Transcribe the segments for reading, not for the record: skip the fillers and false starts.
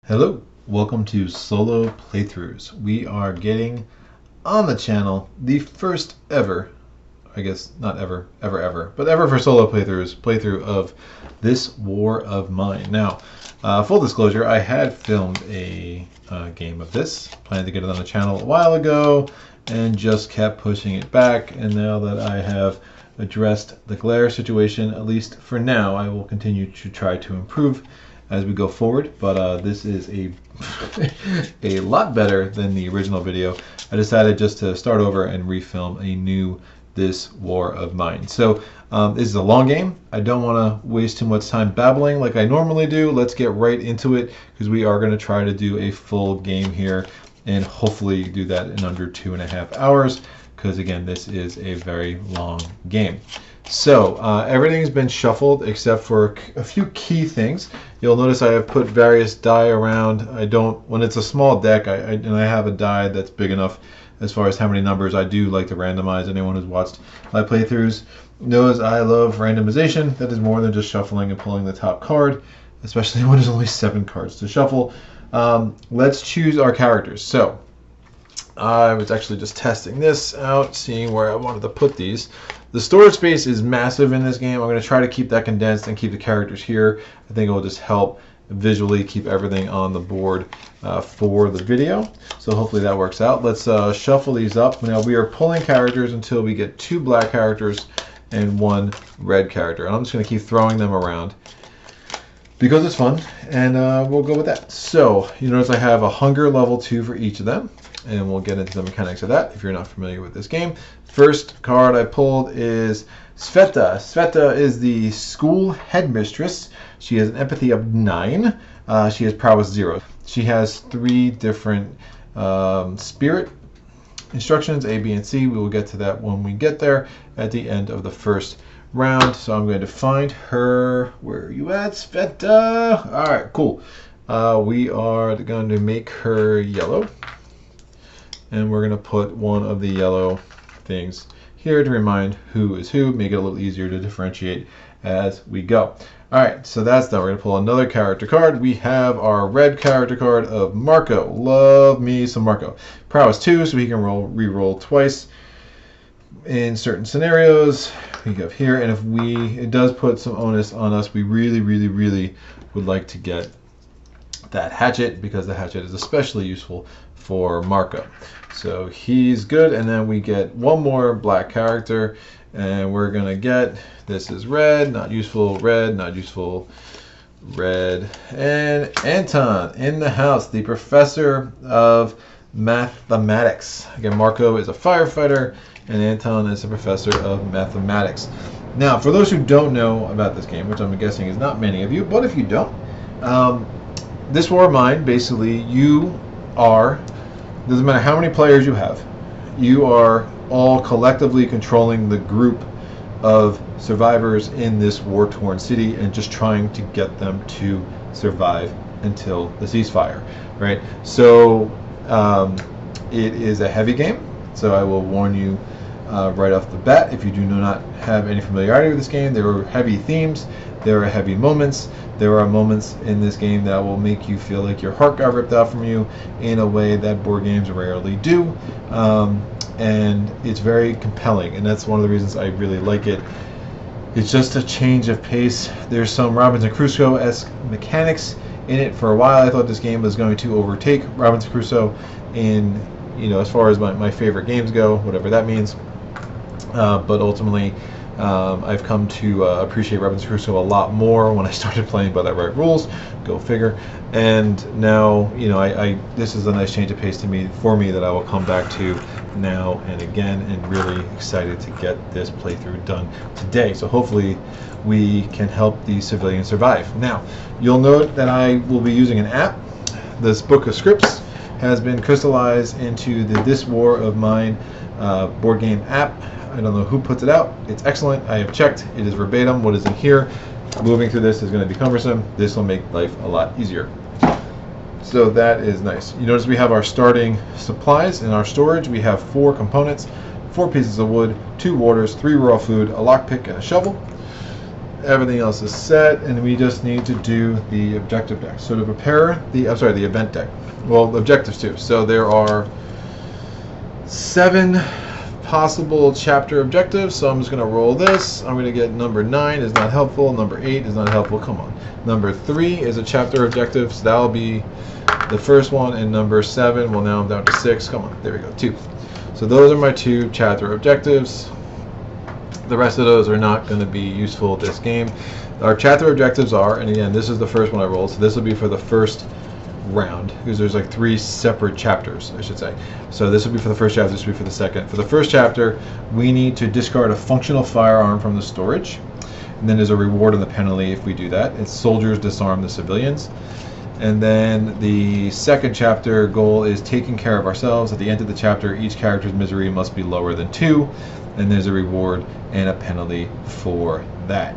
Hello, welcome to Solo Playthroughs. We are getting on the channel the first ever, I guess not ever, but ever for solo playthrough of this War of Mine. Now, full disclosure, I had filmed a game of this, planned to get it on the channel a while ago, and just kept pushing it back. And now that I have addressed the glare situation, at least for now, I will continue to try to improve as we go forward, but this is a lot better than the original video. I decided just to start over and refilm a new This War of Mine. So this is a long game. I don't want to waste too much time babbling like I normally do. Let's get right into it, because we are going to try to do a full game here and hopefully do that in under 2.5 hours, because again, this is a very long game. So everything's been shuffled except for a few key things. You'll notice I have put various die around. I don't, when it's a small deck, and I have a die that's big enough as far as how many numbers. I do like to randomize. Anyone who's watched my playthroughs knows I love randomization. That is more than just shuffling and pulling the top card, especially when there's only 7 cards to shuffle. Let's choose our characters. So I was actually just testing this out, seeing where I wanted to put these. The storage space is massive in this game. I'm going to try to keep that condensed and keep the characters here. I think it will just help visually keep everything on the board for the video. So hopefully that works out. Let's shuffle these up. Now we are pulling characters until we get 2 black characters and 1 red character. And I'm just going to keep throwing them around because it's fun, and we'll go with that. So you notice I have a hunger level 2 for each of them, and we'll get into the mechanics of that if you're not familiar with this game. First card I pulled is Cveta. Cveta is the school headmistress. She has an empathy of 9. She has prowess 0. She has 3 different spirit instructions, A, B, and C. We will get to that when we get there at the end of the first round. So I'm going to find her. Where are you at, Cveta? All right, cool. We are going to make her yellow, and we're going to put one of the yellow things here to remind who is who, make it a little easier to differentiate as we go. All right, so that's done. We're going to pull another character card. We have our red character card of Marko. Love me some Marko. Prowess 2, so he can re-roll twice in certain scenarios. We go here, and if it does put some onus on us, we really would like to get that hatchet, because the hatchet is especially useful for Marko. So he's good, and then we get 1 more black character, and we're gonna get, this is red, not useful, red, not useful, red, and Anton in the house, the professor of mathematics. Again, Marko is a firefighter, and Anton is a professor of mathematics. Now, for those who don't know about this game, which I'm guessing is not many of you, but if you don't, this War of Mine, basically, you are, doesn't matter how many players you have, you are all collectively controlling the group of survivors in this war-torn city and just trying to get them to survive until the ceasefire, right? So it is a heavy game, so I will warn you right off the bat, if you do not have any familiarity with this game, there are heavy themes, there are heavy moments. There are moments in this game that will make you feel like your heart got ripped out from you in a way that board games rarely do. And it's very compelling, and that's one of the reasons I really like it. It's just a change of pace. There's some Robinson Crusoe-esque mechanics in it. For a while I thought this game was going to overtake Robinson Crusoe in, as far as my favorite games go, whatever that means. But ultimately, I've come to appreciate Robinson Crusoe a lot more when I started playing by the right rules. Go figure. And now, this is a nice change of pace for me that I will come back to now and again, and really excited to get this playthrough done today. So hopefully we can help the civilians survive. Now, you'll note that I will be using an app. This book of scripts has been crystallized into the This War of Mine board game app. I don't know who puts it out. It's excellent. I have checked. It is verbatim what is in here. Moving through this is going to be cumbersome. This will make life a lot easier. So that is nice. You notice we have our starting supplies in our storage. We have 4 components, 4 pieces of wood, 2 waters, 3 raw food, a lockpick, and a shovel. Everything else is set, and we just need to do the objective deck. So to prepare the event deck. Well, objectives too. So there are 7 possible chapter objectives. So I'm just going to roll this. I'm going to get number 9 is not helpful. Number 8 is not helpful. Come on. Number 3 is a chapter objective. So that'll be the first one. And number 7. Well, now I'm down to 6. Come on. There we go. 2. So those are my 2 chapter objectives. The rest of those are not going to be useful this game. Our chapter objectives are, and again, this is the first one I rolled, so this will be for the first round, because there's like 3 separate chapters, I should say. So this will be for the first chapter, this will be for the second. For the first chapter, we need to discard a functional firearm from the storage, and then there's a reward and the penalty if we do that. It's soldiers disarm the civilians. And then the second chapter goal is taking care of ourselves. At the end of the chapter, each character's misery must be lower than 2, and there's a reward and a penalty for that.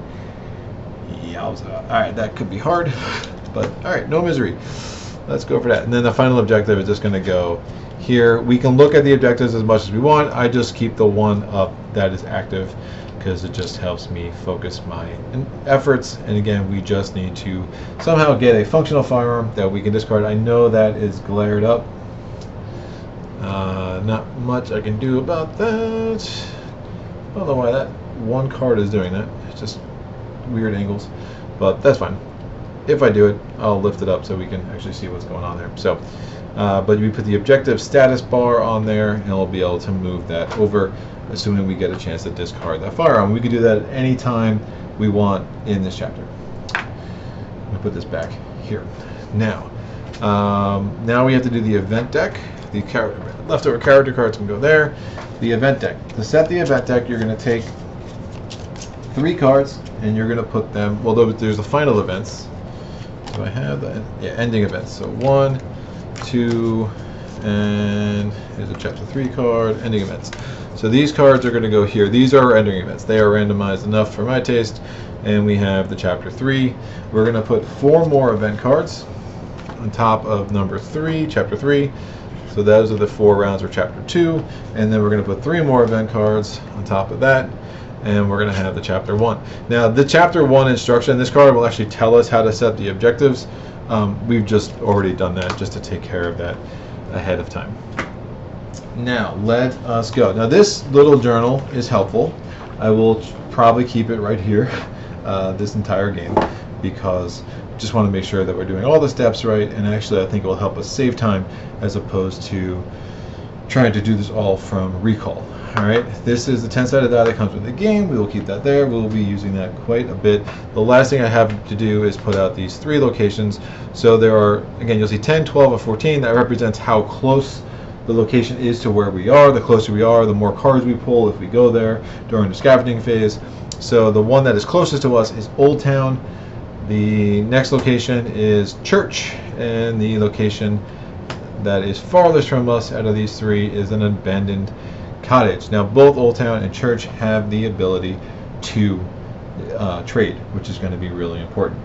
Yowza. Alright, that could be hard, but alright, no misery. Let's go for that. And then the final objective is just going to go here. We can look at the objectives as much as we want. I just keep the one up that is active because it just helps me focus my efforts. And again, we just need to somehow get a functional firearm that we can discard. I know that is glared up. Not much I can do about that. I don't know why that one card is doing that. It's just weird angles, but that's fine. If I do it, I'll lift it up so we can actually see what's going on there. So, but we put the objective status bar on there, and we'll be able to move that over, assuming we get a chance to discard that firearm. We can do that any time we want in this chapter. I'm gonna put this back here. Now, now we have to do the event deck. The leftover character cards can go there. The event deck. To set the event deck, you're going to take 3 cards and you're going to put them. Well, there's the final events. Do I have that? Yeah, ending events. So 1, 2, and here's a chapter 3 card. Ending events. So these cards are going to go here. These are our ending events. They are randomized enough for my taste. And we have the chapter 3. We're going to put 4 more event cards on top of number 3, chapter 3. So those are the 4 rounds for chapter 2, and then we're going to put 3 more event cards on top of that, and we're going to have the chapter 1. Now the chapter 1 instruction, this card will actually tell us how to set the objectives. We've just already done that just to take care of that ahead of time. Now let us go. Now this little journal is helpful. I will probably keep it right here this entire game, because just want to make sure that we're doing all the steps right, and actually I think it will help us save time as opposed to trying to do this all from recall. Alright, this is the 10-sided die that comes with the game. We will keep that there. We'll be using that quite a bit. The last thing I have to do is put out these 3 locations. So there are, again, you'll see 10, 12, or 14. That represents how close the location is to where we are. The closer we are, the more cards we pull if we go there during the scavenging phase. So the one that is closest to us is Old Town. The next location is Church, and the location that is farthest from us out of these 3 is an abandoned cottage. Now both Old Town and Church have the ability to trade, which is going to be really important.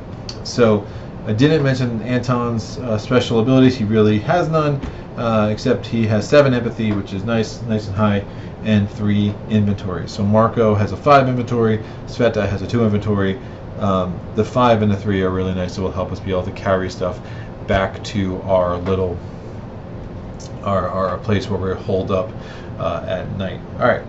So I didn't mention Anton's special abilities. He really has none, except he has 7 empathy, which is nice and high, and 3 inventory. So Marko has a 5 inventory, Cveta has a 2 inventory. The 5 and the 3 are really nice. It will help us be able to carry stuff back to our little our place where we're holed up at night. Alright,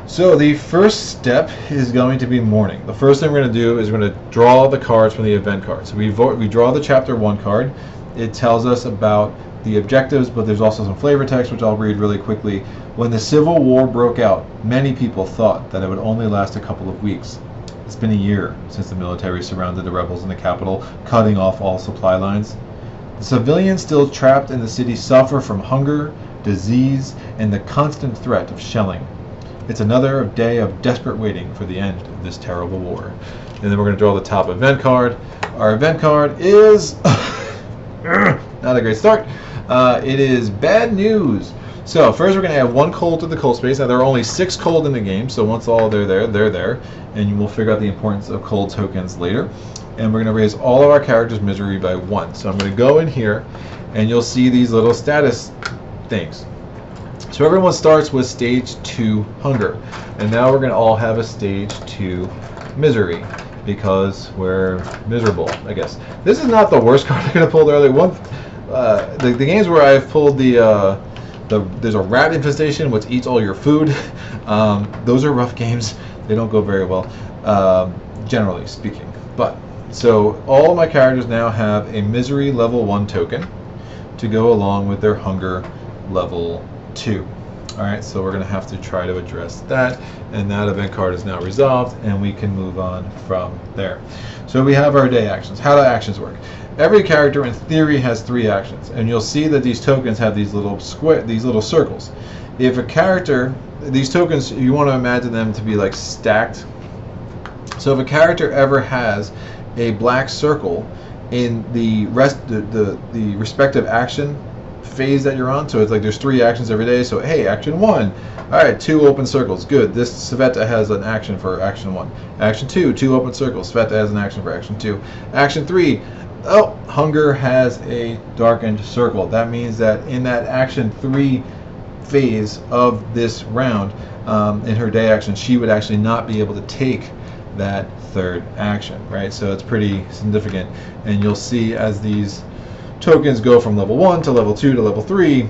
so the first step is going to be morning. The first thing we're going to do is we're going to draw the cards from the event cards. So we draw the chapter 1 card. It tells us about the objectives, but there's also some flavor text, which I'll read really quickly. When the Civil War broke out, many people thought that it would only last a couple of weeks. It's been a year since the military surrounded the rebels in the capital, cutting off all supply lines. The civilians still trapped in the city suffer from hunger, disease, and the constant threat of shelling. It's another day of desperate waiting for the end of this terrible war. And then we're going to draw the top event card. Our event card is not a great start. It is bad news. So first we're going to add 1 cold to the cold space. Now there are only 6 cold in the game, so once all they're there, and you will figure out the importance of cold tokens later. And we're going to raise all of our characters' misery by 1. So I'm going to go in here, and you'll see these little status things. So everyone starts with stage 2 hunger, and now we're going to all have a stage 2 misery. because we're miserable, I guess. This is not the worst card I could have pulled earlier. The games where I've pulled there's a rat infestation which eats all your food. Those are rough games. They don't go very well, generally speaking. But so all my characters now have a misery level 1 token to go along with their hunger level 2. Alright, so we're going to have to try to address that, and that event card is now resolved, and we can move on from there. So we have our day actions. How do actions work? Every character in theory has 3 actions, and you'll see that these tokens have these little circles. If a character, these tokens, you want to imagine them to be like stacked. So if a character ever has a black circle in the respective action phase that you're on, so it's like there's 3 actions every day, so hey, action 1, alright, 2 open circles, good. This Cveta has an action for action 1. Action 2, 2 open circles, Cveta has an action for action 2. Action 3, oh, Hunger has a darkened circle. That means that in that action 3 phase of this round, in her day action, she would actually not be able to take that 3rd action, right? So it's pretty significant, and you'll see as these tokens go from level 1 to level 2 to level 3,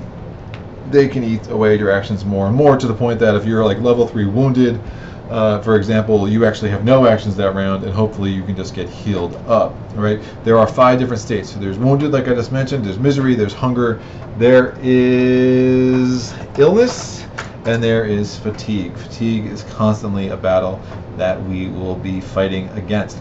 they can eat away your actions more and more, to the point that if you're like level 3 wounded, for example, you actually have no actions that round, and hopefully you can just get healed up, right? There are 5 different states. So there's wounded, like I just mentioned, there's misery, there's hunger, there is illness, and there is fatigue. Fatigue is constantly a battle that we will be fighting against,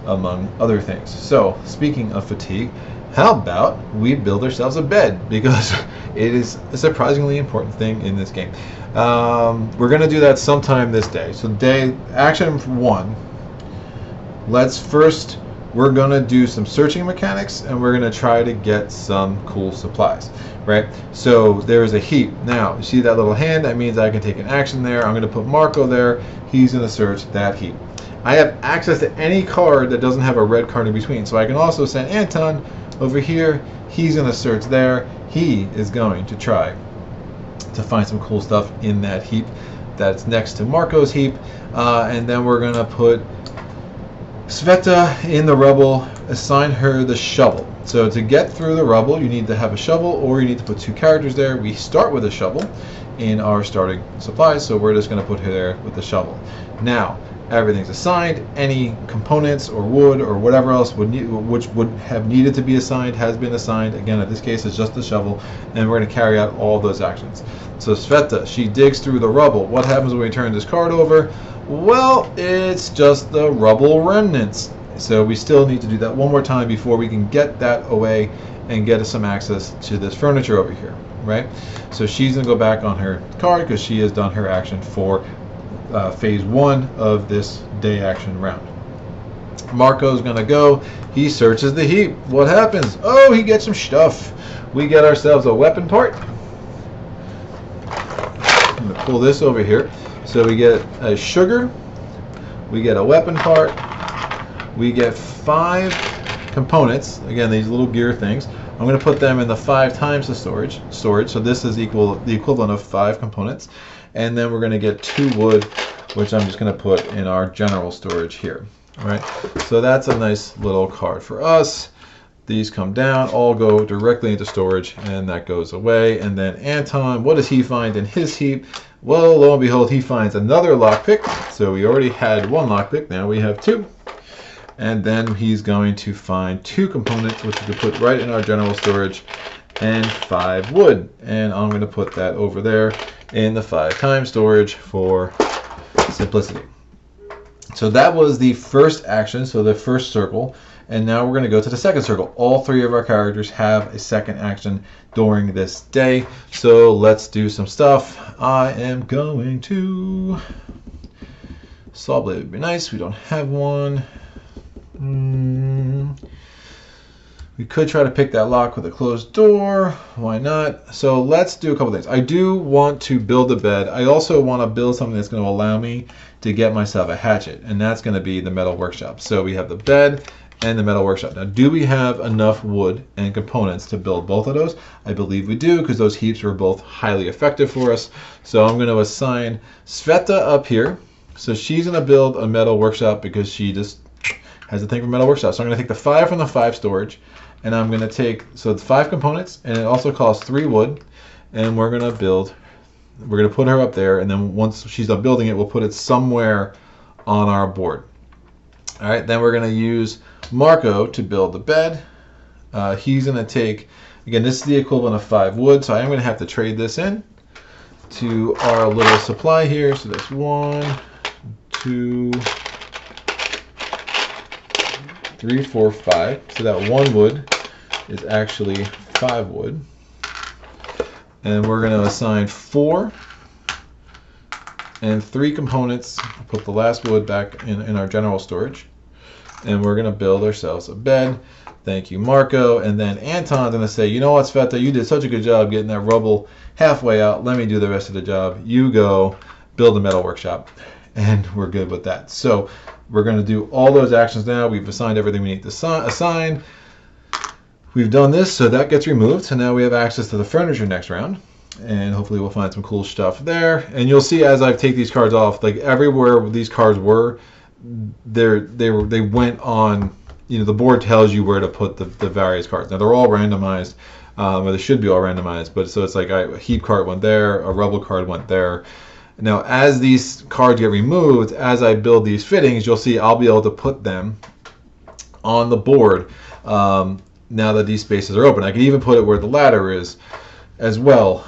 among other things. So speaking of fatigue, how about we build ourselves a bed, because it is a surprisingly important thing in this game. We're going to do that sometime this day. So action 1, we're going to do some searching mechanics, and we're going to try to get some cool supplies, right? So there's a heap. Now, you see that little hand? That means I can take an action there. I'm going to put Marko there. He's going to search that heap. I have access to any card that doesn't have a red card in between, so I can also send Anton over here. He's going to search there. He is going to try to find some cool stuff in that heap that's next to Marko's heap, and then we're going to put Cveta in the rubble, assign her the shovel. So to get through the rubble, you need to have a shovel, or you need to put 2 characters there. We start with a shovel in our starting supplies, so we're just going to put her there with the shovel. Now, everything's assigned. Any components or wood or whatever else which would have needed to be assigned has been assigned. Again, in this case, it's just the shovel, and we're going to carry out all those actions. So Cveta, she digs through the rubble. What happens when we turn this card over? Well, it's just the rubble remnants. So we still need to do that one more time before we can get that away and get us some access to this furniture over here, right? So she's going to go back on her card because she has done her action for phase 1 of this day action round. Marko's going to go. He searches the heap. What happens? Oh, he gets some stuff. We get ourselves a weapon part. I'm going to pull this over here. So we get a sugar. We get a weapon part. We get 5 components. Again, these little gear things. I'm going to put them in the 5 times the storage. So this is the equivalent of 5 components. And then we're going to get 2 wood, which I'm just going to put in our general storage here. All right. So that's a nice little card for us. These come down, all go directly into storage, and that goes away. And then Anton, what does he find in his heap? Well, lo and behold, he finds another lockpick. So we already had 1 lockpick, now we have 2. And then he's going to find 2 components, which we can put right in our general storage, and 5 wood. And I'm going to put that over there in the 5 times storage for simplicity. So that was the first action, so the first circle. And now we're going to go to the second circle. All 3 of our characters have a second action during this day. So let's do some stuff. I am going to... Saw blade would be nice. We don't have one. We could try to pick that lock with a closed door. Why not? So let's do a couple things. I do want to build a bed. I also want to build something that's going to allow me to get myself a hatchet. And that's going to be the metal workshop. So we have the bed and the metal workshop. Now, do we have enough wood and components to build both of those? I believe we do, because those heaps were both highly effective for us. So I'm going to assign Cveta up here. So she's going to build a metal workshop because she just has a thing for metal workshop. So I'm going to take the 5 from the 5 storage, and I'm going to take, so it's 5 components, and it also costs 3 wood, and we're going to put her up there, and then once she's done building it, we'll put it somewhere on our board. All right, then we're going to use Marko to build the bed. He's going to take, again, this is the equivalent of 5 wood, so I am going to have to trade this in to our little supply here. So that's 1, 2, 3, 4, 5. So that 1 wood is actually 5 wood. And we're going to assign 4 and 3 components. Put the last wood back in our general storage. And we're going to build ourselves a bed. Thank you, Marko. And then Anton's going to say, you know what, Cveta, you did such a good job getting that rubble halfway out. Let me do the rest of the job. You go build a metal workshop. And we're good with that. So we're going to do all those actions now. We've assigned everything we need to assign. We've done this, so that gets removed. So now we have access to the furniture next round. And hopefully we'll find some cool stuff there. And you'll see as I take these cards off, like everywhere these cards were, they went on, you know, the board tells you where to put the various cards. Now they're all randomized, or they should be all randomized, but so it's like a heap card went there, a rebel card went there. Now as these cards get removed, as I build these fittings, you'll see I'll be able to put them on the board now that these spaces are open. I can even put it where the ladder is as well,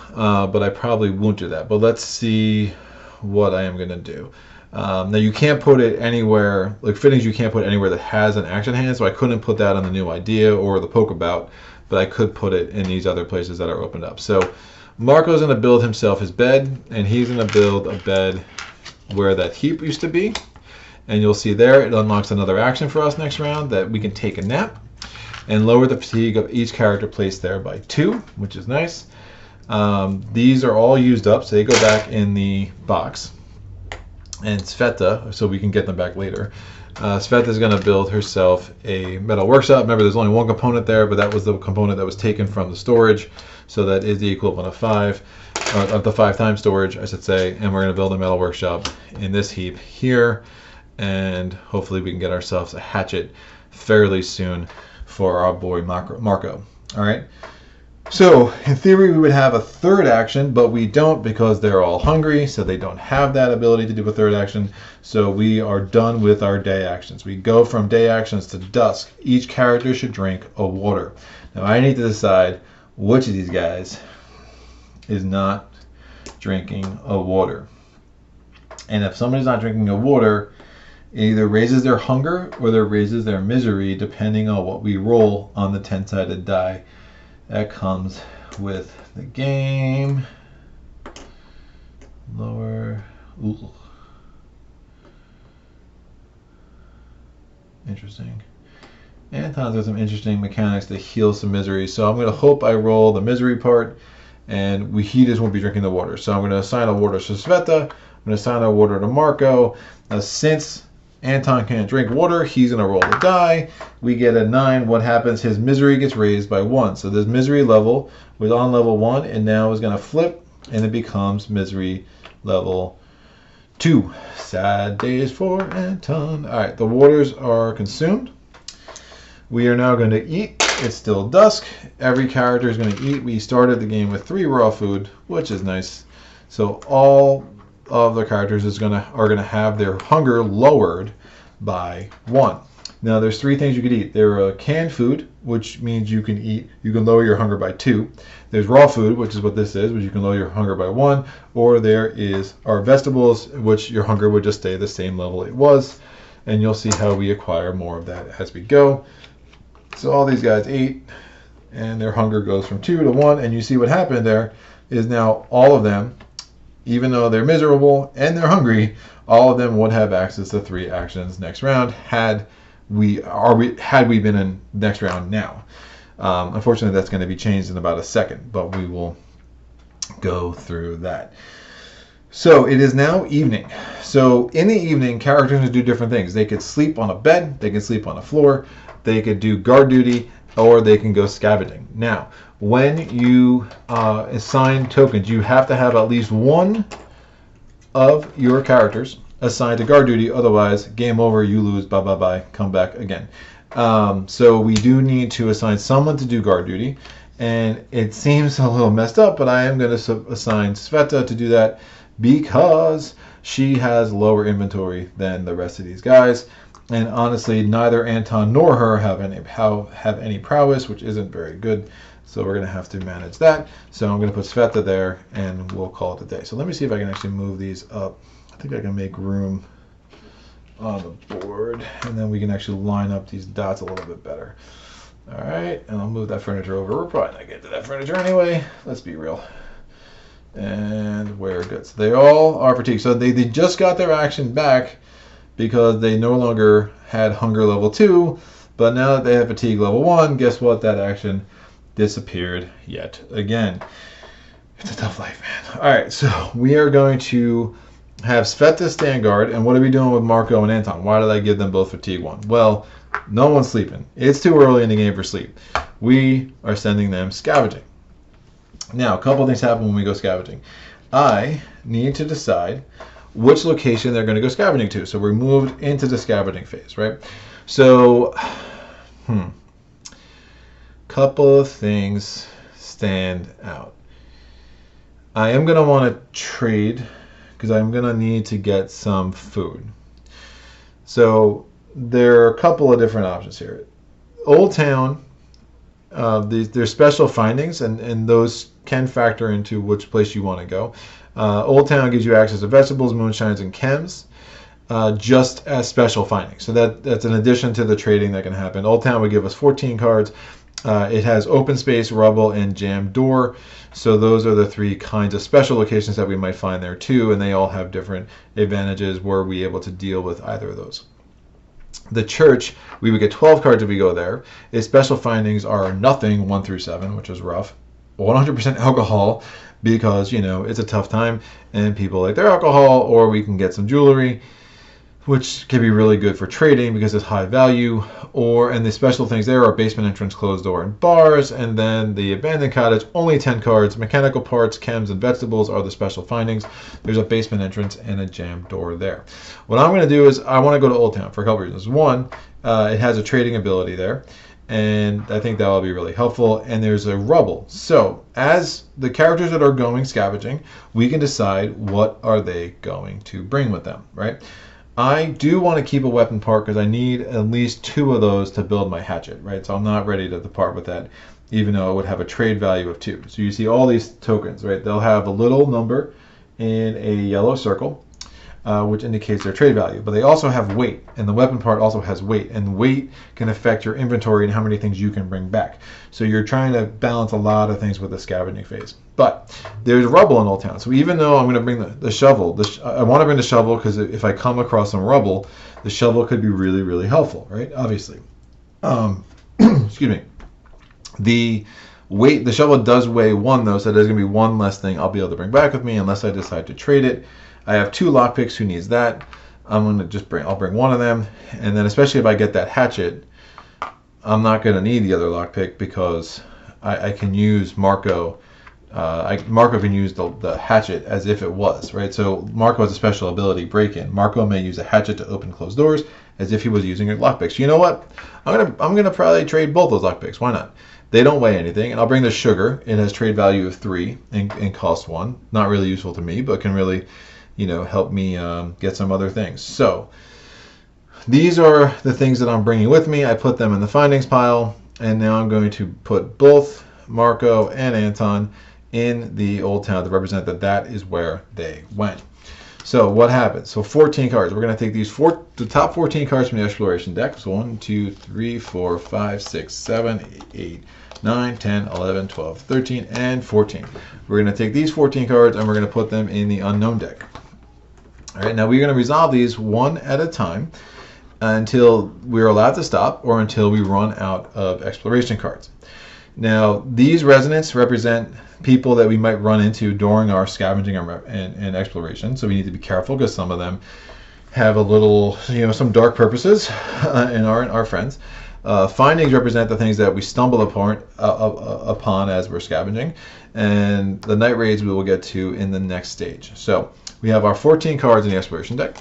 but I probably won't do that. But let's see what I am going to do. Now you can't put it anywhere, like fittings you can't put anywhere that has an action hand, so I couldn't put that on the new idea or the pokeabout, but I could put it in these other places that are opened up. So Marko's going to build himself his bed, and he's going to build a bed where that heap used to be. And you'll see there it unlocks another action for us next round, that we can take a nap and lower the fatigue of each character placed there by 2, which is nice. These are all used up, so they go back in the box. And Cveta, so we can get them back later. Cveta is going to build herself a metal workshop. Remember, there's only 1 component there, but that was the component that was taken from the storage. So that is the equivalent of 5, of the 5 times storage, I should say. And we're going to build a metal workshop in this heap here. And hopefully we can get ourselves a hatchet fairly soon for our boy Marko. All right. So in theory we would have a 3rd action, but we don't because they're all hungry, so they don't have that ability to do a 3rd action. So we are done with our day actions. We go from day actions to dusk. Each character should drink a water. Now I need to decide which of these guys is not drinking a water. And if somebody's not drinking a water, it either raises their hunger or it raises their misery, depending on what we roll on the 10-sided die that comes with the game. Lower. Ooh. Interesting. Anton's got some interesting mechanics to heal some misery. So I'm going to hope I roll the misery part, and he just won't be drinking the water. So I'm going to assign a water to Cveta. I'm going to assign a water to Marko. Now, since Anton can't drink water, he's going to roll the die. We get a 9. What happens? His misery gets raised by 1. So this misery level was on level 1, and now is going to flip, and it becomes misery level 2. Sad days for Anton. All right, the waters are consumed. We are now going to eat. It's still dusk. Every character is going to eat. We started the game with 3 raw food, which is nice. So all of the characters are going to have their hunger lowered by 1. Now there's 3 things you could eat. There are canned food, which means you can lower your hunger by 2. There's raw food, which is what this is, which you can lower your hunger by 1. Or there are vegetables, which your hunger would just stay the same level it was. And you'll see how we acquire more of that as we go. So all these guys ate, and their hunger goes from 2 to 1. And you see what happened there is now all of them, even though they're miserable and they're hungry, all of them would have access to 3 actions next round had we been in next round now. Unfortunately, that's going to be changed in about a second, but we will go through that. So it is now evening. So in the evening, characters can do different things. They could sleep on a bed, they can sleep on a floor, they could do guard duty, or they can go scavenging. Now, when you assign tokens, you have to have at least 1 of your characters assigned to guard duty. Otherwise, game over, you lose, bye bye bye, come back again. So we do need to assign someone to do guard duty. And it seems a little messed up, but I am going to assign Cveta to do that because she has lower inventory than the rest of these guys. And honestly, neither Anton nor her have any prowess, which isn't very good. So we're going to have to manage that. So I'm going to put Cveta there, and we'll call it a day. So let me see if I can actually move these up. I think I can make room on the board, and then we can actually line up these dots a little bit better. All right, and I'll move that furniture over. We're probably not getting to that furniture anyway. Let's be real. And we're good. So they all are fatigued. So they just got their action back because they no longer had hunger level 2, but now that they have fatigue level 1, guess what? That action disappeared yet again. It's a tough life, man. All right, so we are going to have Cveta stand guard, and what are we doing with Marko and Anton? Why did I give them both fatigue 1? Well, no one's sleeping. It's too early in the game for sleep. We are sending them scavenging. Now, a couple of things happen when we go scavenging. I need to decide which location they're going to go scavenging to. So we're moved into the scavenging phase, right? So, couple of things stand out. I am going to want to trade because I'm going to need to get some food. So there are a couple of different options here. Old Town, there's special findings, and those can factor into which place you want to go. Old Town gives you access to vegetables, moonshines, and chems, just as special findings. So that's an addition to the trading that can happen. Old Town would give us 14 cards. It has open space, rubble, and jammed door. So those are the 3 kinds of special locations that we might find there too, and they all have different advantages where we're able to deal with either of those. The church, we would get 12 cards if we go there. Its special findings are nothing 1 through 7, which is rough. 100% alcohol, because, you know, it's a tough time and people like their alcohol, or we can get some jewelry, which can be really good for trading because it's high value. And the special things there are basement entrance, closed door, and bars. And then the abandoned cottage, only 10 cards. Mechanical parts, chems, and vegetables are the special findings. There's a basement entrance and a jammed door there. What I'm going to do is I want to go to Old Town for a couple reasons. One, it has a trading ability there, and I think that will be really helpful. And there's a rubble. So as the characters that are going scavenging, we can decide what are they going to bring with them, right? I do want to keep a weapon part because I need at least 2 of those to build my hatchet, right? So I'm not ready to depart with that, even though it would have a trade value of 2. So you see all these tokens, right? They'll have a little number in a yellow circle, which indicates their trade value. But they also have weight, and the weapon part also has weight. And weight can affect your inventory and how many things you can bring back. So you're trying to balance a lot of things with the scavenging phase. But there's rubble in Old Town. So even though I'm going to bring the shovel, I want to bring the shovel because if I come across some rubble, the shovel could be really, really helpful, right? Obviously. Excuse me. The shovel does weigh 1 though, so there's going to be 1 less thing I'll be able to bring back with me unless I decide to trade it. I have 2 lockpicks. Who needs that? I'll bring 1 of them, and then especially if I get that hatchet, I'm not going to need the other lockpick because I can use Marko. Marko can use the hatchet as if it was, right? So Marko has a special ability, break-in. Marko may use a hatchet to open closed doors as if he was using a lockpick. So you know what? I'm gonna probably trade both those lockpicks. Why not? They don't weigh anything, and I'll bring the sugar. It has trade value of 3 and cost 1. Not really useful to me, but can really, help me get some other things. So these are the things that I'm bringing with me. I put them in the findings pile, and now I'm going to put both Marko and Anton in the Old Town to represent that is where they went. So what happens? So 14 cards. We're going to take the top 14 cards from the exploration deck. So 1, 2, 3, 4, 5, 6, 7, 8, 9, 10, 11, 12, 13, and 14. We're going to take these 14 cards and we're going to put them in the unknown deck. All right, now we're going to resolve these one at a time until we're allowed to stop or until we run out of exploration cards. Now, these resonants represent people that we might run into during our scavenging and exploration, so we need to be careful because some of them have a little, some dark purposes and aren't our friends. Findings represent the things that we stumble upon as we're scavenging, and the night raids we will get to in the next stage. So we have our 14 cards in the exploration deck.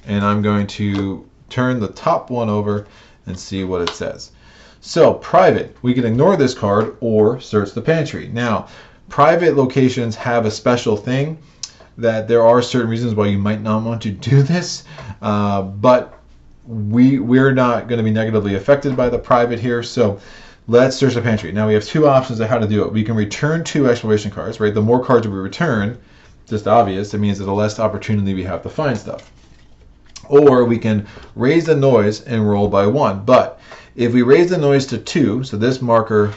and I'm going to turn the top one over and see what it says. So private, we can ignore this card or search the pantry. Now, private locations have a special thing that there are certain reasons why you might not want to do this, but we're not going to be negatively affected by the private here. So let's search the pantry. Now we have two options of how to do it. We can return 2 exploration cards, right? The more cards we return, just obvious, it means that the less opportunity we have to find stuff. Or we can raise the noise and roll by 1. But if we raise the noise to 2, so this marker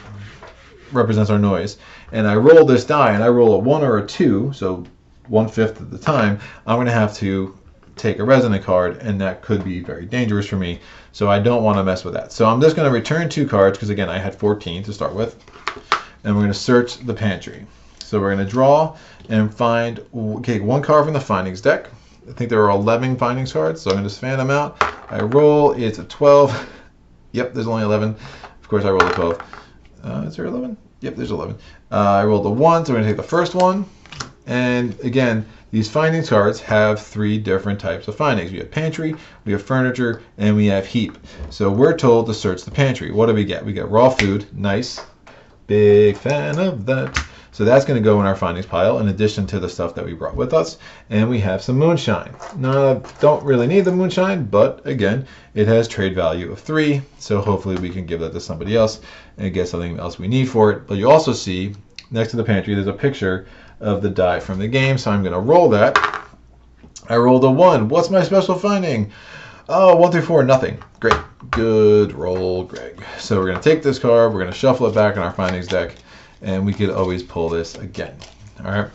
represents our noise, and I roll this die and I roll a 1 or a 2, so 1/5 of the time, I'm going to have to take a resonant card, and that could be very dangerous for me. So I don't want to mess with that. So I'm just going to return 2 cards, because again, I had 14 to start with. And we're going to search the pantry. So we're going to draw and find, okay, 1 card from the findings deck. I think there are 11 findings cards, so I'm going to just fan them out. I roll, it's a 12. Yep, there's only 11. Of course, I rolled a 12. Is there 11? Yep, there's 11. I rolled a 1, so we're going to take the first one. And again, these findings cards have 3 different types of findings. We have pantry, we have furniture, and we have heap. So we're told to search the pantry. What do we get? We get raw food. Nice. Big fan of that. So that's going to go in our findings pile in addition to the stuff that we brought with us. And we have some moonshine. Now, don't really need the moonshine, but again, it has trade value of 3. So hopefully we can give that to somebody else and get something else we need for it. But you also see next to the pantry, there's a picture of the die from the game. So I'm going to roll that. I rolled a 1. What's my special finding? Oh, 1 through 4, nothing. Great. Good roll, Greg. So we're going to take this card. We're going to shuffle it back in our findings deck. And we could always pull this again. All right.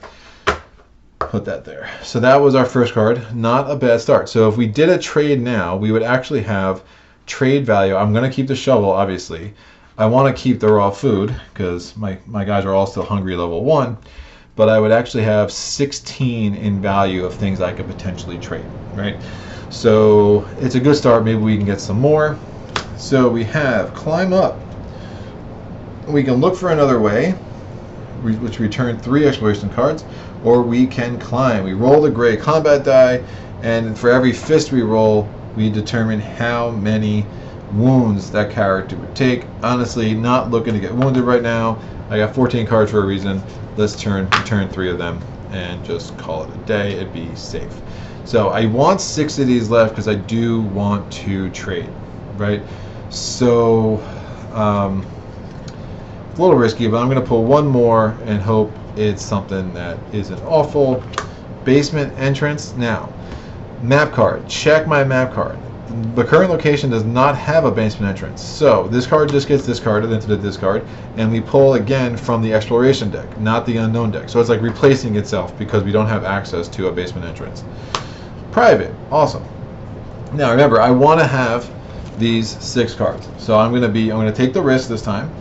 Put that there. So that was our first card. Not a bad start. So if we did a trade now, we would actually have trade value. I'm going to keep the shovel, obviously. I want to keep the raw food because my guys are all still hungry level 1. But I would actually have 16 in value of things I could potentially trade, right? So it's a good start. Maybe we can get some more. So we have climb up. We can look for another way, which return 3 exploration cards, or we can climb. We roll the gray combat die, and for every fist we roll, we determine how many wounds that character would take. Honestly, not looking to get wounded right now. I got 14 cards for a reason. Let's return 3 of them and just call it a day. It'd be safe. So I want 6 of these left because I do want to trade, right? So it's a little risky, but I'm going to pull 1 more and hope it's something that isn't awful. Basement entrance. Now, map card. Check my map card. The current location does not have a basement entrance. So this card just gets discarded into the discard, and we pull again from the exploration deck, not the unknown deck. So it's like replacing itself because we don't have access to a basement entrance. Private. Awesome. Now remember, I want to have these 6 cards. So I'm going to take the risk this time.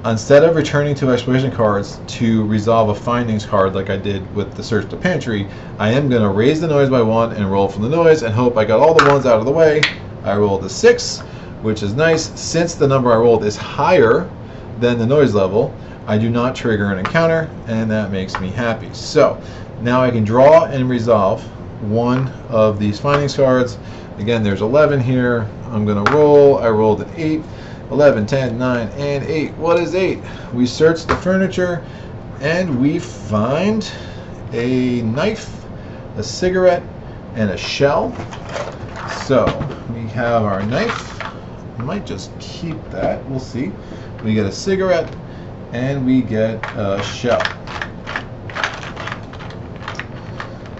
Instead of returning 2 exploration cards to resolve a findings card like I did with the search the pantry, I am going to raise the noise by 1 and roll from the noise and hope I got all the ones out of the way. I rolled a 6, which is nice. Since the number I rolled is higher than the noise level, I do not trigger an encounter, and that makes me happy. So now I can draw and resolve 1 of these findings cards. Again, there's 11 here. I'm going to roll. I rolled an 8. 11, 10, 9, and 8. What is 8? We search the furniture and we find a knife, a cigarette, and a shell. So we have our knife. I might just keep that. We'll see. We get a cigarette and we get a shell.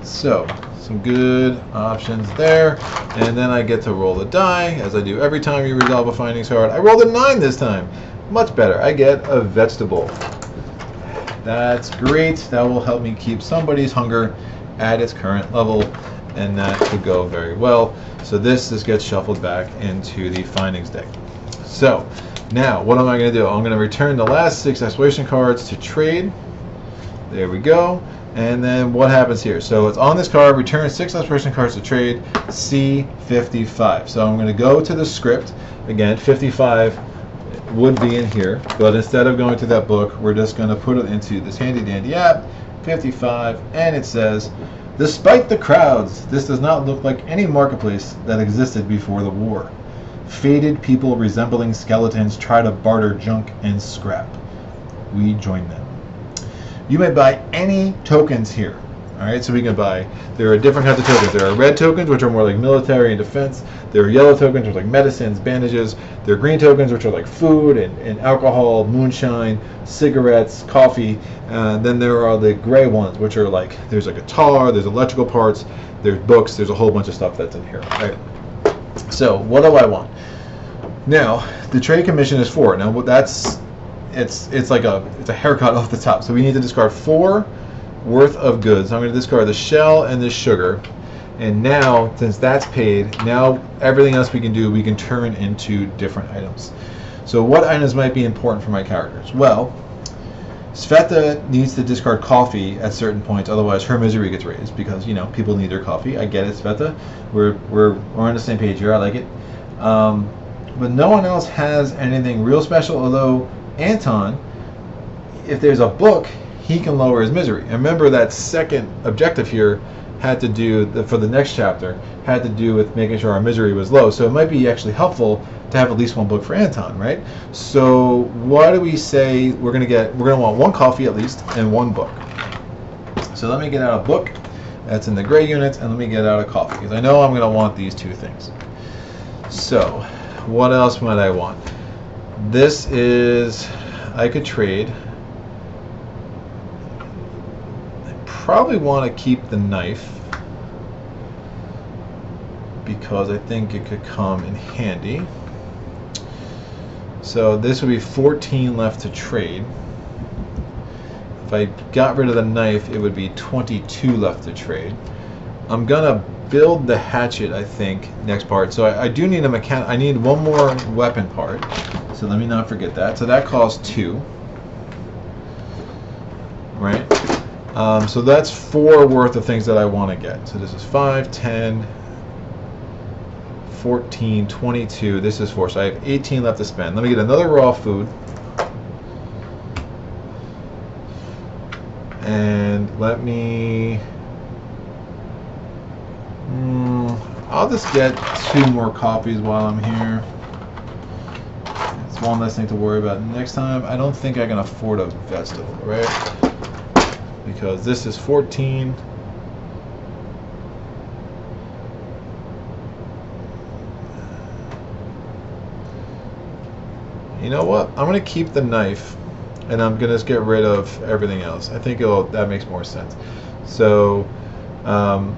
So some good options there. And then I get to roll the die, as I do every time you resolve a findings card. I rolled a 9 this time. Much better. I get a vegetable. That's great. That will help me keep somebody's hunger at its current level, and that could go very well. So this just gets shuffled back into the findings deck. So now, what am I going to do? I'm going to return the last 6 exploration cards to trade. There we go. And then what happens here? So it's on this card, return 6 exploration cards to trade, C55. So I'm going to go to the script. Again, 55 would be in here, but instead of going to that book, we're just going to put it into this handy dandy app, 55, and it says Despite the crowds, this does not look like any marketplace that existed before the war. Faded people resembling skeletons try to barter junk and scrap. We join them. You may buy any tokens here. Alright, so we can buy, there are different kinds of tokens. There are red tokens, which are more like military and defense. There are yellow tokens, which are like medicines, bandages. There are green tokens, which are like food and alcohol, moonshine, cigarettes, coffee. Then there are the gray ones, which are like, there's a guitar, there's electrical parts, there's books, there's a whole bunch of stuff that's in here. Right? So, what do I want? Now, the trade commission is 4. Now, that's, it's like it's a haircut off the top. So we need to discard 4 worth of goods. I'm going to discard the shell and the sugar, and now since that's paid, now everything else we can do, we can turn into different items. So what items might be important for my characters? Well, Cveta needs to discard coffee at certain points, otherwise her misery gets raised, because you know people need their coffee. I get it, Cveta. We're on the same page here. I like it. But no one else has anything real special, although Anton, if there's a book, he can lower his misery. And remember that second objective here had to do, for the next chapter, had to do with making sure our misery was low. So it might be actually helpful to have at least 1 book for Anton, right? So what do we say we're gonna want 1 coffee at least and 1 book. So let me get out a book that's in the gray units, and let me get out a coffee, because I know I'm gonna want these 2 things. So what else might I want? This is, I could trade. Probably want to keep the knife because I think it could come in handy. So this would be 14 left to trade. If I got rid of the knife, it would be 22 left to trade. I'm gonna build the hatchet, I think, next part. So I do need a I need 1 more weapon part. So let me not forget that. So that costs 2. Right? So that's 4 worth of things that I want to get. So this is 5, 10, 14, 22. This is 4. So I have 18 left to spend. Let me get another raw food. And let me... I'll just get 2 more coffees while I'm here. It's 1 less thing to worry about. Next time, I don't think I can afford a vegetable, right? Because this is 14. You know what? I'm going to keep the knife, and I'm going to get rid of everything else. I think that makes more sense. So I'm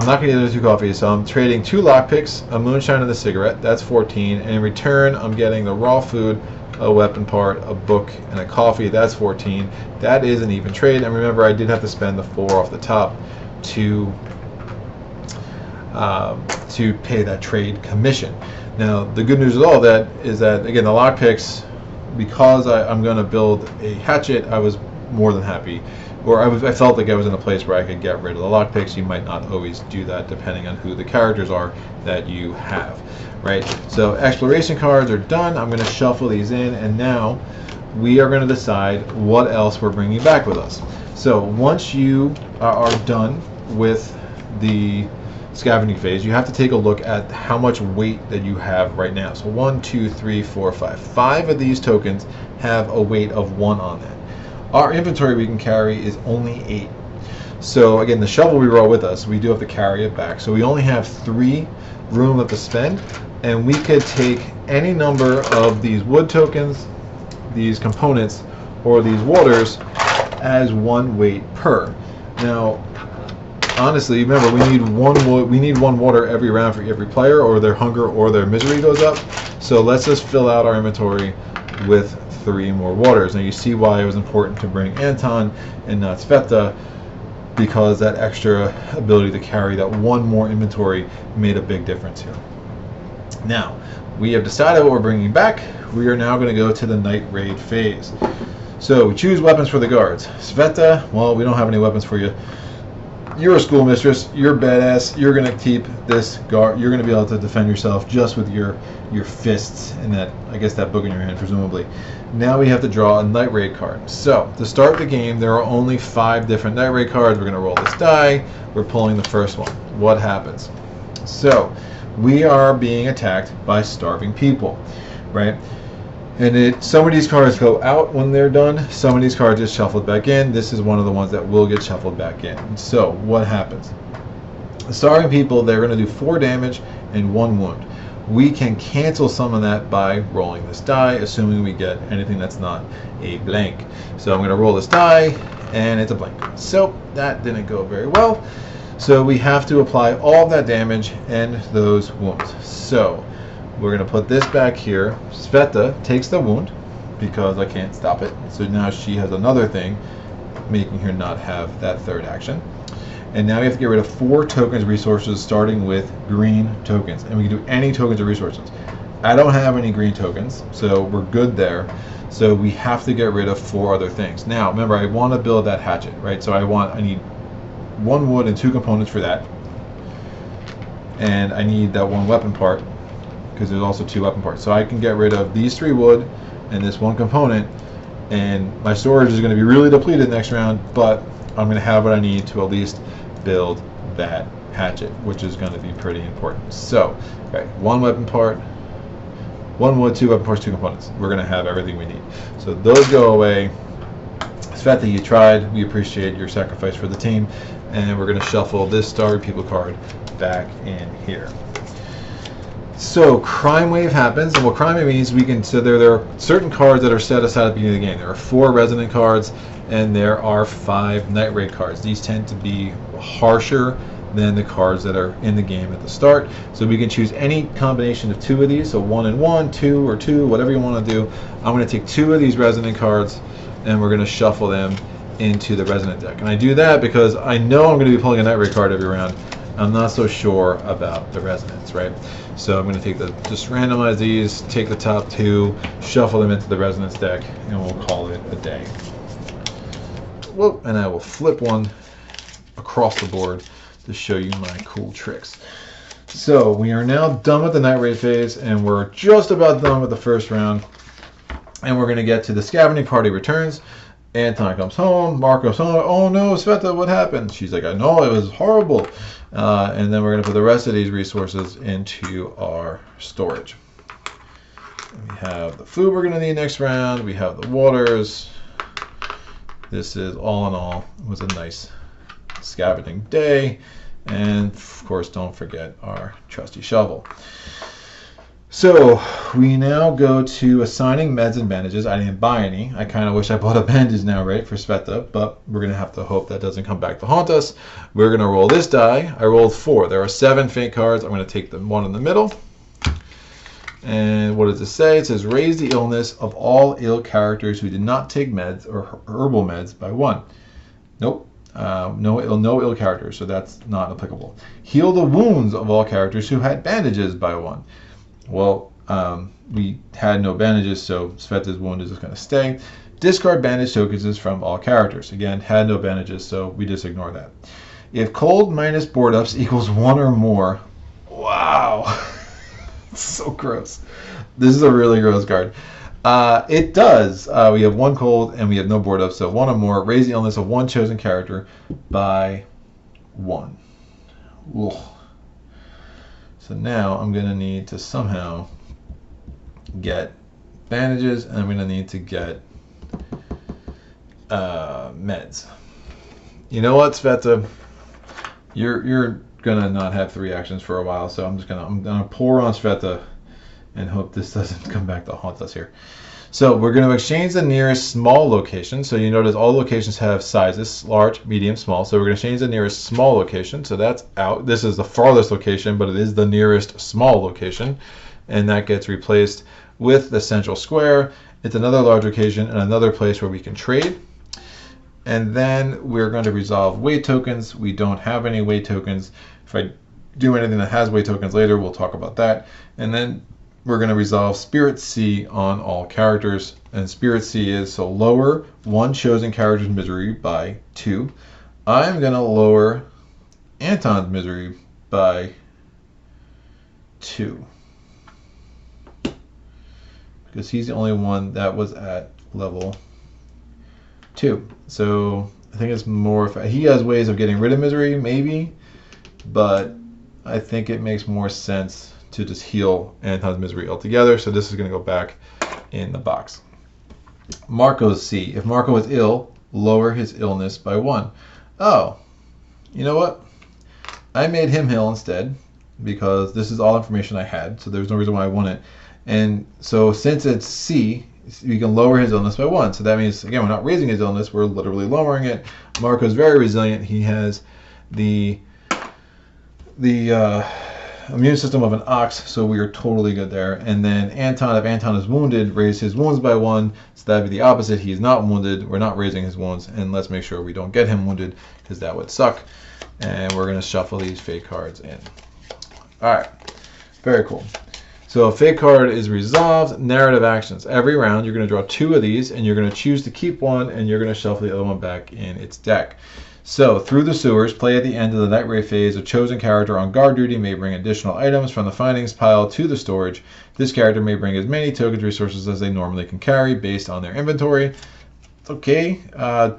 not going to get those 2 coffees, so I'm trading 2 lockpicks, a moonshine, and a cigarette. That's 14. And in return, I'm getting the raw food, a weapon part, a book, and a coffee. That's 14. That is an even trade. And remember, I did have to spend the 4 off the top to pay that trade commission. Now, the good news of all that is that, again, the lockpicks, because I'm going to build a hatchet, I was more than happy. Or I felt like I was in a place where I could get rid of the lockpicks. You might not always do that depending on who the characters are that you have. Right, so exploration cards are done. I'm going to shuffle these in, and now we are going to decide what else we're bringing back with us. So once you are done with the scavenging phase, you have to take a look at how much weight that you have right now. So 1, 2, 3, 4, 5. 5 of these tokens have a weight of 1 on them. Our inventory we can carry is only 8. So again, the shovel we brought with us, we do have to carry it back. So we only have 3 room left to spend. And we could take any number of these wood tokens, these components, or these waters as 1 weight per. Now, honestly, remember we need 1 water every round for every player, or their hunger or their misery goes up. So let's just fill out our inventory with 3 more waters. Now you see why it was important to bring Anton and not Cveta, because that extra ability to carry that 1 more inventory made a big difference here. Now, we have decided what we're bringing back. We are now going to go to the night raid phase. So, we choose weapons for the guards. Cveta, well, we don't have any weapons for you. You're a schoolmistress. You're badass. You're gonna keep this guard. You're gonna be able to defend yourself just with your fists and that, I guess, that book in your hand, presumably. Now we have to draw a Night Raid card. So to start the game, there are only 5 different Night Raid cards. We're gonna roll this die. We're pulling the first one. What happens? So we are being attacked by starving people, right? And some of these cards go out when they're done. Some of these cards get shuffled back in. This is one of the ones that will get shuffled back in. So what happens? The starving people, they're going to do 4 damage and 1 wound. We can cancel some of that by rolling this die, assuming we get anything that's not a blank. So I'm going to roll this die, and it's a blank. So that didn't go very well. So we have to apply all that damage and those wounds. So we're going to put this back here. Cveta takes the wound because I can't stop it. So now she has another thing making her not have that 3rd action. And now we have to get rid of 4 tokens resources, starting with green tokens. And we can do any tokens or resources. I don't have any green tokens, so we're good there. So we have to get rid of 4 other things. Now, remember, I want to build that hatchet, right? So I need 1 wood and 2 components for that. And I need that 1 weapon part, because there's also 2 weapon parts. So I can get rid of these 3 wood and this 1 component, and my storage is going to be really depleted next round, but I'm going to have what I need to at least build that hatchet, which is going to be pretty important. So, okay, 1 weapon part, 1 wood, 2 weapon parts, 2 components. We're going to have everything we need. So those go away. Cveta, you tried. We appreciate your sacrifice for the team. And we're going to shuffle this Starry People card back in here. So Crime Wave happens, and what Crime Wave means, so there are certain cards that are set aside at the beginning of the game. There are 4 Resonant cards, and there are 5 Night Raid cards. These tend to be harsher than the cards that are in the game at the start. So we can choose any combination of 2 of these, so 1 and 1, 2 or 2, whatever you want to do. I'm going to take 2 of these Resonant cards, and we're going to shuffle them into the Resonant deck. And I do that because I know I'm going to be pulling a Night Raid card every round. I'm not so sure about the Resonance, right? So I'm going to just randomize these, take the top 2, shuffle them into the Resonance deck, and we'll call it a day. Whoop, and I will flip one across the board to show you my cool tricks. So we are now done with the Night Raid phase, and we're just about done with the first round. And we're going to get to the Scavenging Party returns. Anton comes home, Marko's home. Oh no, Cveta, what happened? She's like, I know, it was horrible. And then we're going to put the rest of these resources into our storage. We have the food we're going to need next round. We have the waters. This is, all in all, was a nice scavenging day. And of course, don't forget our trusty shovel. So we now go to assigning meds and bandages. I didn't buy any. I kind of wish I bought a bandage now, right, for Cveta, but we're going to have to hope that doesn't come back to haunt us. We're going to roll this die. I rolled 4. There are 7 fate cards. I'm going to take the one in the middle. And what does it say? It says, raise the illness of all ill characters who did not take meds or herbal meds by 1. Nope. No ill characters, so that's not applicable. Heal the wounds of all characters who had bandages by 1. Well, we had no bandages, so Cveta's wound is just going to stay. Discard bandage tokens from all characters. Again, had no bandages, so we just ignore that. If cold minus board ups equals 1 or more, wow, so gross. This is a really gross card. It does. We have 1 cold and we have no board ups, so 1 or more. Raise the illness of 1 chosen character by 1. Ugh. So now I'm going to need to somehow get bandages, and I'm going to need to get meds. You know what, Cveta? You're going to not have 3 actions for a while, so I'm going to pour on Cveta and hope this doesn't come back to haunt us here. So we're going to exchange the nearest small location. So you notice all locations have sizes, large, medium, small. So we're going to change the nearest small location. So that's out. This is the farthest location, but it is the nearest small location. And that gets replaced with the central square. It's another large location and another place where we can trade. And then we're going to resolve weight tokens. We don't have any weight tokens. If I do anything that has weight tokens later, we'll talk about that. And then we're going to resolve Spirit C on all characters. And Spirit C is, so lower 1 chosen character's misery by 2. I'm going to lower Anton's misery by 2. Because he's the only one that was at level 2. So I think it's more, he has ways of getting rid of misery, maybe, but I think it makes more sense to just heal Anton's misery altogether. So this is going to go back in the box. Marko's C. If Marko is ill, lower his illness by 1. Oh, you know what? I made him heal instead because this is all information I had, so there's no reason why I want it. And so since it's C, we can lower his illness by 1. So that means, again, we're not raising his illness, we're literally lowering it. Marko's very resilient. He has the immune system of an ox, so we are totally good there. And then Anton, if Anton is wounded, raise his wounds by 1. So that'd be the opposite. He's not wounded. We're not raising his wounds. And let's make sure we don't get him wounded, because that would suck. And we're going to shuffle these fake cards in. All right. Very cool. So a fake card is resolved. Narrative actions. Every round, you're going to draw 2 of these, and you're going to choose to keep one, and you're going to shuffle the other one back in its deck. So, through the sewers, play at the end of the Night Ray phase. A chosen character on guard duty may bring additional items from the findings pile to the storage. This character may bring as many tokens resources as they normally can carry based on their inventory. Okay.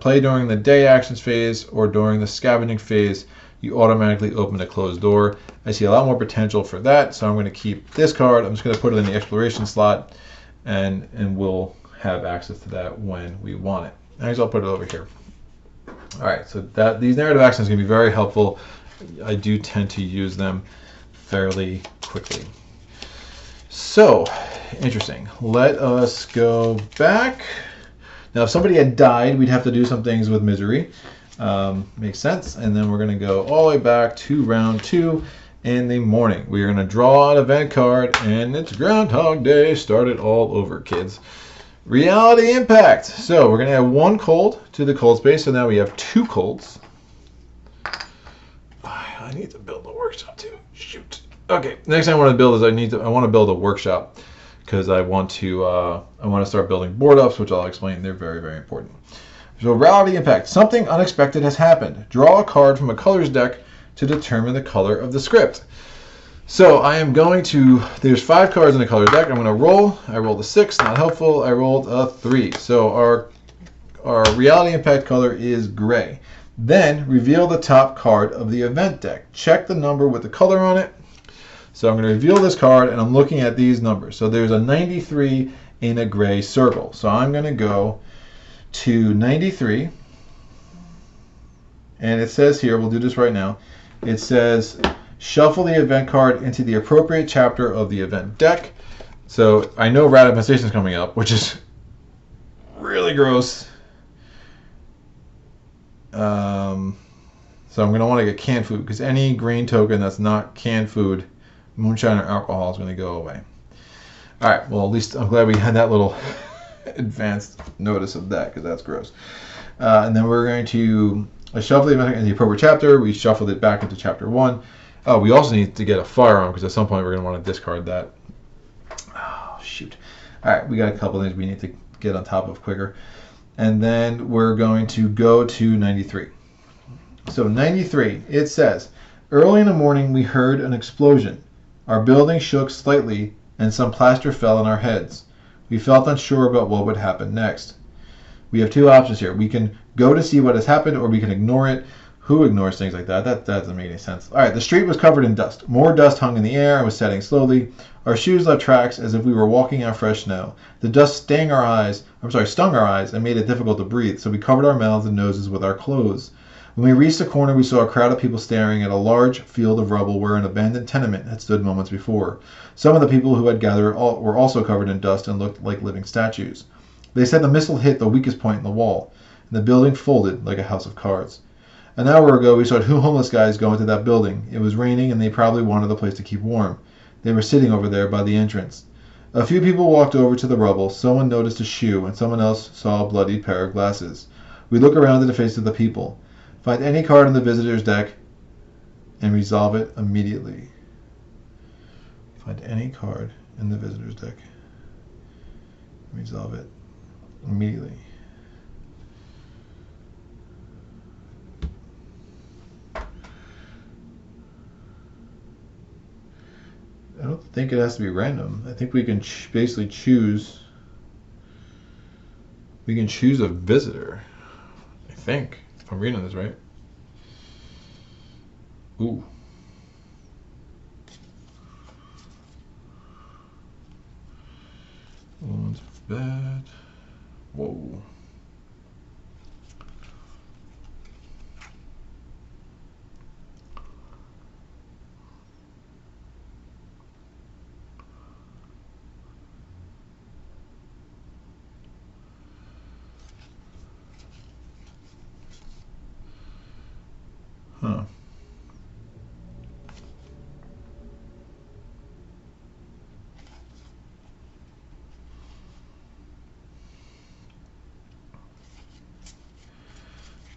Play during the day actions phase or during the scavenging phase. You automatically open a closed door. I see a lot more potential for that, so I'm going to keep this card. I'm just going to put it in the exploration slot, and we'll have access to that when we want it. Next, I'll put it over here. All right, so these narrative actions are going to be very helpful. I do tend to use them fairly quickly. So, interesting. Let us go back. Now, if somebody had died, we'd have to do some things with misery. Makes sense. And then we're going to go all the way back to round 2 in the morning. We are going to draw an event card, and it's Groundhog Day. Start it all over, kids. Reality impact. So we're going to add 1 cold to the cold space. So now we have 2 colds. I need to build a workshop too. Shoot. Okay. Next thing I want to build is I want to build a workshop because I want to start building board ups, which I'll explain. They're very, very important. So reality impact. Something unexpected has happened. Draw a card from a colors deck to determine the color of the script. So I am going to, there's 5 cards in the color deck. I'm going to roll. I rolled a 6, not helpful. I rolled a 3. So our reality impact color is gray. Then reveal the top card of the event deck. Check the number with the color on it. So I'm going to reveal this card, and I'm looking at these numbers. So there's a 93 in a gray circle. So I'm going to go to 93. And it says here, we'll do this right now. It says, shuffle the event card into the appropriate chapter of the event deck. So I know Rat Infestation is coming up, which is really gross. So I'm going to want to get canned food, because any green token that's not canned food, moonshine or alcohol, is going to go away. All right, well, at least I'm glad we had that little advanced notice of that, because that's gross. And then we're going to shuffle the event in the appropriate chapter. We shuffled it back into chapter 1. Oh, we also need to get a firearm, because at some point we're going to want to discard that. Oh, shoot. All right, we got a couple things we need to get on top of quicker. And then we're going to go to 93. So 93, it says, early in the morning we heard an explosion. Our building shook slightly, and some plaster fell on our heads. We felt unsure about what would happen next. We have 2 options here. We can go to see what has happened, or we can ignore it. Who ignores things like that? That doesn't make any sense. All right, the street was covered in dust. More dust hung in the air and was setting slowly. Our shoes left tracks as if we were walking on fresh snow. The dust stung our eyes and made it difficult to breathe, so we covered our mouths and noses with our clothes. When we reached the corner, we saw a crowd of people staring at a large field of rubble where an abandoned tenement had stood moments before. Some of the people who had gathered were also covered in dust and looked like living statues. They said the missile hit the weakest point in the wall, and the building folded like a house of cards. An hour ago, we saw 2 homeless guys go into that building. It was raining, and they probably wanted the place to keep warm. They were sitting over there by the entrance. A few people walked over to the rubble. Someone noticed a shoe, and someone else saw a bloody pair of glasses. We look around at the faces of the people. Find any card in the visitor's deck and resolve it immediately. Find any card in the visitor's deck and resolve it immediately. think it has to be random. I think we can basically choose. We can choose a visitor. I think, if I'm reading this right. Ooh. One's bad. Whoa. Huh.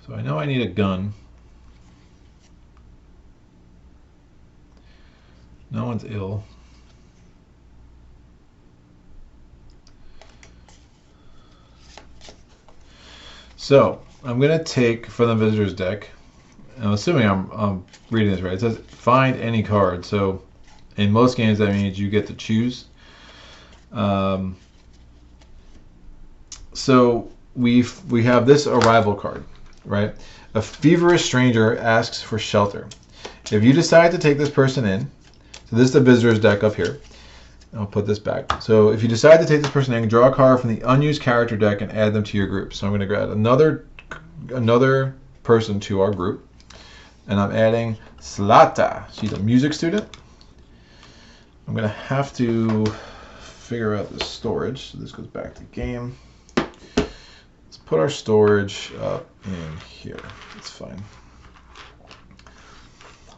So I know I need a gun. No one's ill. So I'm gonna take from the visitors deck. I'm assuming I'm reading this right. It says find any card. So in most games that means you get to choose. So we have this arrival card, right? A feverish stranger asks for shelter. If you decide to take this person in, so this is the visitors deck up here. I'll put this back. So if you decide to take this person in, draw a card from the unused character deck and add them to your group. So I'm going to add another person to our group. And I'm adding Cveta. She's a music student. I'm going to have to figure out the storage. So this goes back to game. Let's put our storage up in here. That's fine.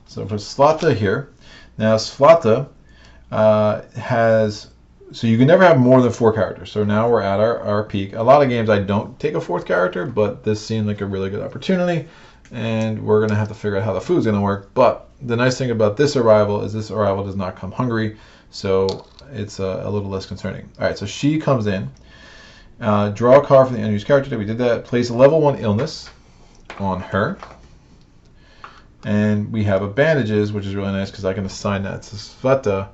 So put Cveta here. Now Cveta has, so you can never have more than 4 characters. So now we're at our peak. A lot of games I don't take a 4th character, but this seemed like a really good opportunity. And we're going to have to figure out how the food's going to work. But the nice thing about this arrival is this arrival does not come hungry. So it's a little less concerning. All right, so she comes in. Draw a card from the unused character deck. We did that. Place a level 1 illness on her. And we have a bandages, which is really nice because I can assign that to Cveta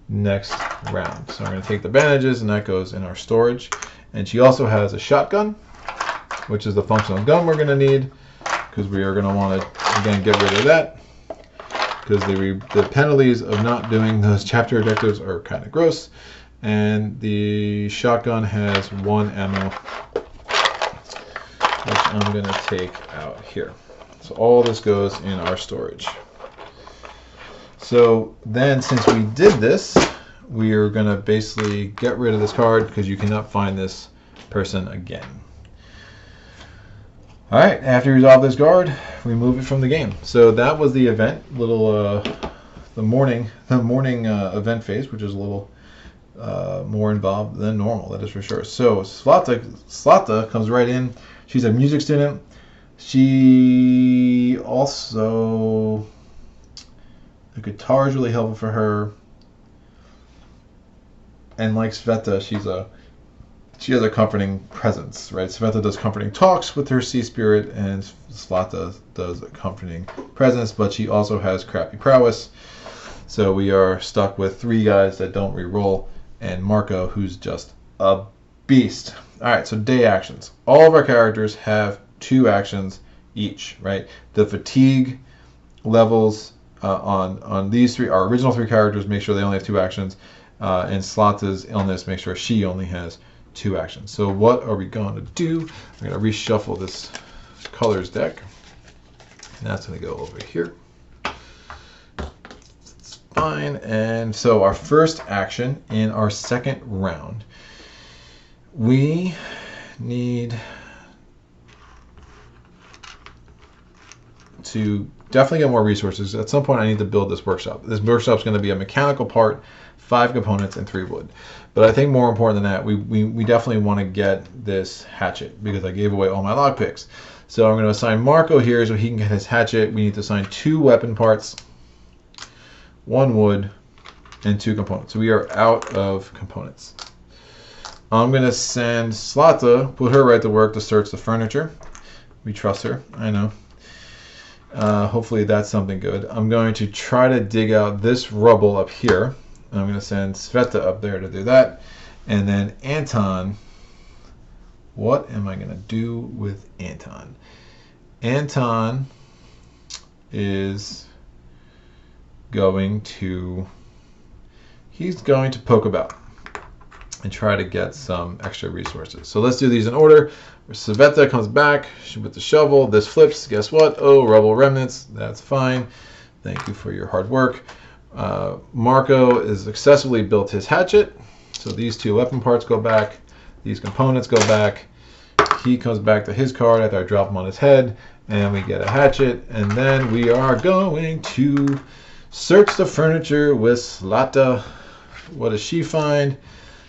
next round. So I'm going to take the bandages, and that goes in our storage. And she also has a shotgun, which is the functional gun we're going to need because we are going to want to, again, get rid of that because the penalties of not doing those chapter objectives are kind of gross. And the shotgun has 1 ammo, which I'm going to take out here. So all this goes in our storage. So then since we did this, we are going to basically get rid of this card because you cannot find this person again. All right, after you resolve this guard, remove it from the game. So that was the event, the morning event phase, which is a little more involved than normal, that is for sure. So Cveta comes right in. She's a music student. She also, the guitar is really helpful for her. And like Cveta, she has a comforting presence, right? Cveta does comforting talks with her sea spirit, and Cveta does a comforting presence, but she also has crappy prowess. So we are stuck with 3 guys that don't reroll, and Marko, who's just a beast. All right, so day actions. All of our characters have 2 actions each, right? The fatigue levels on these 3, our original 3 characters, make sure they only have 2 actions, and Cveta's illness, make sure she only has 2 actions. So what are we going to do? I'm going to reshuffle this colors deck, and that's going to go over here. It's fine. And so our first action in our second round, we need to definitely get more resources. At some point I need to build this workshop. This workshop is going to be a mechanical part, 5 components, and 3 wood. But I think more important than that, we definitely want to get this hatchet because I gave away all my lockpicks. So I'm going to assign Marko here so he can get his hatchet. We need to assign 2 weapon parts, 1 wood, and 2 components. So we are out of components. I'm going to send Cveta, put her right to work to search the furniture. We trust her, I know. Hopefully that's something good. I'm going to try to dig out this rubble up here. I'm going to send Cveta up there to do that. And then Anton, what am I going to do with Anton? Anton is going to, he's going to poke about and try to get some extra resources. So let's do these in order. Cveta comes back with the shovel. This flips. Guess what? Oh, rubble remnants. That's fine. Thank you for your hard work. Marko has successfully built his hatchet. So these two weapon parts go back. These components go back. He comes back to his card after I drop him on his head. And we get a hatchet. And then we are going to search the furniture with Cveta. What does she find?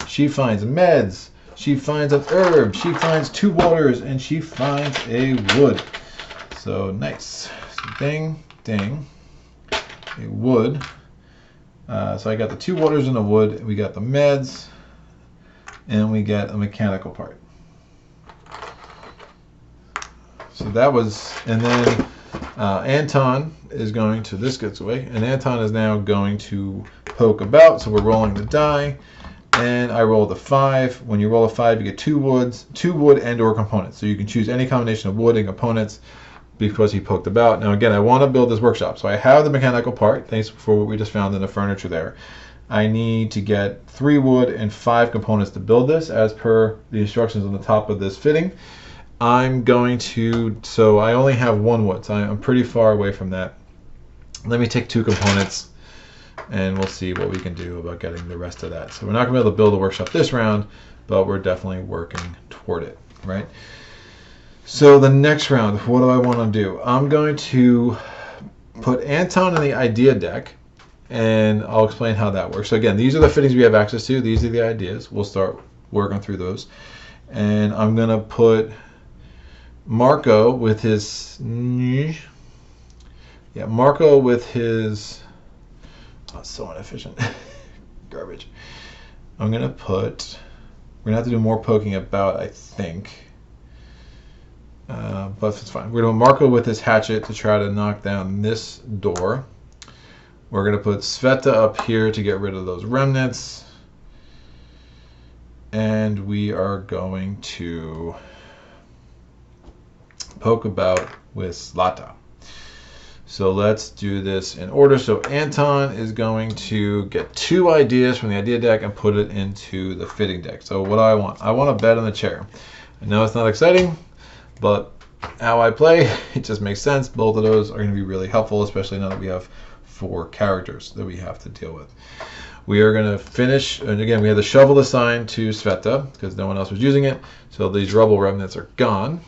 She finds meds. She finds an herb. She finds 2 waters. And she finds a wood. So nice. So ding, ding. A wood. So I got the 2 waters and a wood. We got the meds. And we get a mechanical part. So that was, and then Anton is going to, this gets away, and Anton is now going to poke about. So we're rolling the die, and I rolled a 5. When you roll a 5, you get 2 wood and or components. So you can choose any combination of wood and components because he poked about. Now again, I want to build this workshop. So I have the mechanical part, thanks for what we just found in the furniture there. I need to get 3 wood and 5 components to build this as per the instructions on the top of this fitting. I'm going to, so I only have 1 wood, so I'm pretty far away from that. Let me take 2 components and we'll see what we can do about getting the rest of that. So we're not going to be able to build a workshop this round, but we're definitely working toward it, right? So the next round, what do I want to do? I'm going to put Anton in the idea deck, and I'll explain how that works. So again, these are the fittings we have access to. These are the ideas. We'll start working through those. And I'm going to put Marko with his, Marko with his, oh, so inefficient, garbage. I'm going to put, we're going to have to do more poking about, I think. But it's fine. We're going to Marko with his hatchet to try to knock down this door. We're going to put Cveta up here to get rid of those remnants. And we are going to poke about with Cveta. So let's do this in order. So Anton is going to get 2 ideas from the idea deck and put it into the fitting deck. So what do I want? I want a bed on the chair. I know it's not exciting, but how I play, it just makes sense. Both of those are going to be really helpful, especially now that we have 4 characters that we have to deal with. We are going to finish, and again, we have the shovel assigned to Cveta because no one else was using it. So these rubble remnants are gone.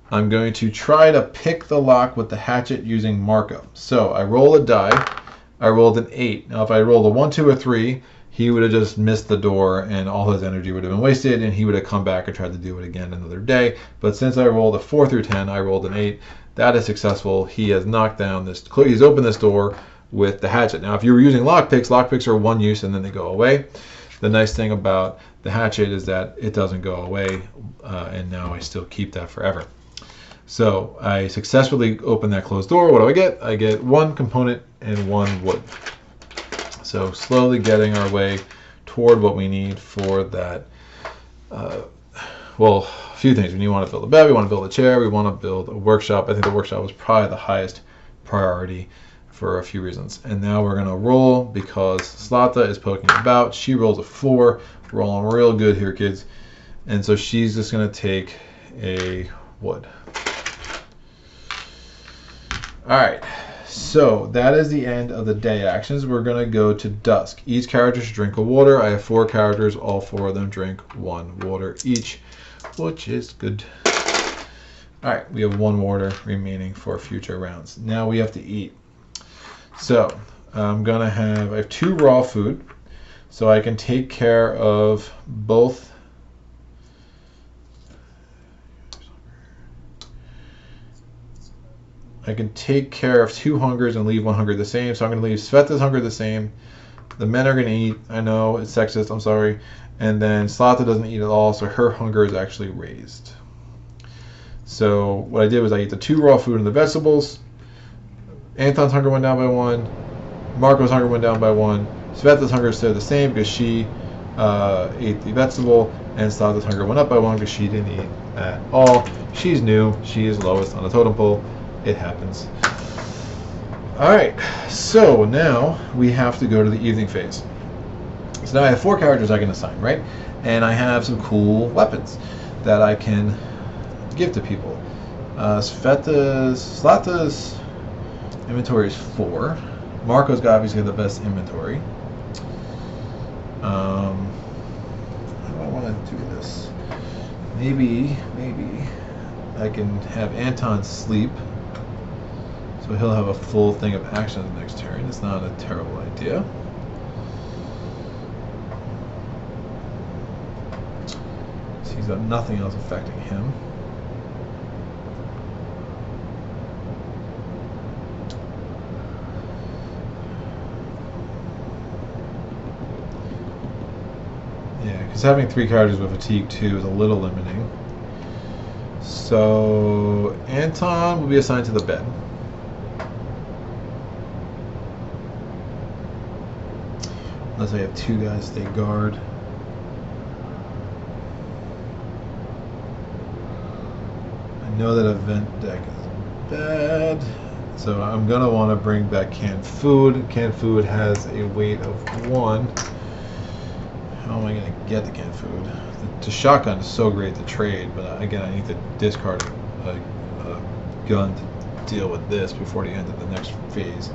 I'm going to try to pick the lock with the hatchet using Marko. So I roll a die. I rolled an 8. Now if I rolled a 1, 2, or 3, he would have just missed the door and all his energy would have been wasted and he would have come back and tried to do it again another day. But since I rolled a 4 through 10, I rolled an 8. That is successful. He has knocked down this, he's opened this door with the hatchet. Now if you were using lockpicks are 1 use and then they go away. The nice thing about the hatchet is that it doesn't go away and now I still keep that forever. So I successfully opened that closed door. What do I get? I get 1 component and 1 wood. So slowly getting our way toward what we need for that. Well, a few things. We want to build a bed, we want to build a chair, we want to build a workshop. I think the workshop was probably the highest priority for a few reasons. And now we're going to roll because Cveta is poking about. She rolls a 4. Rolling real good here, kids. And so she's just going to take a wood. All right, so that is the end of the day actions. We're going to go to Dusk. Each character should drink a water. I have 4 characters. All 4 of them drink 1 water each, which is good. All right, we have 1 water remaining for future rounds. Now we have to eat. So I'm going to have, I have 2 raw food, so I can take care of both. I can take care of 2 hungers and leave 1 hunger the same. So I'm going to leave Cveta's hunger the same. The men are going to eat. I know it's sexist. I'm sorry. And then Cveta doesn't eat at all, so her hunger is actually raised. So what I did was I ate the 2 raw food and the vegetables. Anton's hunger went down by 1. Marko's hunger went down by 1. Cveta's hunger stayed the same because she ate the vegetable, and Slata's hunger went up by 1 because she didn't eat at all. She's new. She is lowest on the totem pole. It happens. Alright, so now we have to go to the evening phase. So now I have 4 characters I can assign, right? And I have some cool weapons that I can give to people. Slata's inventory is 4. Marko's got obviously the best inventory. How do I want to do this? Maybe I can have Anton sleep, so he'll have a full thing of action the next turn. It's not a terrible idea. So he's got nothing else affecting him. Yeah, because having 3 characters with fatigue 2 is a little limiting. So Anton will be assigned to the bed. Unless I have 2 guys stay guard. I know that event deck is bad, so I'm going to want to bring back canned food. Canned food has a weight of 1. How am I going to get the canned food? The shotgun is so great to trade, but again, I need to discard a gun to deal with this before the end of the next phase.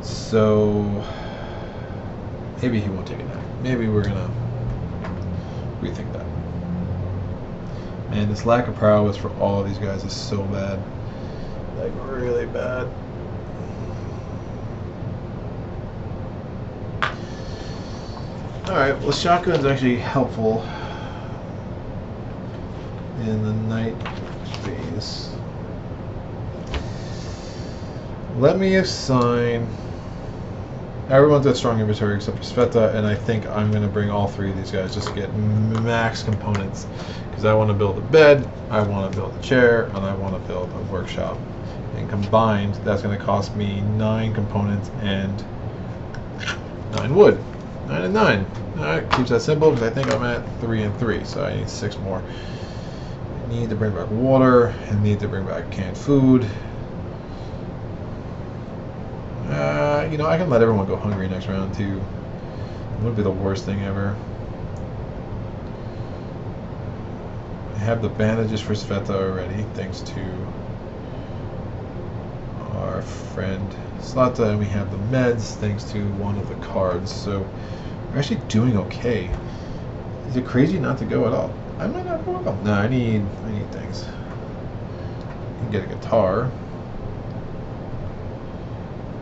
So maybe he won't take it now. Maybe we're going to rethink that. Man, this lack of prowess for all of these guys is so bad. Like, really bad. Alright, well, shotgun's actually helpful in the night phase. Let me assign... Everyone's got strong inventory except for Cveta, and I think I'm going to bring all 3 of these guys just to get max components. Because I want to build a bed, I want to build a chair, and I want to build a workshop. And combined, that's going to cost me 9 components and 9 wood. 9 and 9. Alright, keeps that simple because I think I'm at 3 and 3, so I need 6 more. I need to bring back water, I need to bring back canned food. You know, I can let everyone go hungry next round too. It wouldn't be the worst thing ever. I have the bandages for Cveta already, thanks to our friend Slata, and we have the meds thanks to one of the cards. So we're actually doing okay. Is it crazy not to go at all? I might not go at all. No, I need things. I can get a guitar.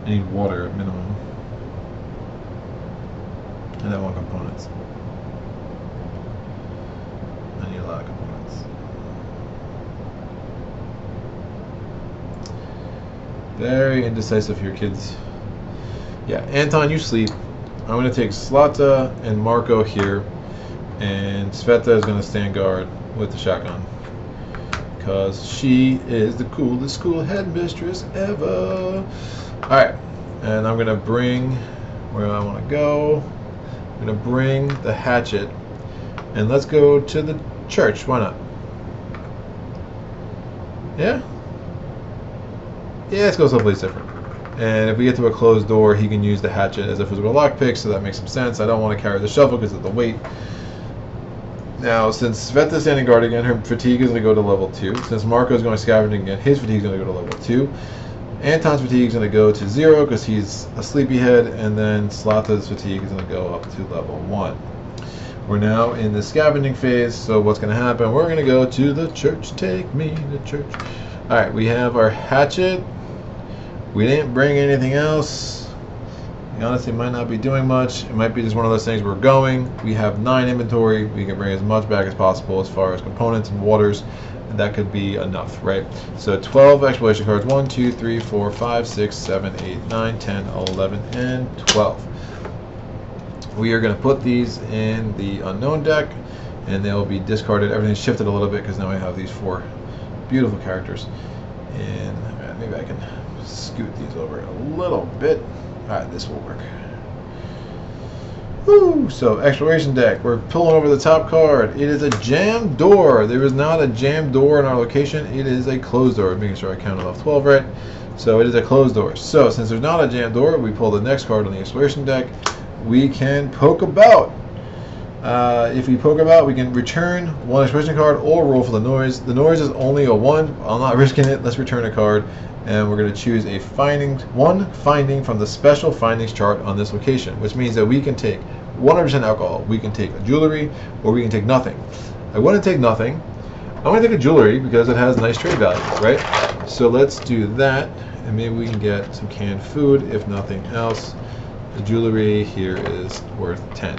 I need water at minimum. And I want components. I need a lot of components. Very indecisive here, kids. Yeah, Anton, you sleep. I'm going to take Slata and Marko here, and Cveta is going to stand guard with the shotgun because she is the coolest school headmistress ever. Alright, and I'm going to bring, where I want to go, I'm going to bring the hatchet, and let's go to the church. Why not? Yeah? Yeah, let's go someplace different. And if we get to a closed door, he can use the hatchet as a physical lockpick, so that makes some sense. I don't want to carry the shovel because of the weight. Now, since Cveta's standing guard again, her fatigue is going to go to level 2. Since Marko's going scavenging again, his fatigue is going to go to level 2. Anton's fatigue is going to go to 0 because he's a sleepyhead, and then Slata's fatigue is going to go up to level 1. We're now in the scavenging phase, so what's going to happen? We're going to go to the church. Take me to church. Alright, we have our hatchet. We didn't bring anything else. We honestly might not be doing much. It might be just one of those things we're going. We have 9 inventory. We can bring as much back as possible as far as components and waters. And that could be enough, right? So 12 exploration cards. 1, 2, 3, 4, 5, 6, 7, 8, 9, 10, 11, and 12. We are going to put these in the unknown deck, and they will be discarded. Everything's shifted a little bit because now I have these 4 beautiful characters. And maybe I can scoot these over a little bit. Alright, this will work. Woo! So exploration deck. We're pulling over the top card. It is a jammed door. There is not a jammed door in our location. It is a closed door. Making sure I counted off 12 right. So it is a closed door. So since there's not a jammed door, we pull the next card on the exploration deck. We can poke about. If we poke about, we can return one exploration card or roll for the noise. The noise is only a 1. I'm not risking it. Let's return a card. And we're going to choose a one finding from the special findings chart on this location, which means that we can take 100% alcohol. We can take a jewelry, or we can take nothing. I want to take nothing. I want to take a jewelry because it has nice trade value, right? So let's do that, and maybe we can get some canned food, if nothing else. The jewelry here is worth 10.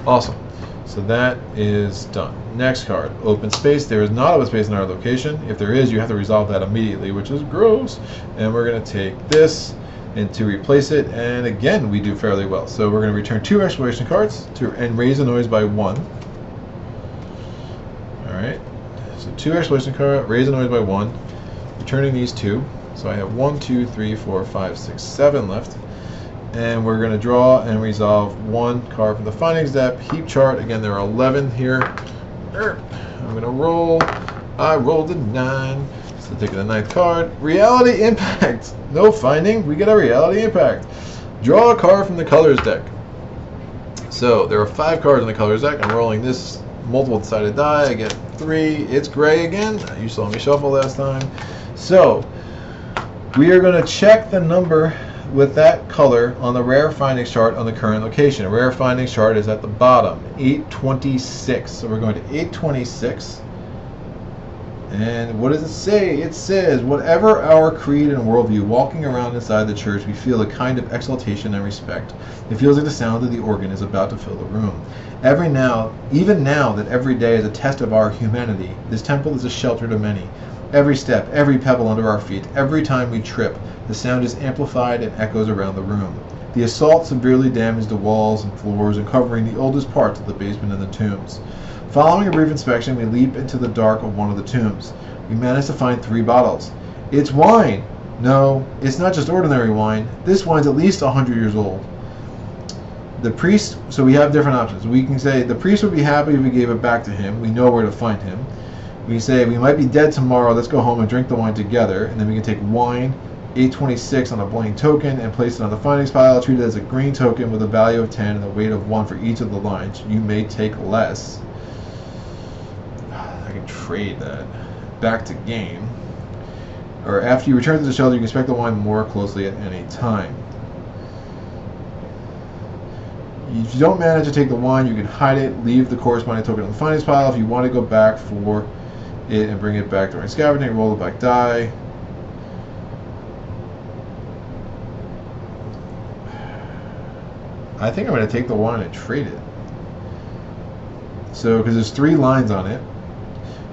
Awesome. So that is done. Next card, open space. There is not open space in our location. If there is, you have to resolve that immediately, which is gross. And we're going to take this and to replace it. And again, we do fairly well. So we're going to return 2 exploration cards and raise the noise by 1. All right. So 2 exploration cards, raise the noise by 1. Returning these 2. So I have 1, 2, 3, 4, 5, 6, 7 left. And we're going to draw and resolve 1 card from the findings deck. Heap chart. Again, there are 11 here. I'm going to roll. I rolled a 9. So taking the 9th card. Reality impact. No finding. We get a reality impact. Draw a card from the colors deck. So there are 5 cards in the colors deck. I'm rolling this multiple-sided die. I get 3. It's gray again. You saw me shuffle last time. So we are going to check the number with that color on the rare findings chart on the current location. A rare findings chart is at the bottom, 826. So we're going to 826. And what does it say? It says, whatever our creed and worldview, walking around inside the church, we feel a kind of exaltation and respect. It feels like the sound of the organ is about to fill the room. Even now that every day is a test of our humanity, this temple is a shelter to many. Every step, every pebble under our feet, every time we trip, the sound is amplified and echoes around the room. The assault severely damaged the walls and floors and covering the oldest parts of the basement and the tombs. Following a brief inspection, we leap into the dark of one of the tombs. We manage to find 3 bottles. It's wine! No, it's not just ordinary wine. This wine's at least 100 years old. The priest, so we have different options. We can say the priest would be happy if we gave it back to him. We know where to find him. We say we might be dead tomorrow. Let's go home and drink the wine together. And then we can take wine, 826 on a blank token, and place it on the findings pile. Treat it as a green token with a value of 10 and a weight of 1 for each of the lines. You may take less. I can trade that. Back to game. Or after you return to the shelter, you can inspect the wine more closely at any time. If you don't manage to take the wine, you can hide it, leave the corresponding token on the findings pile. If you want to go back for it and bring it back during scavenging, roll the back die. I think I'm going to take the wine and trade it. So, because there's 3 lines on it,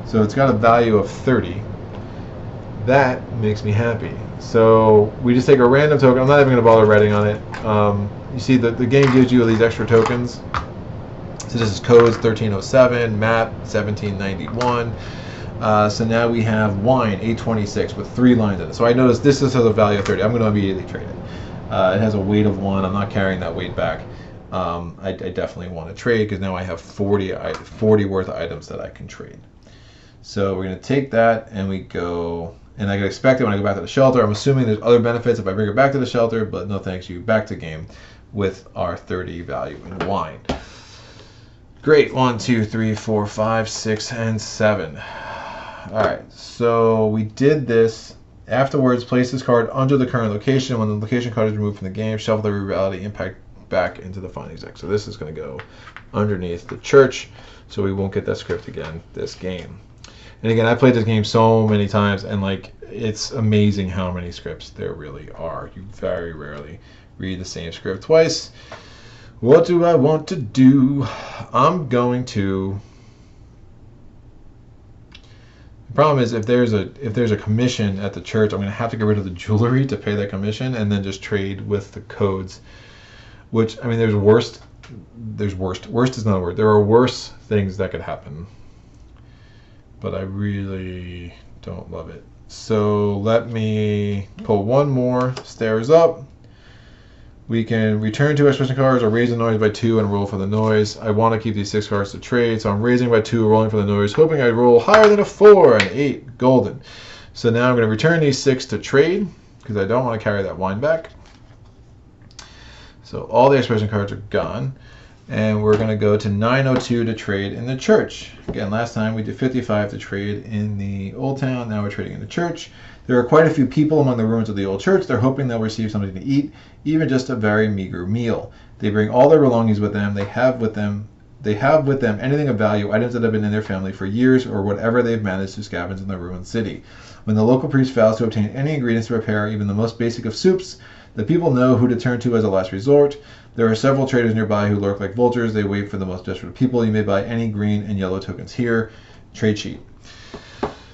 so it's got a value of 30. That makes me happy. So we just take a random token. I'm not even going to bother writing on it. You see the game gives you these extra tokens. So this is codes 1307, map 1791. So now we have wine 826 with 3 lines in it. So I noticed this has a value of 30. I'm going to immediately trade it. It has a weight of 1. I'm not carrying that weight back. I definitely want to trade because now I have 40 worth of items that I can trade. So we're going to take that and we go, and I can expect it when I go back to the shelter. I'm assuming there's other benefits if I bring it back to the shelter, but no thanks you. Back to game with our 30 value in wine. Great. 1, 2, 3, 4, 5, 6, and 7. All right. So we did this. Afterwards, place this card under the current location. When the location card is removed from the game, shuffle the reality impact back into the findings deck. So this is going to go underneath the church, so we won't get that script again this game. And again, I played this game so many times, and like it's amazing how many scripts there really are. You very rarely read the same script twice. What do I want to do? I'm going to. The problem is if there's a commission at the church, I'm going to have to get rid of the jewelry to pay that commission, and then just trade with the codes. Which, I mean, there's worst. Worst is not a word. There are worse things that could happen. But I really don't love it. So let me pull one more stairs up. We can return 2 expression cards or raise the noise by 2 and roll for the noise. I want to keep these 6 cards to trade, so I'm raising by 2, rolling for the noise, hoping I roll higher than a 4, an 8, golden. So now I'm going to return these 6 to trade, because I don't want to carry that wine back. So all the expression cards are gone. And we're going to go to 902 to trade in the church. Again, last time we did 55 to trade in the old town. Now we're trading in the church. There are quite a few people among the ruins of the old church. They're hoping they'll receive something to eat, even just a very meager meal. They bring all their belongings with them. They have with them anything of value, items that have been in their family for years, or whatever they've managed to scavenge in the ruined city. When the local priest fails to obtain any ingredients to prepare even the most basic of soups, the people know who to turn to as a last resort. There are several traders nearby who lurk like vultures. They wait for the most desperate people. You may buy any green and yellow tokens here. Trade sheet.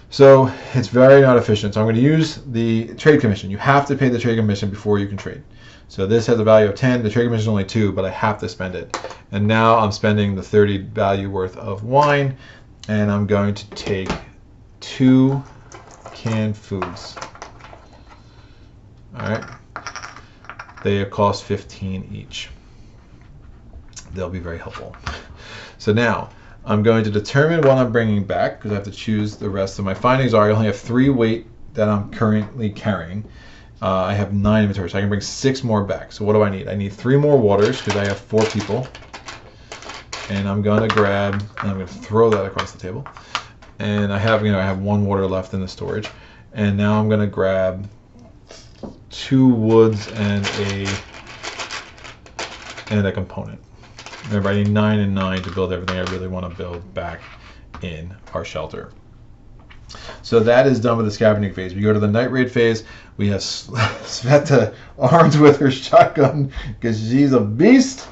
So it's very not efficient. So I'm going to use the trade commission. You have to pay the trade commission before you can trade. So this has a value of 10. The trade commission is only 2, but I have to spend it. And now I'm spending the 30 value worth of wine, and I'm going to take 2 canned foods. All right. They cost 15 each. They'll be very helpful. So now I'm going to determine what I'm bringing back, because I have to choose the rest of my findings. I only have 3 weight that I'm currently carrying. I have 9 inventory, so I can bring 6 more back. So what do I need? I need 3 more waters, because I have 4 people. And I'm going to grab, and I'm going to throw that across the table. And I have 1 water left in the storage. And now I'm going to grab 2 woods and a component. Remember, I need 9 and 9 to build everything I really want to build back in our shelter. So that is done with the scavenging phase. We go to the night raid phase. We have Cveta armed with her shotgun because she's a beast.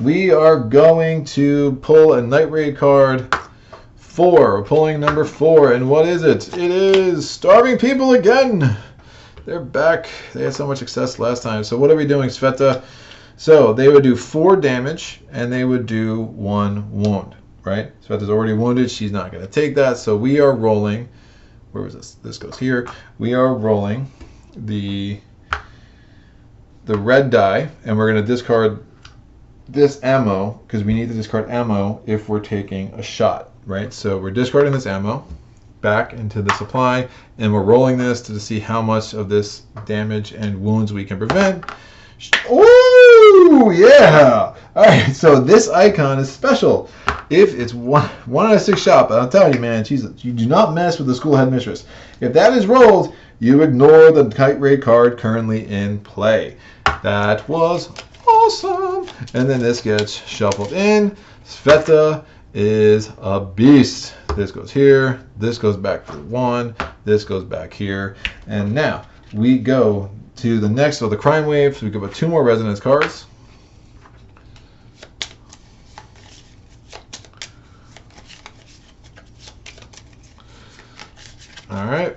We are going to pull a night raid card 4. We're pulling number 4. And what is it? It is starving people again. They're back. They had so much success last time. So what are we doing, Cveta? So they would do 4 damage, and they would do 1 wound, right? Cveta's already wounded. She's not going to take that. So we are rolling. Where was this? This goes here. We are rolling the red die, and we're going to discard this ammo, because we need to discard ammo if we're taking a shot, right? So we're discarding this ammo back into the supply, and we're rolling this to see how much of this damage and wounds we can prevent. Ooh, yeah! All right, so this icon is special. If it's 1 out of 6 shot, but I'm telling you, man, you do not mess with the school headmistress. If that is rolled, you ignore the kite raid card currently in play. That was awesome. And then this gets shuffled in. Cveta is a beast. This goes here. This goes back to 1. This goes back here. And now we go to the next of the crime wave. So we go with 2 more resonance cards. All right.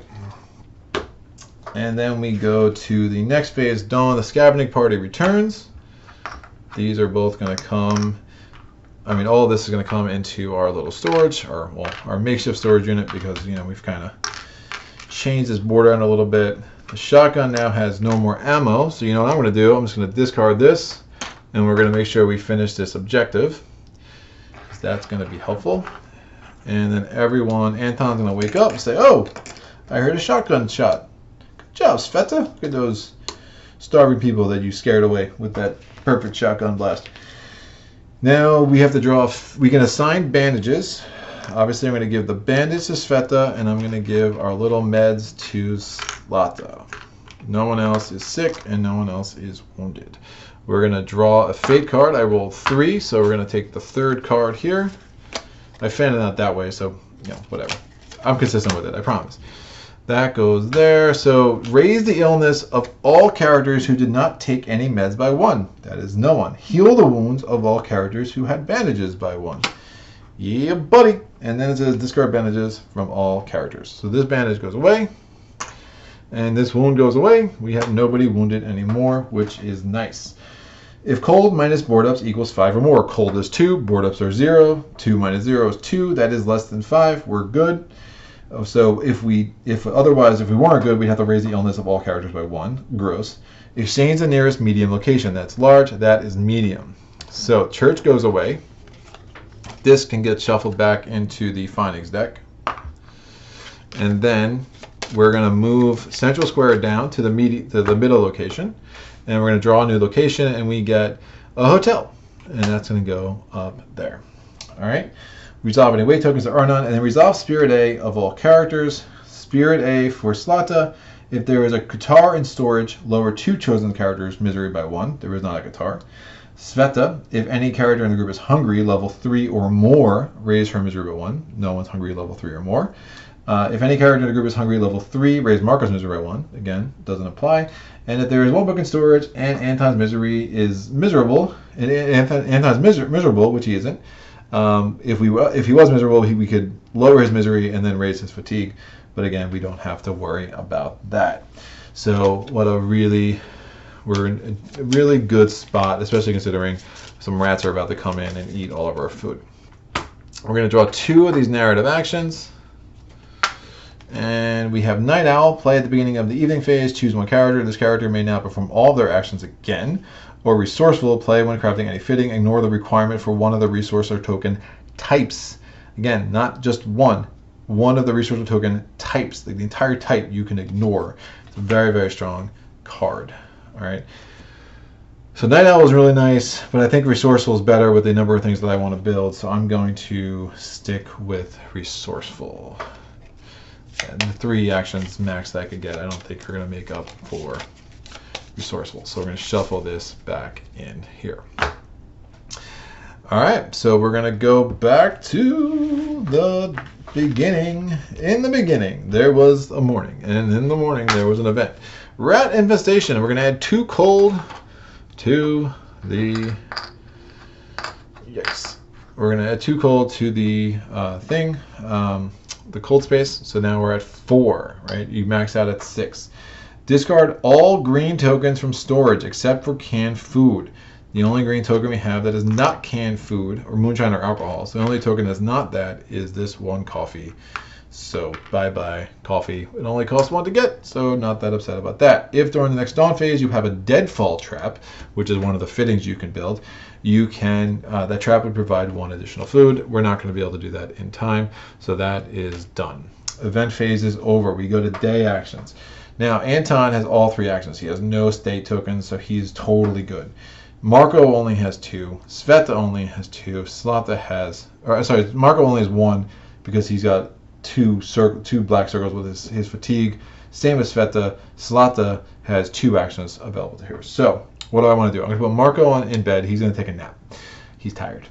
And then we go to the next phase, Dawn. The scavenging party returns. These are both going to come. All of this is going to come into our little storage, our makeshift storage unit, because we've kind of changed this border out a little bit. The shotgun now has no more ammo, so what I'm going to do? I'm just going to discard this, and we're going to make sure we finish this objective, because that's going to be helpful. And then Anton's going to wake up and say, "Oh, I heard a shotgun shot. Good job, Cveta. Look at those starving people that you scared away with that perfect shotgun blast." Now we have to draw, we can assign bandages. Obviously I'm going to give the bandage to Cveta, and I'm going to give our little meds to Zlata. No one else is sick, and no one else is wounded. We're going to draw a fate card. I rolled 3, so we're going to take the 3rd card here. I fanned it out that way, so whatever. I'm consistent with it, I promise. That goes there. So raise the illness of all characters who did not take any meds by 1. That is no one. Heal the wounds of all characters who had bandages by 1. Yeah, buddy. And then it says discard bandages from all characters. So this bandage goes away, and this wound goes away. We have nobody wounded anymore, which is nice. If cold minus board ups equals 5 or more, cold is 2, board ups are 0, 2 minus 0 is 2, that is less than 5, we're good. So if otherwise, if we weren't good, we'd have to raise the illness of all characters by 1. Gross. Exchange the nearest medium location. That's large. That is medium. So church goes away. This can get shuffled back into the findings deck. And then we're going to move central square down to the middle location. And we're going to draw a new location, and we get a hotel. And that's going to go up there. All right. Resolve any weight tokens there are none. And then resolve Spirit A of all characters. Spirit A for Slata. If there is a Qatar in storage, lower 2 chosen characters' misery by 1. There is not a Qatar. Cveta, if any character in the group is hungry, level 3 or more, raise her misery by 1. No one's hungry, level 3 or more. If any character in the group is hungry, level 3, raise Marko's misery by 1. Again, doesn't apply. And if there is 1 book in storage and Anton's misery is miserable, and Anton's miserable, which he isn't, if he was miserable, we could lower his misery and then raise his fatigue. But again, we don't have to worry about that. So we're in a really good spot, especially considering some rats are about to come in and eat all of our food. We're going to draw 2 of these narrative actions. And we have Night Owl play at the beginning of the evening phase. Choose 1 character. This character may now perform all of their actions again. Or Resourceful, play when crafting any fitting. Ignore the requirement for 1 of the resource or token types. Again, not just 1. 1 of the resource or token types. The entire type you can ignore. It's a very, very strong card. All right. So Night Owl is really nice, but I think Resourceful is better with the number of things that I want to build. So I'm going to stick with Resourceful. And the 3 actions max that I could get, I don't think are going to make up for Resourceful. So we're going to shuffle this back in here. All right, so we're going to go back to the beginning. In the beginning, there was a morning, and in the morning, there was an event. Rat infestation. We're going to add 2 cold to the... Yikes. We're going to add 2 cold to the thing, the cold space. So now we're at 4, right? You max out at 6. Discard all green tokens from storage except for canned food. The only green token we have that is not canned food or moonshine or alcohol. So the only token that's not that is this 1 coffee. So bye-bye coffee. It only costs 1 to get, so not that upset about that. If during the next dawn phase you have a deadfall trap, which is one of the fittings you can build, you can that trap would provide 1 additional food. We're not going to be able to do that in time, so that is done. Event phase is over. We go to day actions. Now Anton has all 3 actions. He has no state tokens, so he's totally good. Marko only has 2. Cveta only has 2. Slata has, Marko only has 1 because he's got 2 black circles with his fatigue. Same as Cveta. Slata has 2 actions available to her. So what do I want to do? I'm going to put Marko in bed. He's going to take a nap. He's tired,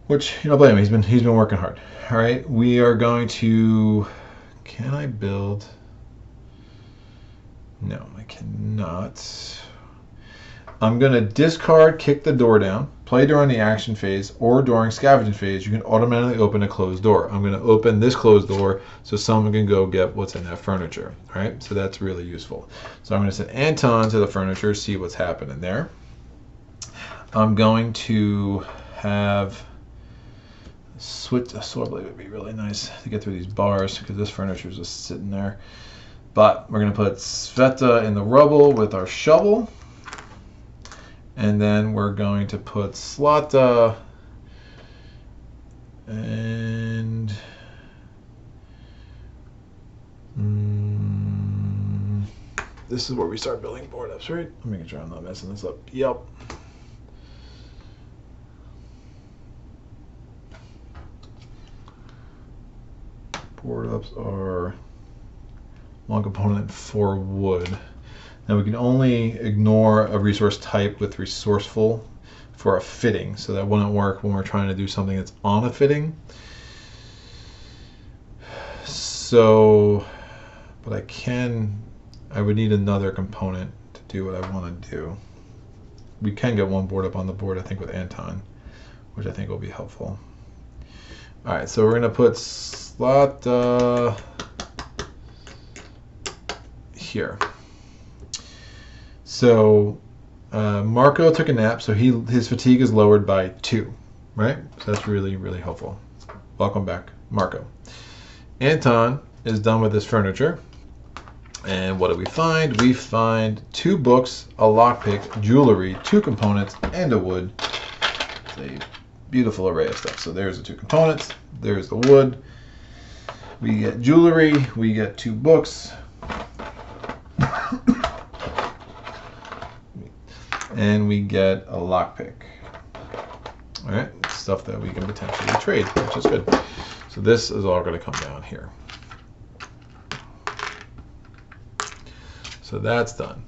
which blame him. He's been working hard. All right, we are going to. Can I build? No, I cannot. I'm going to discard Kick the Door Down, play during the action phase, or during Scavenging phase. You can automatically open a closed door. I'm going to open this closed door so someone can go get what's in that furniture. All right, so that's really useful. So I'm going to send Anton to the furniture, see what's happening there. I'm going to have switch. A saw blade would be really nice to get through these bars because this furniture is just sitting there. But we're going to put Cveta in the rubble with our shovel. And then we're going to put Slata and this is where we start building board ups, right? I'm making sure I'm not messing this up. Yep. Board ups are 1 component, 4 wood. Now we can only ignore a resource type with Resourceful for a fitting, so that wouldn't work when we're trying to do something that's on a fitting. So, but I would need another component to do what I want to do. We can get 1 board up on the board, I think, with Anton, which I think will be helpful. All right, so we're going to put Slata here. So Marko took a nap, so his fatigue is lowered by 2, right? So that's really, really helpful. Welcome back, Marko. Anton is done with this furniture. And what do we find? We find 2 books, a lockpick, jewelry, 2 components, and a wood. It's a beautiful array of stuff. So there's the 2 components. There's the wood. We get jewelry. We get 2 books. And we get a lockpick. All right, stuff that we can potentially trade, which is good. So this is all going to come down here. So that's done.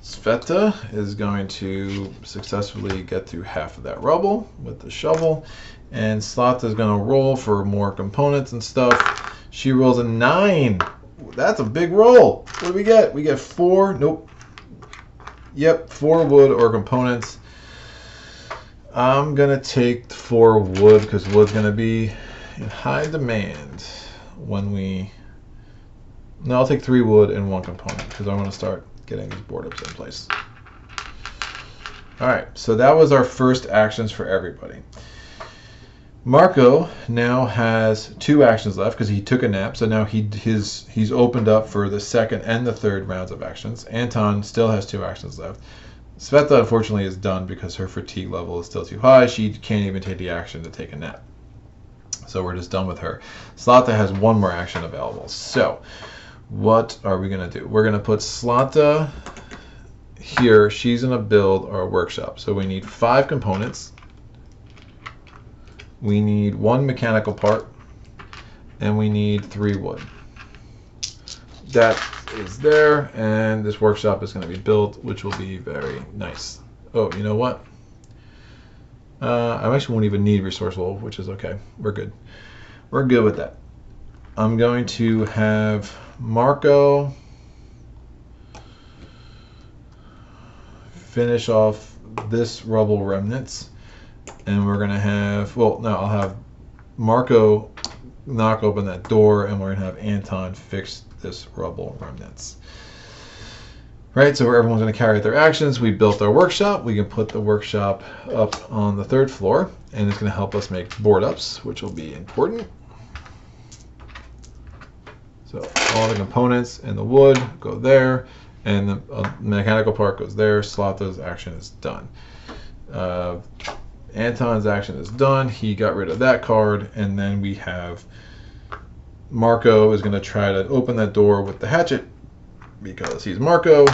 Cveta is going to successfully get through half of that rubble with the shovel. And Slata is going to roll for more components and stuff. She rolls a 9. That's a big roll. What do we get? We get 4. Nope. Yep, 4 wood or components. I'm going to take 4 wood because wood's going to be in high demand when we... No, I'll take 3 wood and 1 component because I want to start getting these board ups in place. All right, so that was our first actions for everybody. Marko now has 2 actions left because he took a nap, so now he's opened up for the second and the third rounds of actions. Anton still has 2 actions left. Cveta unfortunately is done because her fatigue level is still too high. She can't even take the action to take a nap. So we're just done with her. Slata has 1 more action available. So what are we going to do? We're going to put Slata here. She's going to build our workshop. So we need 5 components. We need 1 mechanical part. And we need 3 wood. That is there. And this workshop is going to be built, which will be very nice. Oh, you know what? I actually won't even need resourceful, which is okay. We're good. We're good with that. I'm going to have Marko finish off this rubble remnants, and we're gonna have, well, no, I'll have Marko knock open that door, and we're gonna have Anton fix this rubble remnants. Right, so everyone's gonna carry out their actions. We built our workshop. We can put the workshop up on the 3rd floor, and it's gonna help us make board ups, which will be important. So all the components and the wood go there, and the mechanical part goes there. Slata's action is done. Anton's action is done. He got rid of that card, and then we have Marko is going to try to open that door with the hatchet because he's Marko.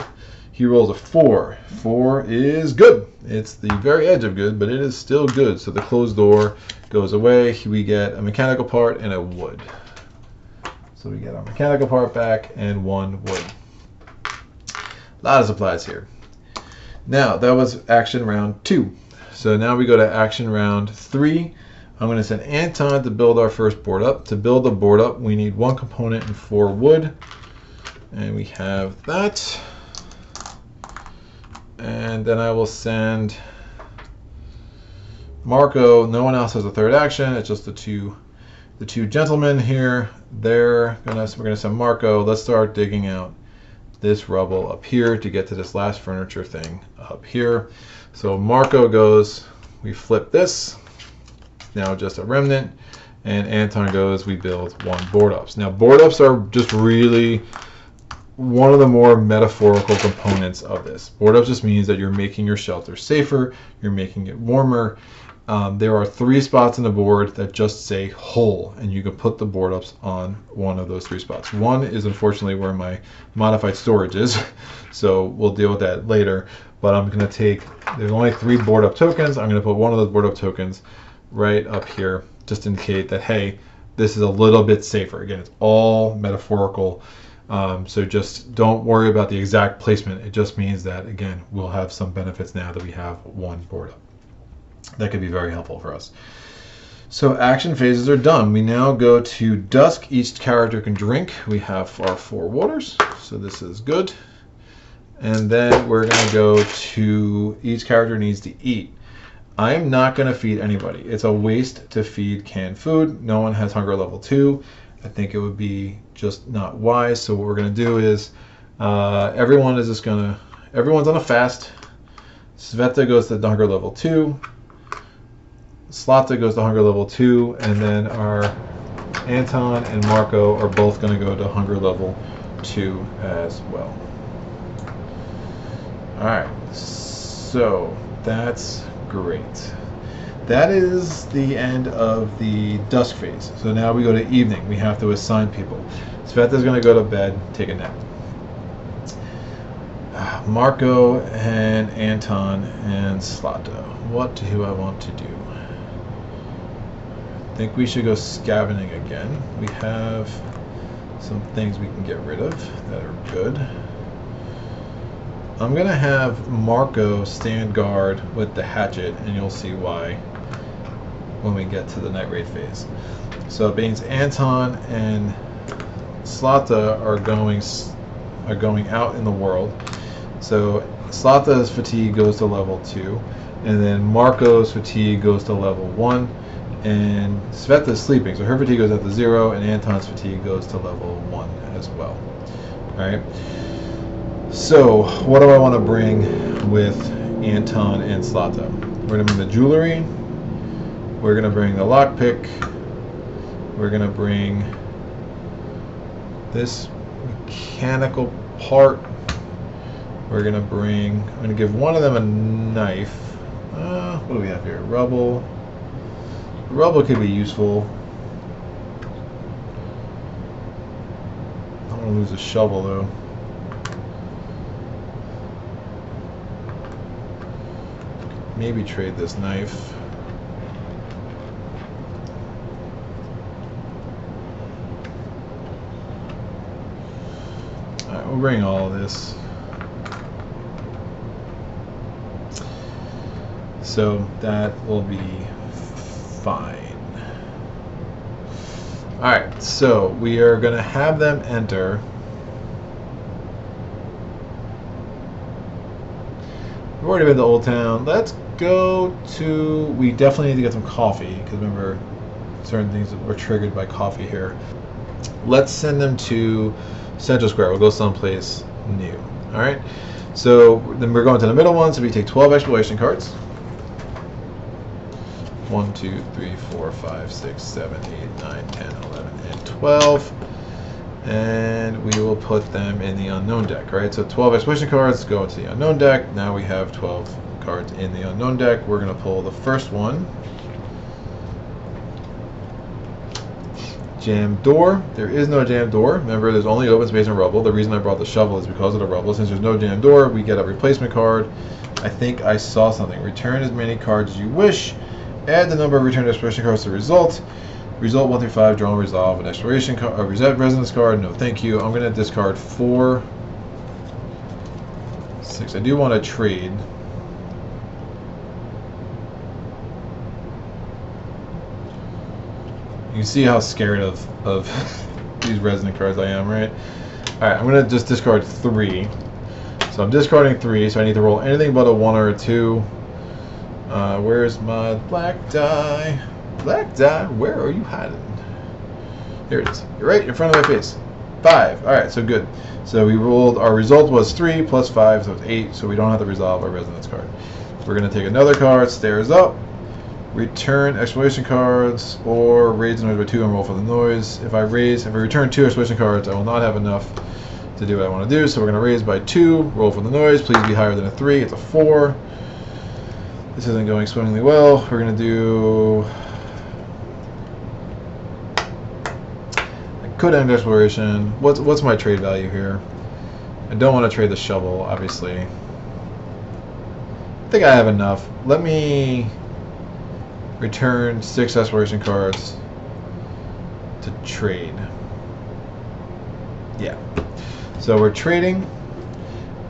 He rolls a 4. 4 is good. It's the very edge of good, but it is still good. So the closed door goes away. We get a mechanical part and a wood. So we get our mechanical part back and 1 wood. A lot of supplies here. Now, that was action round 2. So now we go to action round 3. I'm going to send Anton to build our first board up. To build the board up, we need 1 component and 4 wood. And we have that. And then I will send Marko. No one else has a 3rd action. It's just the two gentlemen here. We're gonna send Marko. Let's start digging out this rubble up here to get to this last furniture thing up here. So Marko goes, we flip this, now just a remnant, and Anton goes, we build 1 board ups. Now board ups are just really one of the more metaphorical components of this. Board ups just means that you're making your shelter safer, you're making it warmer. There are 3 spots on the board that just say hole, and you can put the board ups on one of those 3 spots. One is unfortunately where my modified storage is, so we'll deal with that later. But I'm going to take, there's only 3 board up tokens. I'm going to put one of those board up tokens right up here, just to indicate that, hey, this is a little bit safer. Again, it's all metaphorical, so just don't worry about the exact placement. It just means that, again, we'll have some benefits now that we have 1 board up. That could be very helpful for us. So action phases are done. We now go to Dusk. Each character can drink. We have our 4 waters, so this is good. And then we're going to go to each character needs to eat. I'm not going to feed anybody. It's a waste to feed canned food. No one has hunger level 2. I think it would be just not wise. So what we're going to do is everyone's on a fast. Cveta goes to hunger level 2. Slata goes to hunger level 2, and then our Anton and Marko are both going to go to hunger level 2 as well. Alright, so that's great. That is the end of the dusk phase. So now we go to evening. We have to assign people. Cveta's going to go to bed, take a nap. Marko and Anton and Zlata. What do I want to do? I think we should go scavenging again. We have some things we can get rid of that are good. I'm going to have Marko stand guard with the hatchet, and you'll see why when we get to the night raid phase. So it means Anton and Zlata are going out in the world. So Zlata's fatigue goes to level 2, and then Marko's fatigue goes to level 1, and Cveta's sleeping, so her fatigue goes up to 0, and Anton's fatigue goes to level 1 as well. Alright. So, what do I want to bring with Anton and Zlata? We're going to bring the jewelry, we're going to bring the lockpick, we're going to bring this mechanical part, we're going to bring, I'm going to give one of them a knife. What do we have here? Rubble. Rubble could be useful. I don't want to lose a shovel though. Maybe trade this knife. Alright, we'll bring all of this. So that will be fine. Alright, so we are going to have them enter. We've already been to Old Town. Let's go to... We definitely need to get some coffee, because remember, certain things were triggered by coffee here. Let's send them to Central Square. We'll go someplace new. Alright, so then we're going to the middle one, so we take 12 exploration cards. 1, 2, 3, 4, 5, 6, 7, 8, 9, 10, 11, and 12. And we will put them in the unknown deck, right? So 12 exploration cards go into the unknown deck. Now we have 12 cards in the unknown deck. We're going to pull the first one. Jam door. There is no jam door. Remember, there's only open space and rubble. The reason I brought the shovel is because of the rubble. Since there's no jam door, we get a replacement card. I think I saw something. Return as many cards as you wish. Add the number of returned exploration cards to result. Result 1 through 5, draw and resolve an exploration card, a resonance card. No, thank you. I'm going to discard 4, 6. I do want to trade. You can see how scared of these resonant cards I am, right? Alright, I'm going to just discard 3. So I'm discarding 3, so I need to roll anything but a 1 or a 2. Where's my black die? Black die, where are you hiding? Here it is. You're right in front of my face. 5. Alright, so good. So we rolled, our result was 3 plus 5, so it's 8, so we don't have to resolve our resonance card. We're going to take another card, stairs up, return exploration cards, or raise the noise by 2 and roll for the noise. If I return 2 exploration cards, I will not have enough to do what I want to do, so we're going to raise by 2, roll for the noise. Please be higher than a 3. It's a 4. This isn't going swimmingly well. We're going to do... I could end exploration. What's my trade value here? I don't want to trade the shovel, obviously. I think I have enough. Let me return 6 exploration cards to trade. Yeah. So we're trading,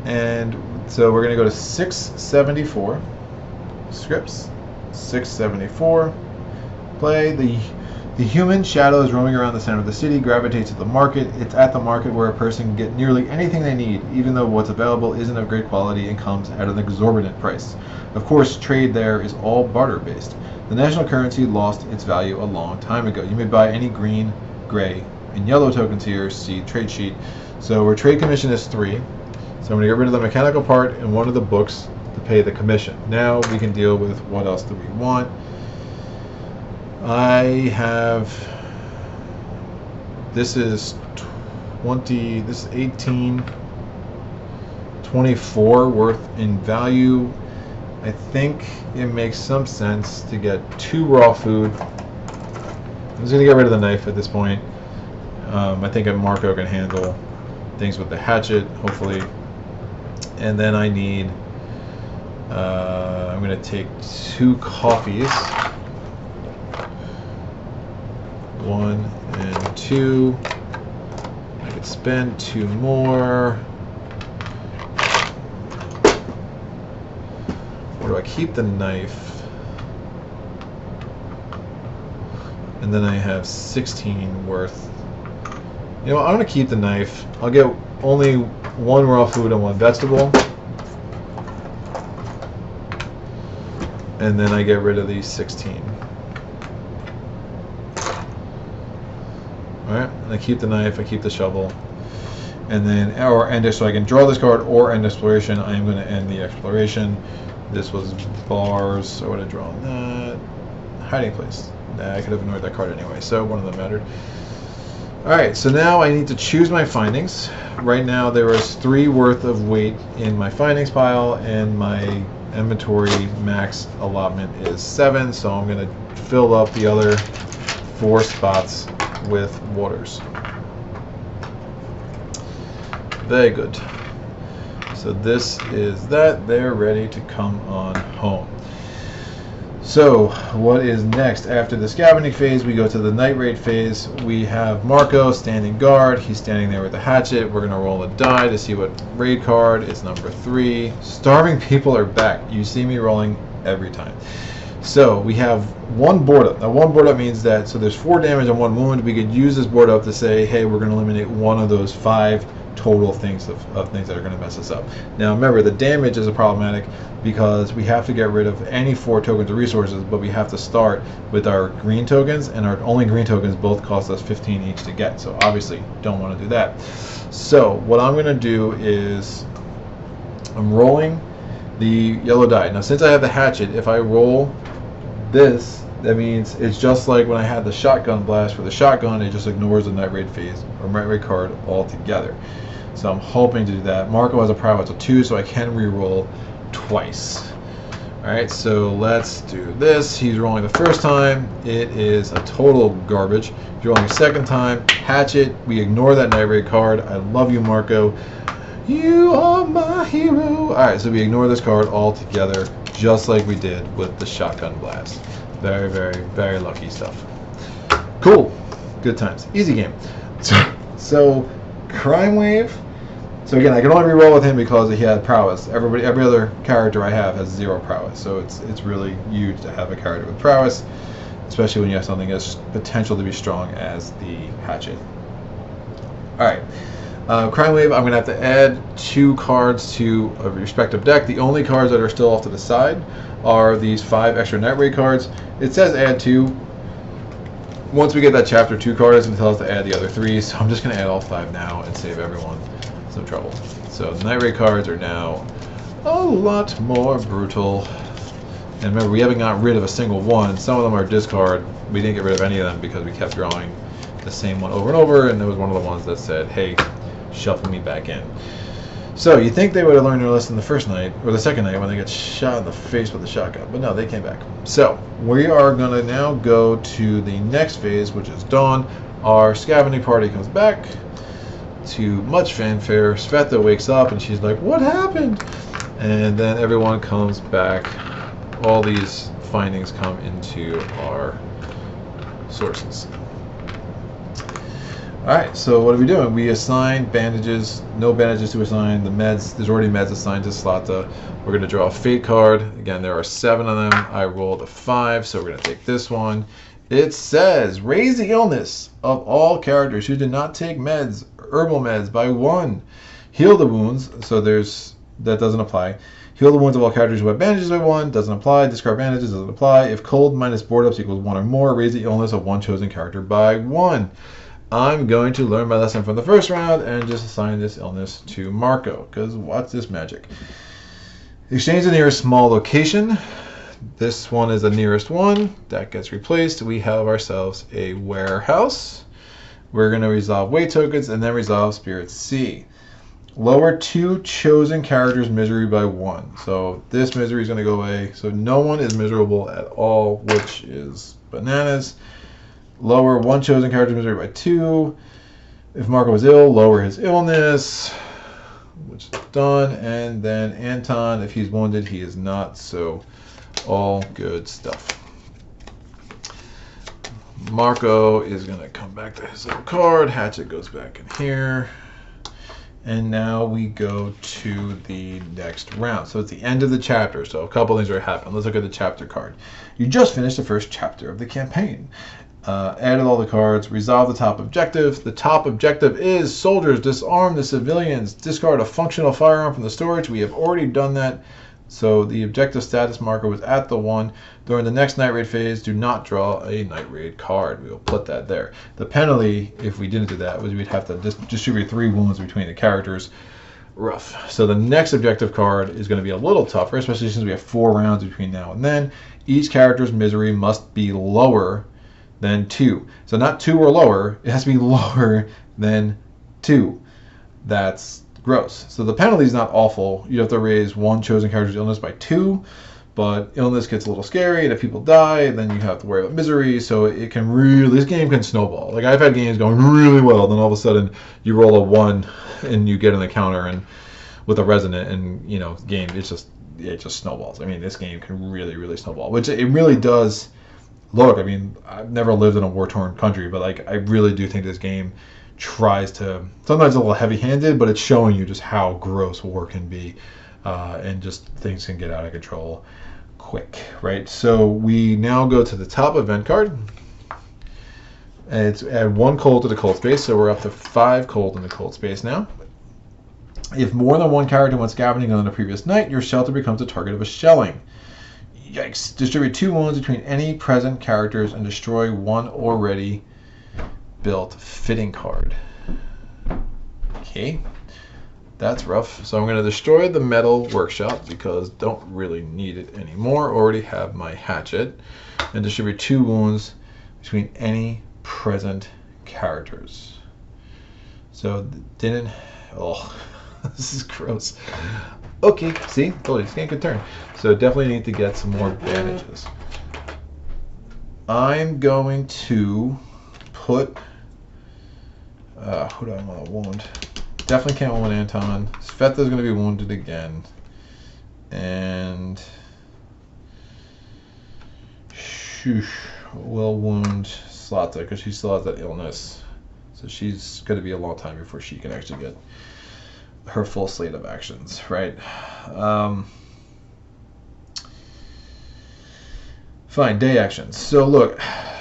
and so we're going to go to 674. Scripts 674. Play. The human shadow is roaming around the center of the city, gravitates to the market. It's at the market where a person can get nearly anything they need, even though what's available isn't of great quality and comes at an exorbitant price. Of course, trade there is all barter based. The national currency lost its value a long time ago. You may buy any green, gray, and yellow tokens here. See trade sheet. So our trade commission is 3. So I'm going to get rid of the mechanical part and one of the books to pay the commission. Now we can deal with what else do we want. I have This is 20. This is 18. 24 worth in value. I think it makes some sense to get 2 raw food. I'm just gonna get rid of the knife at this point. I think Marko can handle things with the hatchet, hopefully. And then I need, I'm gonna take 2 coffees. 1 and 2. I could spend 2 more. Or do I keep the knife? And then I have 16 worth. You know, I'm gonna keep the knife. I'll get only 1 raw food and 1 vegetable. And then I get rid of these 16. Alright, and I keep the knife, I keep the shovel. And then, or end it, so I can draw this card or end exploration. I am going to end the exploration. This was bars, so I would have drawn that. Hiding place. Nah, I could have ignored that card anyway, so one of them mattered. Alright, so now I need to choose my findings. Right now there is 3 worth of weight in my findings pile, and my inventory max allotment is 7, so I'm going to fill up the other 4 spots with waters. Very good. So this is that. They're ready to come on home. So what is next? After the scavenging phase, we go to the night raid phase. We have Marko standing guard. He's standing there with the hatchet. We're going to roll a die to see what raid card. It's number 3. Starving people are back. You see me rolling every time. So we have 1 board up. Now 1 board up means that, so there's 4 damage and 1 wound. We could use this board up to say, hey, we're going to eliminate one of those 5 total things of things that are going to mess us up. Now remember, the damage is a problematic because we have to get rid of any 4 tokens of resources, but we have to start with our green tokens, and our only green tokens both cost us 15 each to get, so obviously don't want to do that. So what I'm going to do is I'm rolling the yellow die. Now since I have the hatchet, if I roll this, that means it's just like when I had the shotgun blast. For the shotgun, it just ignores the night raid phase or night raid card altogether. So I'm hoping to do that. Marko has a prowess of 2, so I can re-roll twice. Alright, so let's do this. He's rolling the first time. It is a total garbage. He's rolling a second time. Hatchet. We ignore that night raid card. I love you, Marko. You are my hero. Alright, so we ignore this card altogether, just like we did with the shotgun blast. Very, very, very lucky stuff. Cool. Good times. Easy game. So Crime Wave. So again, I can only reroll with him because he had prowess. Every other character I have has 0 prowess. So it's really huge to have a character with prowess, especially when you have something as potential to be strong as the hatchet. Alright. Crime Wave, I'm going to have to add 2 cards to a respective deck. The only cards that are still off to the side are these 5 extra night raid cards. It says add 2. Once we get that chapter 2 card, it's going to tell us to add the other 3. So I'm just going to add all 5 now and save everyone some trouble. So the night raid cards are now a lot more brutal. And remember, we haven't gotten rid of a single one. Some of them are discard. We didn't get rid of any of them because we kept drawing the same one over and over, and there was one of the ones that said, hey, shuffle me back in. So you think they would have learned their lesson the first night, or the second night, when they got shot in the face with a shotgun, but no, they came back. So we are going to now go to the next phase, which is Dawn. Our scavenging party comes back to much fanfare. Cveta wakes up and she's like, what happened? And then everyone comes back. All these findings come into our sources. Alright, so what are we doing? We assign bandages, no bandages to assign. The meds, there's already meds assigned to Cveta. We're going to draw a fate card. Again, there are 7 of them. I rolled a 5, so we're going to take this one. It says, raise the illness of all characters who did not take meds, herbal meds, by 1. Heal the wounds, so that doesn't apply. Heal the wounds of all characters who have bandages by 1, doesn't apply. Discard bandages, doesn't apply. If cold minus board ups equals 1 or more, raise the illness of one chosen character by 1. I'm going to learn my lesson from the first round and just assign this illness to Marko, because what's this magic? Exchange the nearest small location. This one is the nearest one. That gets replaced. We have ourselves a warehouse. We're going to resolve weight tokens and then resolve Spirit C. Lower 2 chosen characters' misery by 1. So this misery is going to go away. So no one is miserable at all, which is bananas. Lower 1 chosen character's misery by 2. If Marko was ill, lower his illness, which is done. And then Anton, if he's wounded, he is not. So all good stuff. Marko is going to come back to his little card. Hatchet goes back in here. And now we go to the next round. So it's the end of the chapter. So a couple things are happening. Let's look at the chapter card. You just finished the first chapter of the campaign. Added all the cards. Resolve the top objective. The top objective is soldiers, disarm the civilians, discard a functional firearm from the storage. We have already done that. So the objective status marker was at the 1. During the next night raid phase, do not draw a night raid card. We will put that there. The penalty, if we didn't do that, was we'd have to distribute 3 wounds between the characters. Rough. So the next objective card is going to be a little tougher, especially since we have 4 rounds between now and then. Each character's misery must be lower than 2. So not 2 or lower, it has to be lower than 2. That's gross. So the penalty is not awful. You have to raise 1 chosen character's illness by 2, but illness gets a little scary, and if people die, then you have to worry about misery. So it can really, this game can snowball. Like I've had games going really well, then all of a sudden you roll a 1 and you get an encounter and with a resonant, and you know, game it just snowballs. I mean, this game can really snowball, which it really does. Look, I mean, I've never lived in a war-torn country, but like I really do think this game tries to, sometimes a little heavy-handed, but it's showing you just how gross war can be, and just things can get out of control quick, right? So we now go to the top event card, and it's add 1 cold to the cold space, so we're up to 5 cold in the cold space now. If more than 1 character went scavenging on the previous night, your shelter becomes the target of a shelling. Yikes. Distribute 2 wounds between any present characters and destroy 1 already built fitting card. Okay, that's rough. So I'm going to destroy the metal workshop because don't really need it anymore. Already have my hatchet, and distribute 2 wounds between any present characters. So didn't. Oh, this is gross. Okay, see, told you this game could turn. So definitely need to get some more bandages. I'm going to put. Who do I want to wound? Definitely can't wound Anton. Cveta is going to be wounded again. And we'll wound Cveta because she still has that illness. So she's going to be a long time before she can actually get her full slate of actions, right? Fine, day actions. So look,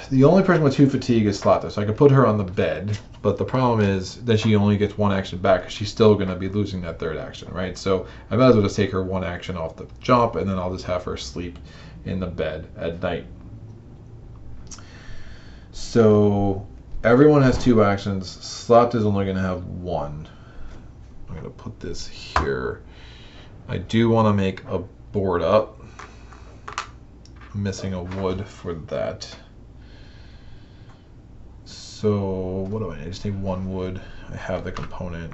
the only person with 2 fatigue is Cveta, so I could put her on the bed, but the problem is that she only gets 1 action back because she's still going to be losing that 3rd action, right? So I might as well just take her 1 action off the jump, and then I'll just have her sleep in the bed at night. So everyone has 2 actions. Cveta is only going to have 1. I'm going to put this here. I do want to make a board up. I'm missing a wood for that. So what do I need? I just need 1 wood. I have the component.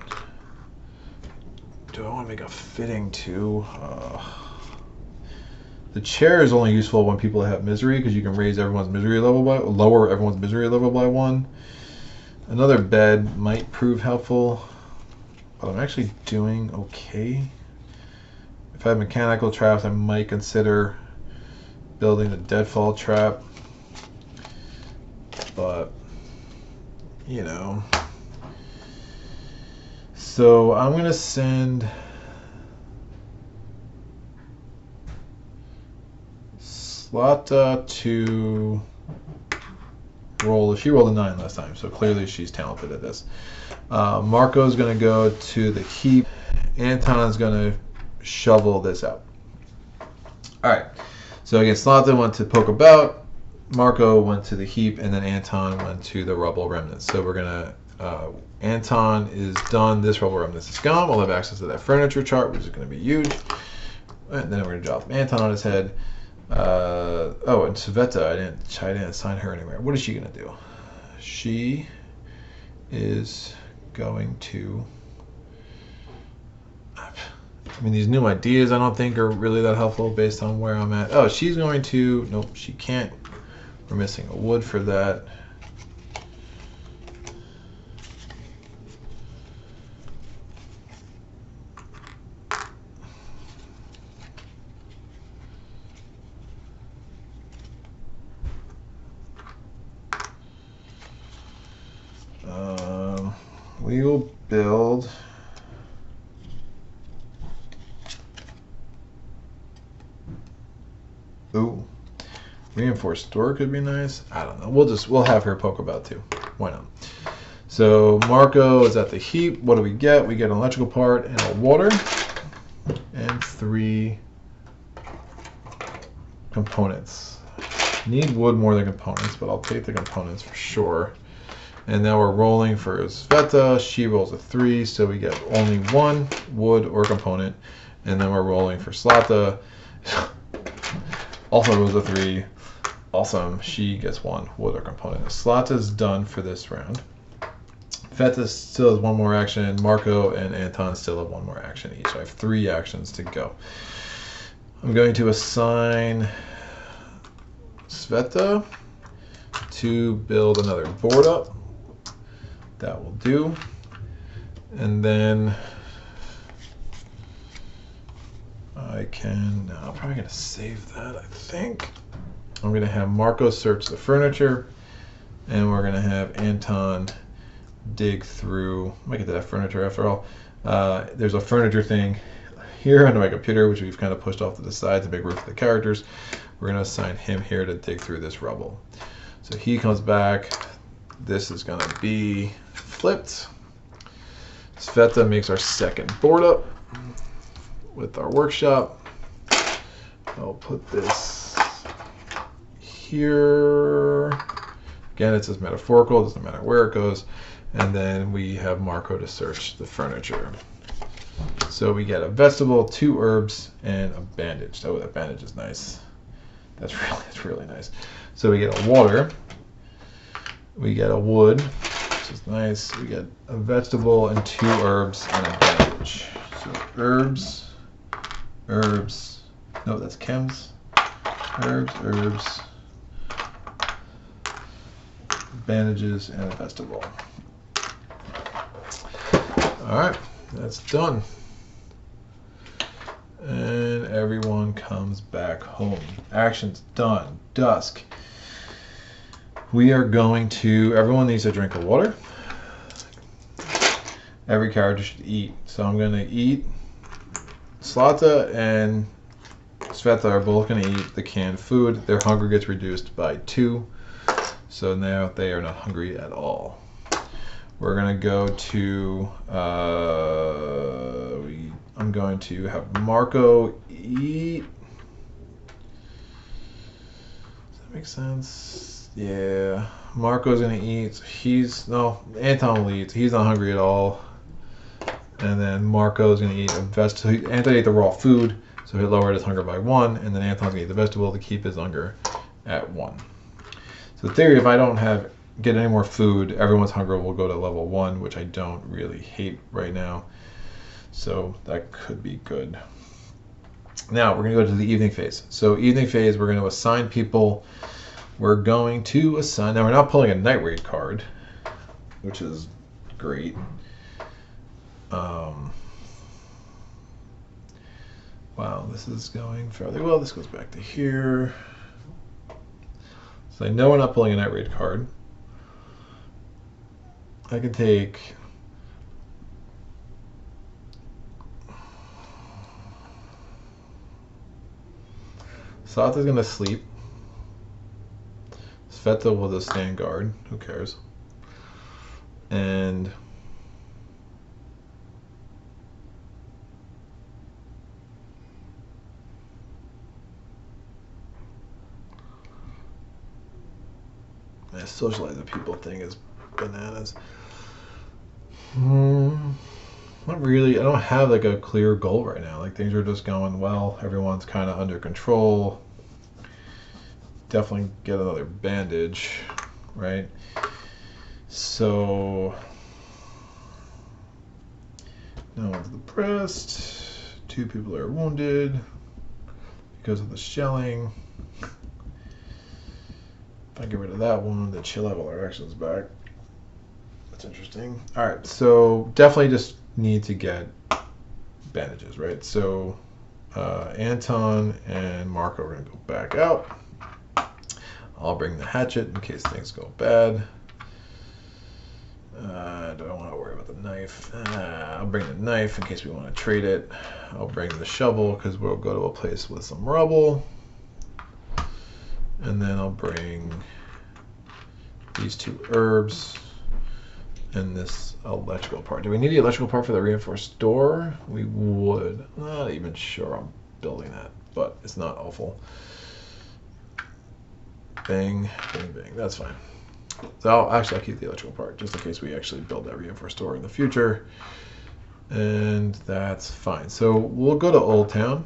Do I want to make a fitting too? The chair is only useful when people have misery because you can raise everyone's misery level by, lower everyone's misery level by 1. Another bed might prove helpful, but I'm actually doing okay. If I have mechanical traps, I might consider building a deadfall trap, but you know. So I'm gonna send Cveta to roll. She rolled a 9 last time, so clearly she's talented at this. Marko's gonna go to the heap. Anton's gonna shovel this out. All right. So again, Cveta went to poke about, Marko went to the heap, and then Anton went to the rubble remnants. So we're gonna, Anton is done, this rubble remnants is gone, we'll have access to that furniture chart, which is gonna be huge. And then we're gonna drop Anton on his head. Oh, and Cveta, I didn't assign her anywhere. What is she gonna do? She is going to, I mean, these new ideas I don't think are really that helpful based on where I'm at. Oh, she's going to, nope, she can't. We're missing a wood for that. We will build ooh, reinforced door could be nice. I don't know. We'll have her poke about too. Why not? So Marko is at the heap. What do we get? We get an electrical part and a water and 3 components. Need wood more than components, but I'll take the components for sure. And now we're rolling for Cveta. She rolls a 3, so we get only 1 wood or component. And then we're rolling for Slata. Also rolls a 3. Awesome. She gets 1 wood or component. Slata's done for this round. Cveta still has 1 more action. Marko and Anton still have 1 more action each. I have 3 actions to go. I'm going to assign Cveta to build another board up. That will do. And then I'm probably going to save that, I think. I'm going to have Marko search the furniture, and we're going to have Anton dig through. I might get to that furniture after all. There's a furniture thing here under my computer, which we've kind of pushed off to the side to make room for the characters. We're going to assign him here to dig through this rubble. So he comes back. This is going to be flipped. Cveta makes our second board up with our workshop. I'll put this here. Again, it says metaphorical, doesn't matter where it goes. And then we have Marko to search the furniture. So we get a vegetable, 2 herbs, and a bandage. Oh, that bandage is nice. That's really nice. So we get a water. We get a wood, which is nice. We get a vegetable and 2 herbs and a bandage. So herbs. No, that's chems. Herbs. Bandages and a vegetable. All right, that's done. And everyone comes back home. Action's done. Dusk. We are going to, everyone needs a drink of water. Every character should eat. So I'm going to eat. Slata and Cveta are both going to eat the canned food. Their hunger gets reduced by 2. So now they are not hungry at all. We're going to go to, I'm going to have Marko eat. Does that make sense? Yeah. Marko's going to eat. Anton will eat. He's not hungry at all. And then Marko's going to eat a vegetable. Anton ate the raw food, so he lowered his hunger by 1. And then Anton's going to eat the vegetable to keep his hunger at 1. So in theory, if I don't get any more food, everyone's hunger will go to level 1, which I don't really hate right now. So that could be good. Now we're going to go to the evening phase. So evening phase, we're going to assign people. We're going to assign. Now we're not pulling a night raid card, which is great. Wow, this is going fairly well. This goes back to here. So I know we're not pulling a night raid card. I can take Slata's going to sleep. Cveta will just stand guard. Who cares? And the socialize with people thing is bananas. Not really. I don't have like a clear goal right now. Like things are just going well. Everyone's kind of under control. Definitely get another bandage, right? So Now onto the breast. 2 people are wounded because of the shelling. If I get rid of that wound, then she'll have all her actions back. That's interesting. All right, so definitely just need to get bandages, right? So Anton and Marko are going to go back out. I'll bring the hatchet in case things go bad. I don't want to worry about the knife. I'll bring the knife in case we want to trade it. I'll bring the shovel because we'll go to a place with some rubble. And then I'll bring these 2 herbs and this electrical part. Do we need the electrical part for the reinforced door? We would. Not even sure I'm building that, but it's not awful. Bang, bang, bang. That's fine. So I'll keep the electrical part just in case we actually build that reinforced door in the future. And that's fine. So we'll go to Old Town.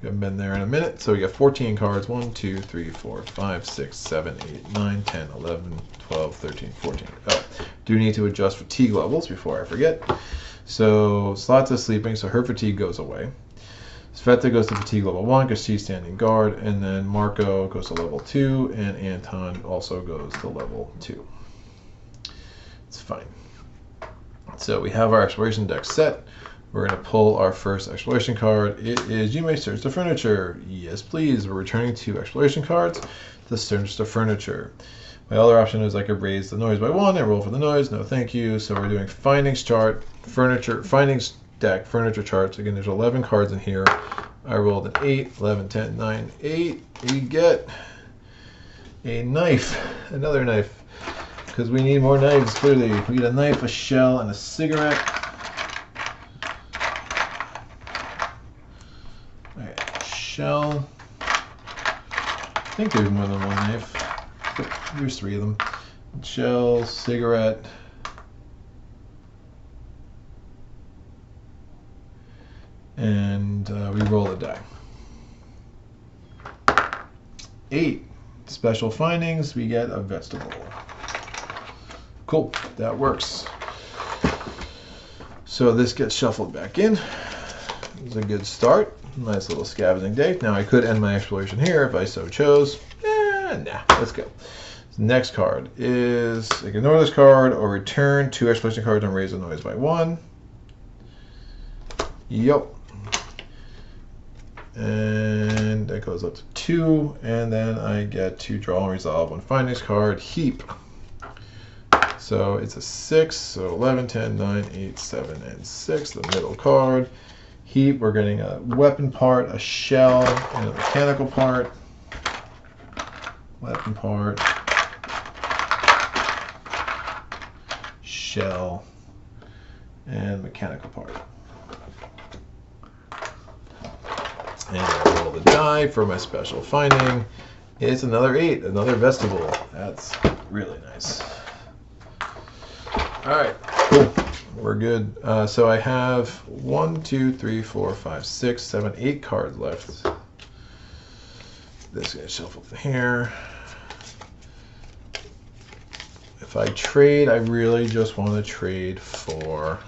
We haven't been there in a minute. So we got 14 cards. 1, 2, 3, 4, 5, 6, 7, 8, 9, 10, 11, 12, 13, 14. Oh, do need to adjust fatigue levels before I forget. So Slots is sleeping, so her fatigue goes away. Cveta goes to fatigue level 1 because she's standing guard, and then Marko goes to level 2, and Anton also goes to level 2. It's fine. So we have our exploration deck set. We're going to pull our first exploration card. It is, you may search the furniture. Yes, please. We're returning 2 exploration cards to search the furniture. My other option is I could raise the noise by 1 and roll for the noise. No, thank you. So we're doing findings chart, furniture, findings deck, furniture charts. Again, there's 11 cards in here. I rolled an 8, 11, 10, 9, 8. We get a knife, another knife, because we need more knives, clearly. We get a knife, a shell, and a cigarette. All right, shell. I think there's more than one knife. There's 3 of them. Shell, cigarette. And we roll a die. 8 special findings. We get a vegetable. Cool, that works. So this gets shuffled back in. It's a good start. Nice little scavenging day. Now I could end my exploration here if I so chose. Nah, let's go. Next card is ignore this card or return 2 exploration cards and raise the noise by 1. Yup. And that goes up to 2, and then I get to draw and resolve one findings card, heap. So it's a 6, so 11, 10, 9, 8, 7, and 6, the middle card. Heap, we're getting a weapon part, a shell, and a mechanical part. Weapon part, shell, and mechanical part. And I roll the die for my special finding. It's another 8, another vegetable. That's really nice. All right, cool. We're good. So I have 1, 2, 3, 4, 5, 6, 7, 8 cards left. This gets shuffled in here. If I trade, I really just want to trade for.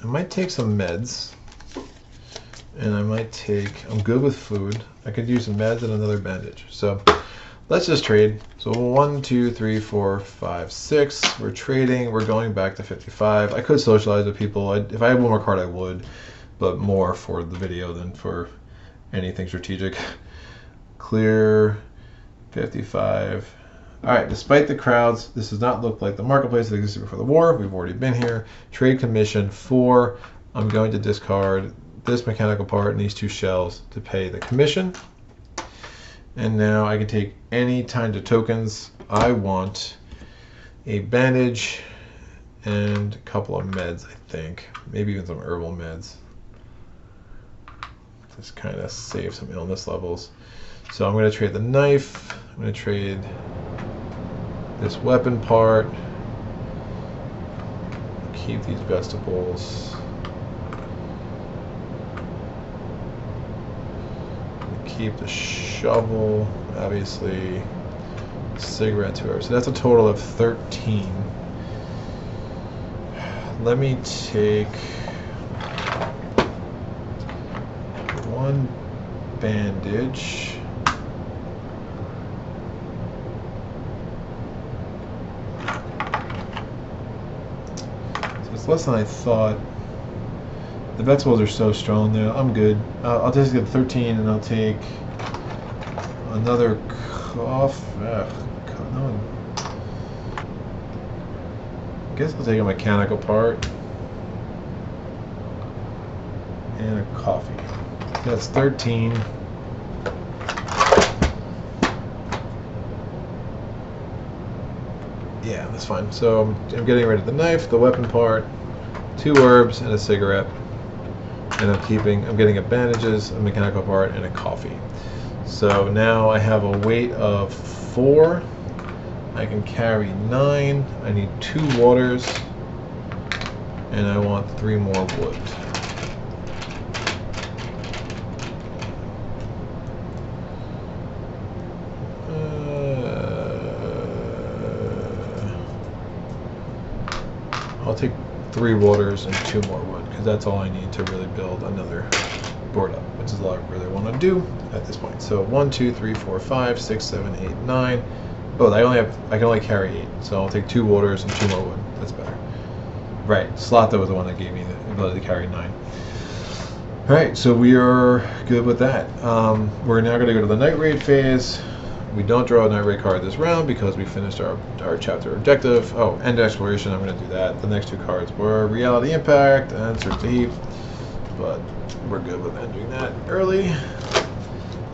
I might take some meds. And I might take, I'm good with food. I could use some meds and another bandage. So let's just trade. So 1, 2, 3, 4, 5, 6. We're trading. We're going back to 55. I could socialize with people. If I had one more card, I would. But more for the video than for anything strategic. Clear 55. All right, despite the crowds, this does not look like the marketplace that existed before the war. We've already been here. Trade commission 4. I'm going to discard this mechanical part and these 2 shells to pay the commission. And now I can take any kind of tokens. I want a bandage and a couple of meds, I think. Maybe even some herbal meds. Just kind of save some illness levels. So I'm going to trade the knife. I'm going to trade this weapon part. Keep these vegetables. Keep the shovel, obviously, cigarette to her. So that's a total of 13. Let me take 1 bandage. So it's less than I thought. The vegetables are so strong there. I'm good. I'll just get 13 and I'll take another cough. No. I guess I'll take a mechanical part and a coffee. That's 13. Yeah, that's fine. So I'm getting rid of the knife, the weapon part, 2 herbs, and a cigarette. And I'm getting a bandages, a mechanical part, and a coffee. So now I have a weight of 4. I can carry 9. I need 2 waters, and I want 3 more wood. I'll take 3 waters and 2 more wood, because that's all I need to really build another board up, which is all I really want to do at this point. So 1, 2, 3, 4, 5, 6, 7, 8, 9. Oh, I can only carry 8, so I'll take 2 waters and 2 more wood. That's better. Right, Slotha was the one that gave me the ability to carry 9. Alright, so we are good with that. We're now going to go to the Night Raid phase. We don't draw a Night Raid card this round because we finished our chapter objective. Oh, End Exploration, I'm going to do that. The next 2 cards were Reality Impact and Search the Heap, but we're good with ending that early.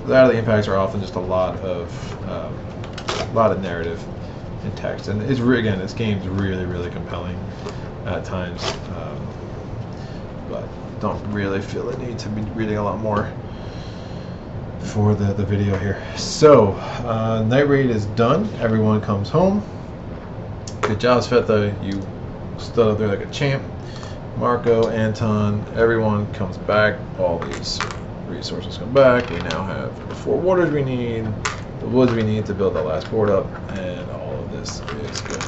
Reality Impacts are often just a lot of narrative and text, and it's again, this game's really compelling at times, but don't really feel the need to be reading a lot more for the video here. So Night Raid is done. Everyone comes home. Good job, Cveta. You stood up there like a champ. Marko, Anton, everyone comes back. All these resources come back. We now have the 4 waters we need, the woods we need to build the last board up, and all of this is good.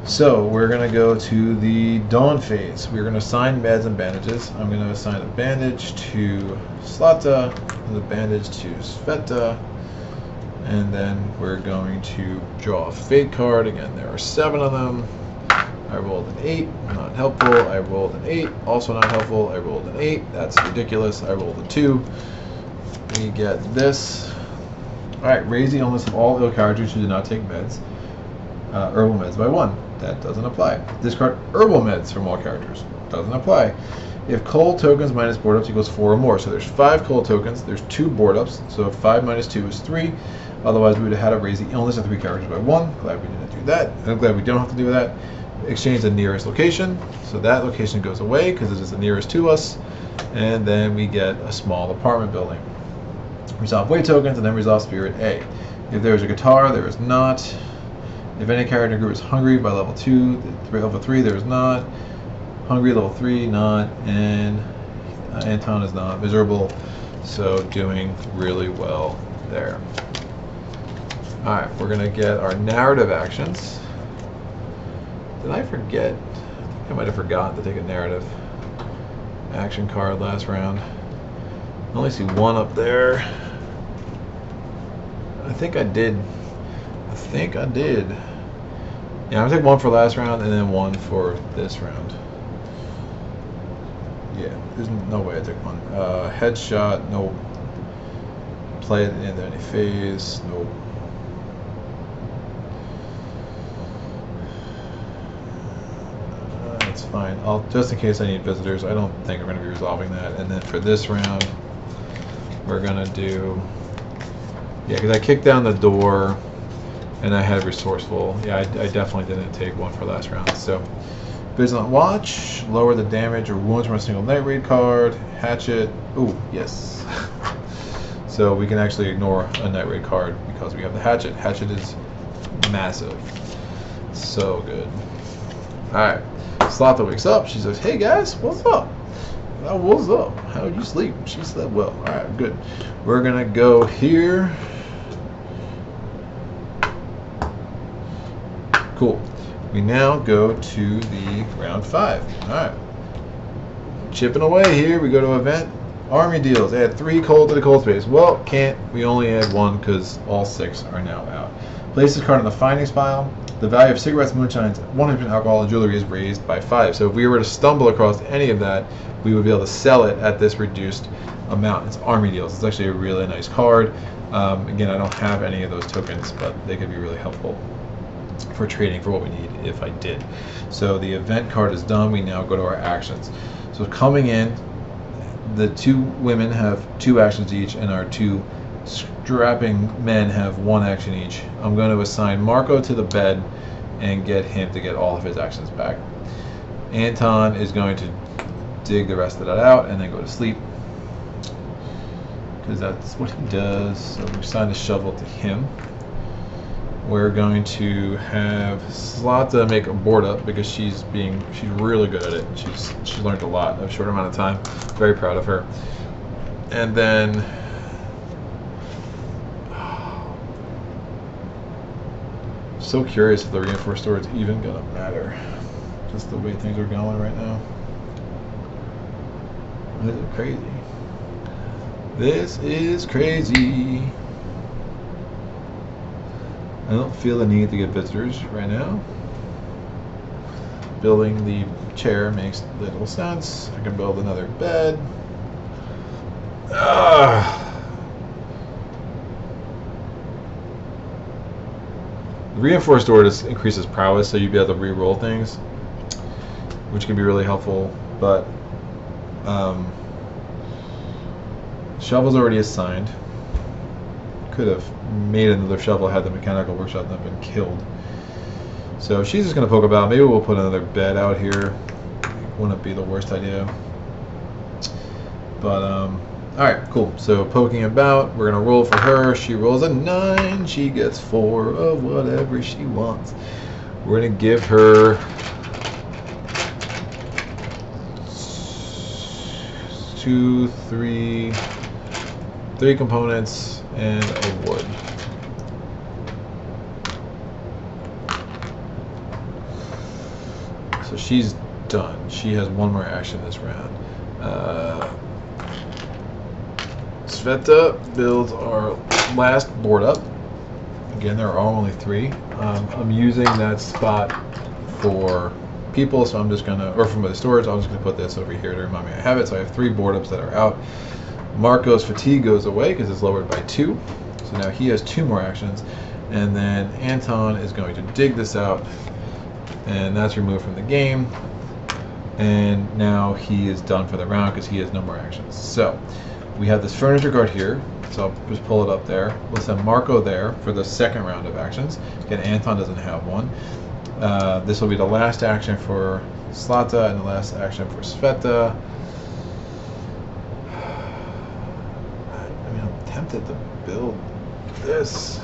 So we're going to go to the Dawn phase. We're going to assign meds and bandages. I'm going to assign a bandage to Slotha and a bandage to Cveta, and then we're going to draw a fate card. Again, there are 7 of them. I rolled an 8, not helpful. I rolled an 8, also not helpful. I rolled an 8, that's ridiculous. I rolled a 2. We get this. Alright, raise the illness of all ill characters who do not take meds, herbal meds by 1. That doesn't apply. Discard herbal meds from all characters. Doesn't apply. If cold tokens minus board ups equals 4 or more. So there's 5 cold tokens, there's 2 board ups, so 5 minus 2 is 3. Otherwise we would have had to raise the illness of 3 characters by 1. Glad we didn't do that. I'm glad we don't have to do that. Exchange the nearest location, so that location goes away because it is the nearest to us, and then we get a small apartment building. Resolve weight tokens and then resolve spirit A. If there is a guitar, there is not. If any character in the group is hungry by level 2, level 3 there is not. Hungry level 3, not, and Anton is not. Miserable, so doing really well there. Alright, we're going to get our narrative actions. Did I forget? I think I might have forgotten to take a narrative action card last round. I only see 1 up there. I think I did. Yeah, I'm going to take 1 for last round and then 1 for this round. Yeah, there's no way I took 1. Headshot, nope. Play it in any phase, nope. That's fine. Just in case I need visitors, I don't think I'm going to be resolving that. And then for this round, we're going to do... Yeah, because I kicked down the door and I had resourceful. Yeah, I definitely didn't take 1 for last round. So, Vigilant Watch, lower the damage or wounds from a single Night Raid card. Hatchet, ooh, yes. So we can actually ignore a Night Raid card because we have the Hatchet. Hatchet is massive. So good. Alright, Slotha wakes up. She says, hey guys, what's up? What's up? How did you sleep? She slept well. Alright, good. We're going to go here. Cool. We now go to the round 5. Alright. Chipping away here. We go to event. Army deals. Add 3 coal to the coal space. Well, can't. We only add 1 because all 6 are now out. Place this card in the findings pile. The value of cigarettes, moonshines, 100% alcohol, and jewelry is raised by 5. So if we were to stumble across any of that, we would be able to sell it at this reduced amount. It's Army deals. It's actually a really nice card. Again, I don't have any of those tokens, but they could be really helpful for trading for what we need if I did. So the event card is done. We now go to our actions. So coming in, the 2 women have 2 actions each, and our 2 strapping men have 1 action each. I'm going to assign Marko to the bed and get him to get all of his actions back. Anton is going to dig the rest of that out and then go to sleep, because that's what he does. So we assign the shovel to him. We're going to have Cveta make a board up because she's really good at it. She's learned a lot in a short amount of time. Very proud of her. And then so curious if the reinforced door is even gonna matter. Just the way things are going right now. This is crazy. This is crazy. I don't feel the need to get visitors right now. Building the chair makes little sense. I can build another bed. The reinforced door just increases prowess, so you'd be able to re-roll things, which can be really helpful. But shovel's already assigned. Could have made another shovel had the mechanical workshop not been killed. So she's just going to poke about. Maybe we'll put another bed out here. Wouldn't be the worst idea. But alright, cool. So poking about, we're going to roll for her. She rolls a 9. She gets 4 of whatever she wants. We're going to give her 2, 3 components and a wood. So she's done. She has 1 more action this round. Cveta builds our last board up. Again, there are only 3. I'm using that spot for people, so I'm just gonna, or for my storage, I'm just gonna put this over here to remind me I have it. So I have 3 board ups that are out. Marko's fatigue goes away because it's lowered by 2. So now he has 2 more actions. And then Anton is going to dig this out, and that's removed from the game. And now he is done for the round because he has no more actions. So we have this furniture card here. So I'll just pull it up there. We'll send Marko there for the second round of actions. Again, Anton doesn't have one. This will be the last action for Cveta and the last action for Cveta. I mean, I'm tempted to build this.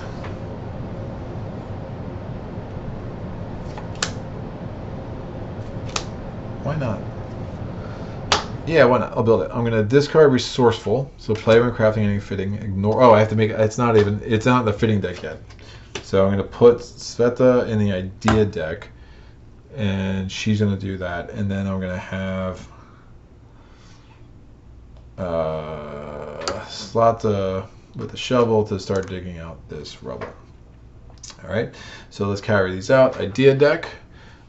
Why not? Yeah, why not? I'll build it. I'm going to discard Resourceful. So play when crafting any fitting. Ignore. Oh, I have to make it. It's not in the fitting deck yet. So I'm going to put Cveta in the idea deck. And she's going to do that. And then I'm going to have Cveta with a shovel to start digging out this rubble. Alright, so let's carry these out. Idea deck.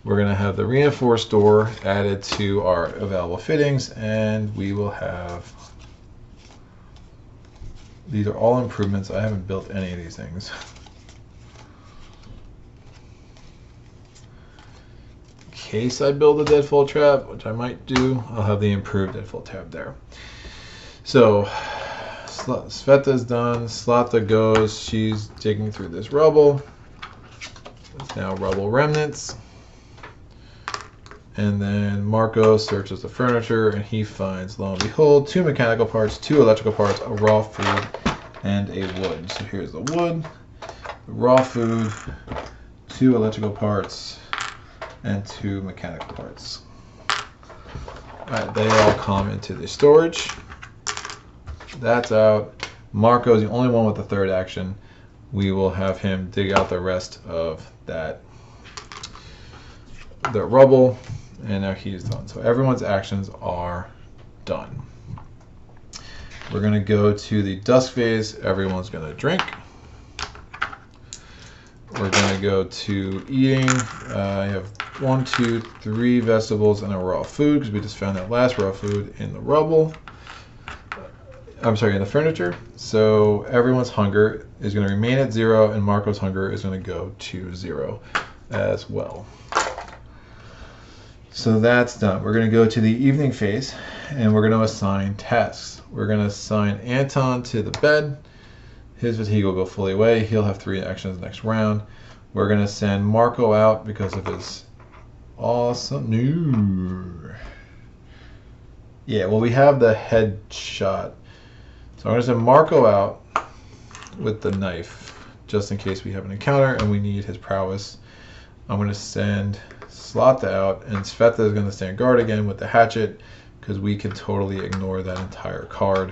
We're going to have the reinforced door added to our available fittings, and we will have, these are all improvements. I haven't built any of these things. In case I build a deadfall trap, which I might do, I'll have the improved deadfall trap there. So Cveta's done. Cveta goes. She's digging through this rubble. It's now rubble remnants. And then Marko searches the furniture, and he finds, lo and behold, 2 mechanical parts, 2 electrical parts, a raw food, and a wood. So here's the wood, the raw food, 2 electrical parts, and 2 mechanical parts. Alright, they all come into the storage. That's out. Marko is the only one with the 3rd action. We will have him dig out the rest of the rubble. And now he is done. So everyone's actions are done. We're going to go to the Dusk phase. Everyone's going to drink. We're going to go to eating. I have 1, 2, 3 vegetables and a raw food because we just found that last raw food in the rubble. I'm sorry, in the furniture. So everyone's hunger is going to remain at 0, and Marko's hunger is going to go to 0 as well. So that's done. We're going to go to the evening phase, and we're going to assign tasks. We're going to assign Anton to the bed. His fatigue will go fully away. He'll have 3 actions next round. We're going to send Marko out because of his awesome new. Yeah, well, we have the headshot. So I'm going to send Marko out with the knife, just in case we have an encounter and we need his prowess. I'm going to send Cveta out, and Cveta is going to stand guard again with the hatchet, because we can totally ignore that entire card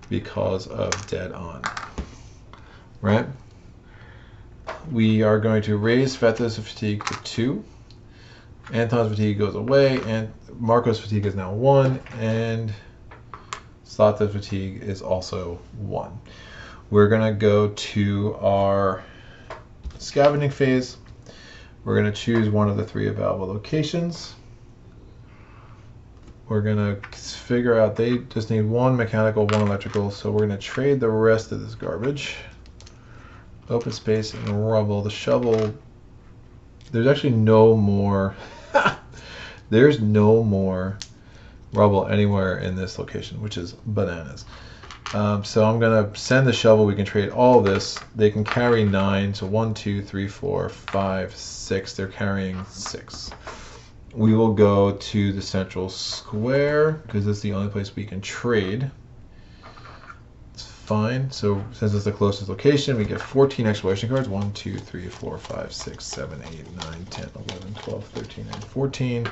because of dead on. Right? We are going to raise Cveta's fatigue to 2. Anton's fatigue goes away, and Marko's fatigue is now 1, and Cveta's fatigue is also 1. We're going to go to our scavenging phase. We're going to choose one of the 3 available locations. We're going to figure out they just need 1 mechanical, 1 electrical, so we're going to trade the rest of this garbage. Open space and rubble. The shovel, there's actually no more, there's no more rubble anywhere in this location, which is bananas. So I'm going to send the shovel. We can trade all this. They can carry 9, so 1, 2, 3, 4, 5, 6. They're carrying 6. We will go to the central square because it's the only place we can trade. It's fine. So since it's the closest location, we get 14 exploration cards. 1, 2, 3, 4, 5, 6, 7, 8, 9, 10, 11, 12, 13, and 14.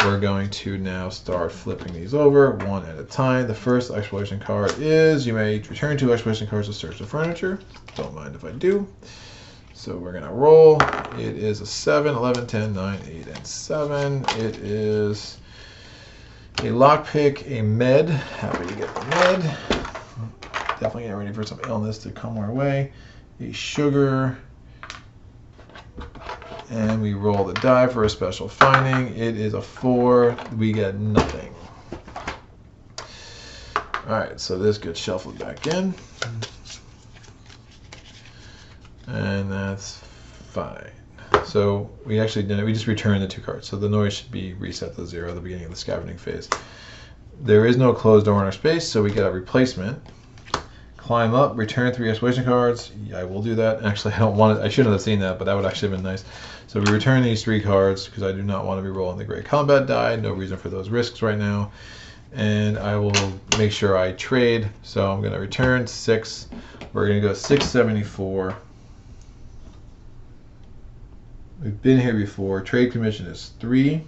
We're going to now start flipping these over one at a time. The first exploration card is, you may return 2 exploration cards to search the furniture. Don't mind if I do. So we're going to roll. It is a 7, 11, 10, 9, 8, and 7. It is a lockpick, a med. Happy to get the med. Definitely getting ready for some illness to come our way. A sugar. And we roll the die for a special finding. It is a 4. We get nothing. Alright, so this gets shuffled back in. And that's fine. So we actually did it. We just returned the 2 cards. So the noise should be reset to 0 at the beginning of the scavenging phase. There is no closed door in our space, so we get a replacement. Climb up, return 3 exploration cards. Yeah, I will do that. Actually, I don't want it. I shouldn't have seen that, but that would actually have been nice. So we return these 3 cards because I do not want to be rolling the great combat die. No reason for those risks right now. And I will make sure I trade. So I'm going to return 6. We're going to go 674. We've been here before. Trade commission is 3.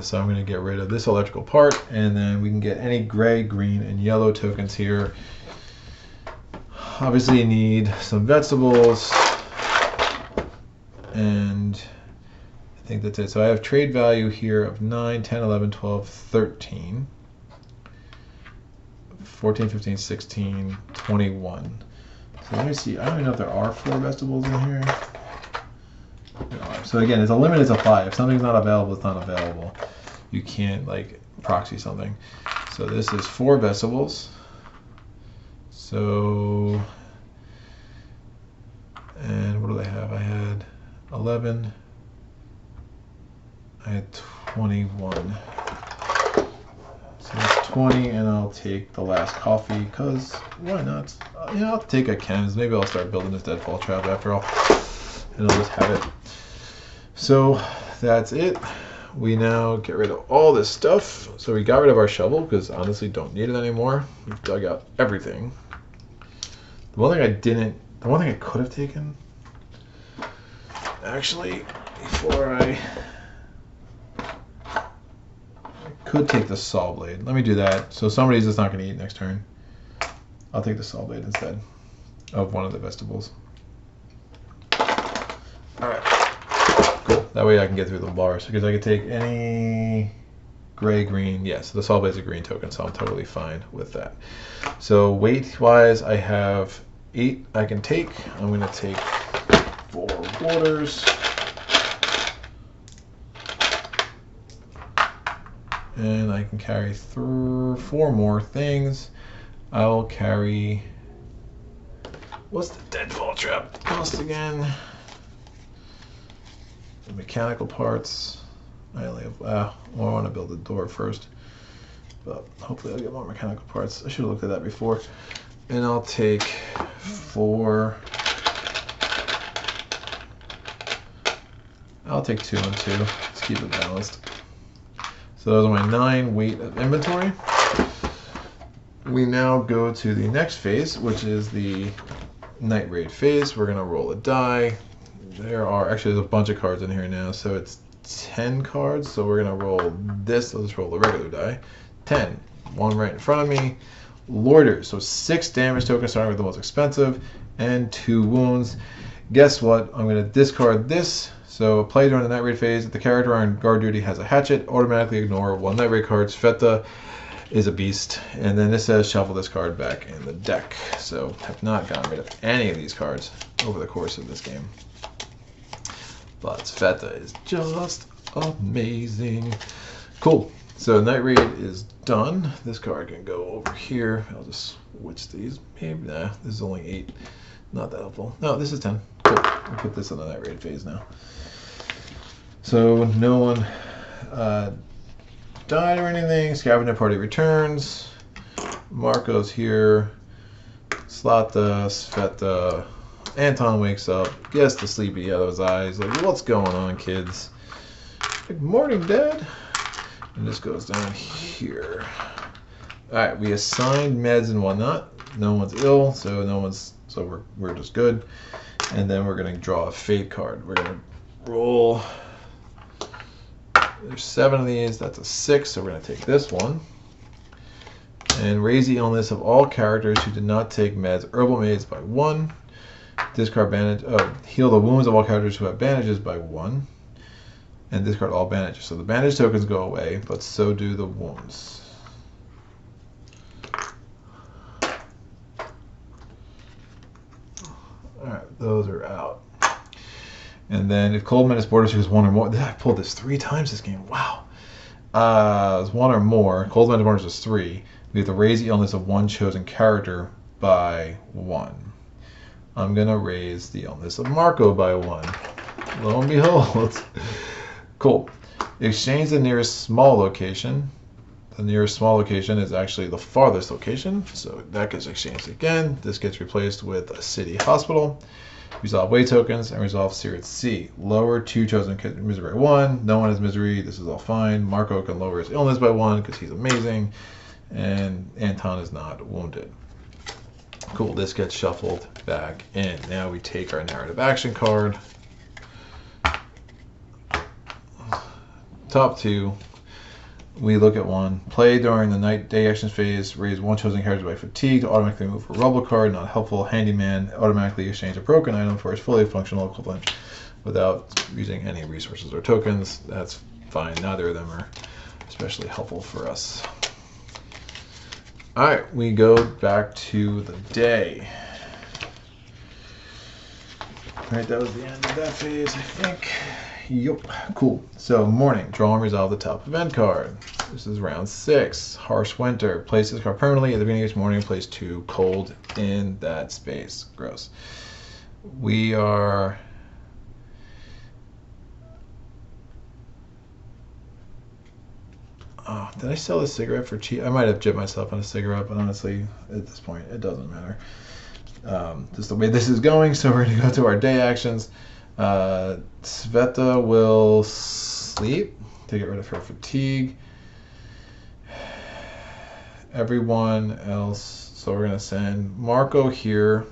So I'm going to get rid of this electrical part, and then we can get any gray, green, and yellow tokens here. Obviously you need some vegetables, and I think that's it. So I have trade value here of 9, 10, 11, 12, 13, 14, 15, 16, 21. So let me see. I don't even know if there are 4 vegetables in here. So again, it's a limit. It's a 5. If something's not available, it's not available. You can't like proxy something. So this is 4 vegetables. So, and what do I have? I had 11. I had 21. So that's 20, and I'll take the last coffee because why not? You know, I'll take a Ken's. Maybe I'll start building this deadfall trap after all, and I'll just have it. So that's it. We now get rid of all this stuff. So we got rid of our shovel because honestly don't need it anymore. We've dug out everything. The one thing I could have taken, actually, before I could take the saw blade. Let me do that. So somebody's just not going to eat next turn. I'll take the saw blade instead of one of the vegetables. All right. Cool. That way I can get through the bars because I could take any. gray, green. Yes, the saw blade's a green token, so I'm totally fine with that. So weight-wise, I have 8 I can take. I'm going to take 4 waters. And I can carry 4 more things. I'll carry... What's the deadfall trap cost again? The mechanical parts. I only have... well, I want to build the door first. But hopefully I'll get more mechanical parts. I should have looked at that before. And I'll take 4... I'll take 2 and 2. Let's keep it balanced. So those are my 9 weight of inventory. We now go to the next phase, which is the Night Raid phase. We're going to roll a die. There are actually there's a bunch of cards in here now, so it's 10 cards. So we're going to roll this. Let's roll the regular die. 10. One right in front of me. Loiters. So 6 damage tokens, starting with the most expensive, and 2 wounds. Guess what? I'm going to discard this. So play during the Night Raid phase. If the character on guard duty has a hatchet, automatically ignore 1 Night Raid card. Cveta is a beast. And then this says shuffle this card back in the deck. So have not gotten rid of any of these cards over the course of this game. But Cveta is just amazing. Cool. So Night Raid is done. This card can go over here. I'll just switch these. Maybe nah, this is only 8. Not that helpful. No, this is 10. Cool. I'll put this in the Night Raid phase now. So no one died or anything. Scavenger party returns. Marko's here. Zlata, Cveta. Anton wakes up. Gets the sleepy out of his eyes. Like, what's going on, kids? Good morning, Dad. And this goes down here. Alright, we assigned meds and whatnot. No one's ill, so no one's we're just good. And then we're gonna draw a fate card. We're gonna roll. There's 7 of these. That's a 6, so we're going to take this one. And raise the illness of all characters who did not take meds, herbal maids, by 1. Discard bandage. Heal the wounds of all characters who have bandages by 1. And discard all bandages. So the bandage tokens go away, but so do the wounds. Alright, those are out. And then if Cold Menace Borders is 1 or more, I pulled this 3 times this game. Wow. It's 1 or more. Cold Menace Borders is 3. We have to raise the illness of 1 chosen character by 1. I'm going to raise the illness of Marko by 1. Lo and behold. Cool. Exchange the nearest small location. The nearest small location is actually the farthest location. So that gets exchanged again. This gets replaced with a city hospital. Resolve weight tokens and resolve Secret C. Lower 2 chosen misery by 1. No one has misery. This is all fine. Marko can lower his illness by 1 because he's amazing. And Anton is not wounded. Cool. This gets shuffled back in. Now we take our narrative action card. Top 2. We look at 1. Play during the night day actions phase. Raise 1 chosen character by fatigue to automatically move a rubble card. Not helpful. Handyman. Automatically exchange a broken item for its fully functional equivalent without using any resources or tokens. That's fine. Neither of them are especially helpful for us. Alright, we go back to the day. Alright, that was the end of that phase, I think. Yup. Cool. So, morning. Draw and resolve the top event card. This is round 6. Harsh Winter. Place this card permanently at the beginning of each morning. Place 2 cold in that space. Gross. We are... Oh, did I sell a cigarette for cheap? I might have gypped myself on a cigarette, but honestly, at this point, it doesn't matter. Just the way this is going, so we're going to go to our day actions. Cveta will sleep to get rid of her fatigue. Everyone else, so we're going to send Marko here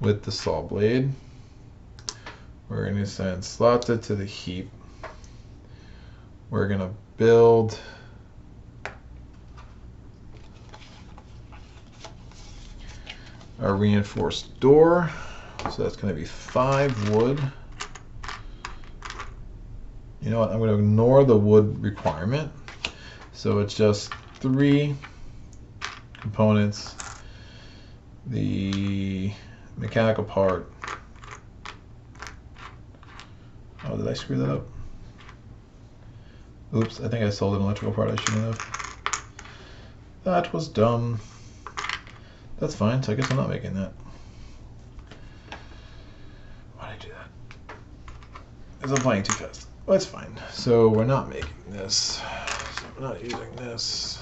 with the saw blade. We're going to send Zlata to the heap. We're going to build a reinforced door. So that's going to be 5 wood. You know what? I'm going to ignore the wood requirement. So it's just 3 components. The mechanical part. Oh, did I screw that up? Oops, I think I sold an electrical part I shouldn't have. That was dumb. That's fine, so I guess I'm not making that. Why did I do that? Because I'm playing too fast. Well, that's fine. So we're not making this. So we're not using this.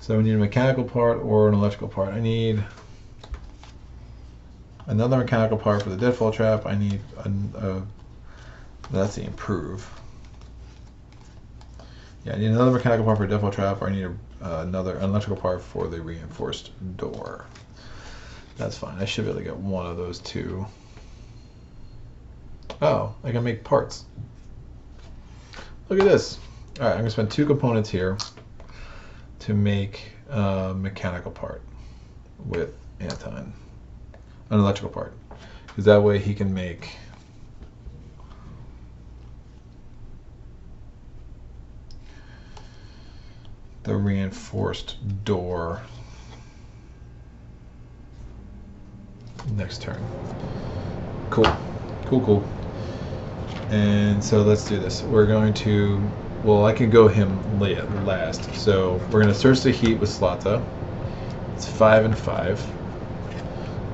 So we need a mechanical part or an electrical part. I need another mechanical part for the deadfall trap. I need that's the improve. Yeah, I need another mechanical part for a deadfall trap, or I need another electrical part for the reinforced door. That's fine. I should be able to get one of those two. Oh, I can make parts. Look at this. All right, I'm gonna spend 2 components here to make a mechanical part with Anton, an electrical part, because that way he can make the reinforced door next turn. Cool, cool, cool. And so let's do this. We're going to, well, I can go him last. So we're going to search the heat with Cveta. It's 5 and 5.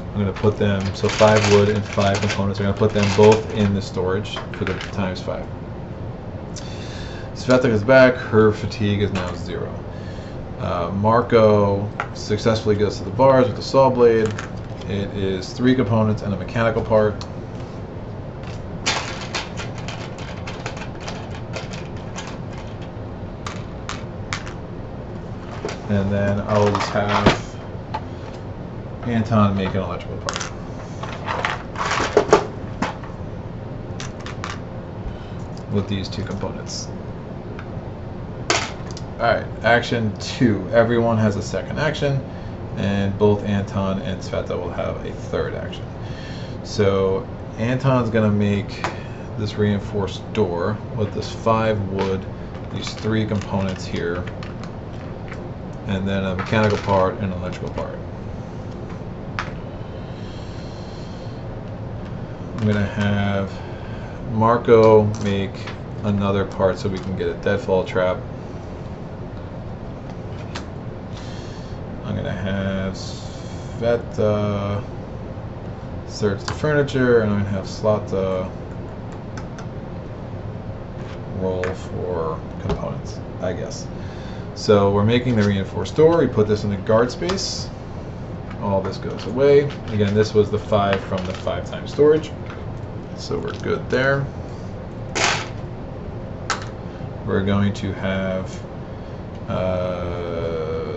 I'm going to put them, so 5 wood and 5 components. I'm going to put them both in the storage for the times 5. Cveta goes back. Her fatigue is now 0. Marko successfully goes to the bars with the saw blade. It is 3 components and a mechanical part. And then I'll just have Anton make an electrical part. With these 2 components. Alright, action 2. Everyone has a second action, and both Anton and Cveta will have a third action. So Anton's going to make this reinforced door with this 5 wood, these 3 components here, and then a mechanical part and an electrical part. I'm going to have Marko make another part so we can get a deadfall trap. I'm going to have Cveta search the furniture, and I'm going to have Cveta roll for components, I guess. So we're making the reinforced door. We put this in the guard space. All this goes away. Again, this was the 5 from the 5 times storage. So we're good there. We're going to have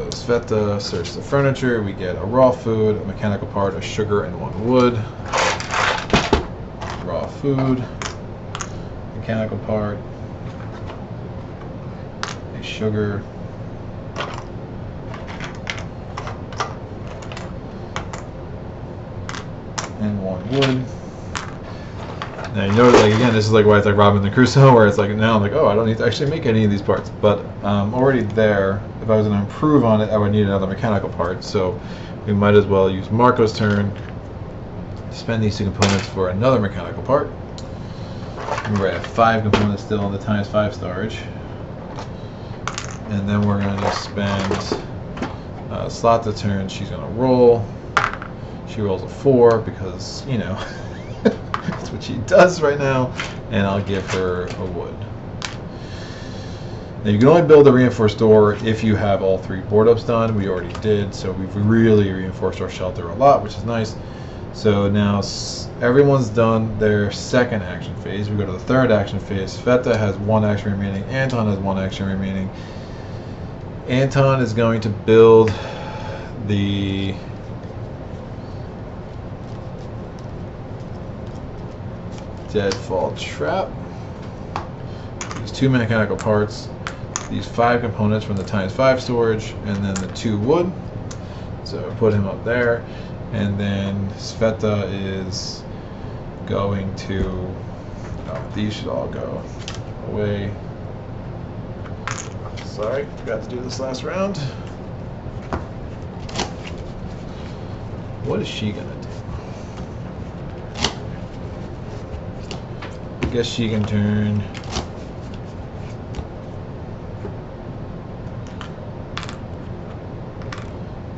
Cveta search the furniture. We get a raw food, a mechanical part, a sugar, and 1 wood. Raw food, mechanical part, a sugar, and 1 wood. Now you notice, like, again, this is like why it's like Robinson Crusoe, where it's like now I'm like, oh, I don't need to actually make any of these parts, but already there. If I was going to improve on it, I would need another mechanical part. So we might as well use Marko's turn, spend these 2 components for another mechanical part. Remember, I have 5 components still in the times 5 storage, and then we're going to spend Cveta turn. She's going to roll. She rolls a 4 because, you know, that's what she does right now, and I'll give her a wood. Now you can only build a reinforced door if you have all 3 board ups done. We already did, so we've really reinforced our shelter a lot, which is nice. So now everyone's done their second action phase. We go to the third action phase. Cveta has 1 action remaining. Anton has 1 action remaining. Anton is going to build the deadfall trap. These 2 mechanical parts, these 5 components from the times 5 storage, and then the 2 wood. So put him up there, and then Cveta is going to, oh, these should all go away. Sorry, forgot to do this last round. What is she gonna do? I guess she can turn.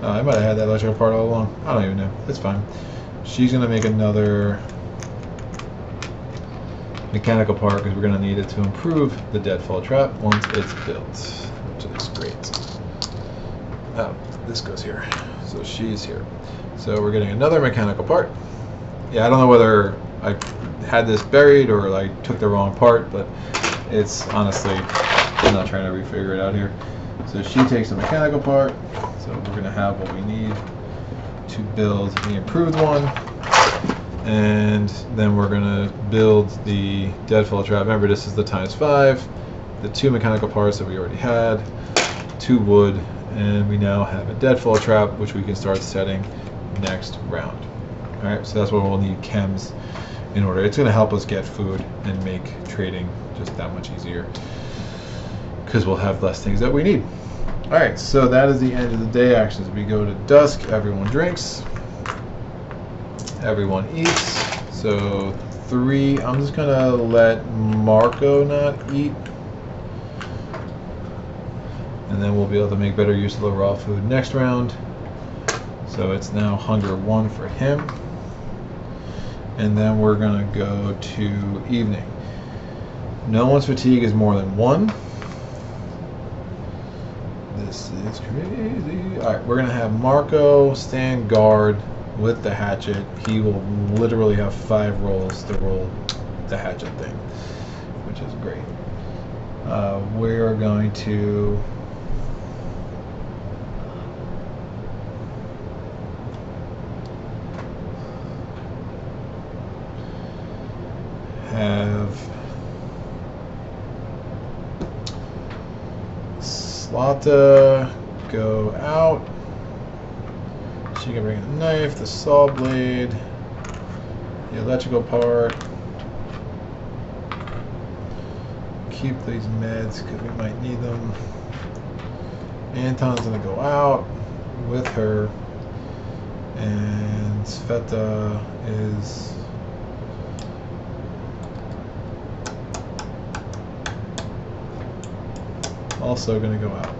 Oh, I might have had that electrical part all along. I don't even know. It's fine. She's gonna make another mechanical part because we're gonna need it to improve the deadfall trap once it's built, which is great. Oh, this goes here. So she's here. So we're getting another mechanical part. Yeah, I don't know whether I had this buried or I took the wrong part, but it's honestly, I'm not trying to refigure it out here. So she takes the mechanical part. So we're going to have what we need to build the improved one. And then we're going to build the deadfall trap. Remember, this is the ×5, the 2 mechanical parts that we already had, 2 wood, and we now have a deadfall trap, which we can start setting next round. All right, so that's what we'll need chems in order. It's going to help us get food and make trading just that much easier because we'll have less things that we need. All right, so that is the end of the day actions. We go to dusk, everyone drinks, everyone eats. So 3, I'm just gonna let Marko not eat. And then we'll be able to make better use of the raw food next round. So it's now hunger 1 for him. And then we're gonna go to evening. No one's fatigue is more than 1. This is crazy. All right, we're gonna have Marko stand guard with the hatchet. He will literally have 5 rolls to roll the hatchet thing, which is great. We are going to have Cveta go out. She can bring the knife, the saw blade, the electrical part. Keep these meds because we might need them. Anton's gonna go out with her, and Cveta is also gonna go out.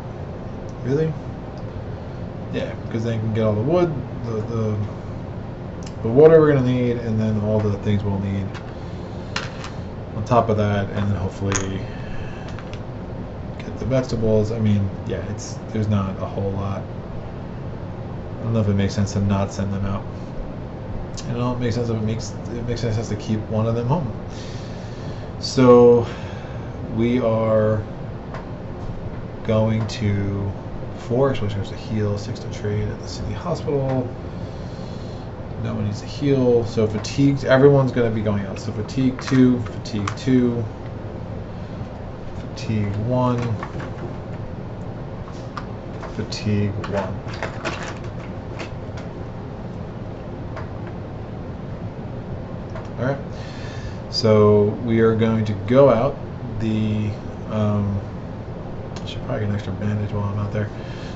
Really? Yeah, because then you can get all the wood, the water we're gonna need, and then all the things we'll need on top of that, and then hopefully get the vegetables. I mean, yeah, there's not a whole lot. I don't know if it makes sense to not send them out. And it don't make sense if it makes sense to keep one of them home. So we are going to 4 explosions to heal, 6 to trade at the city hospital. No one needs to heal. So fatigued, everyone's going to be going out. So fatigue 2, fatigue 2, fatigue 1, fatigue 1. All right. So we are going to go out. The should probably get an extra bandage while I'm out there.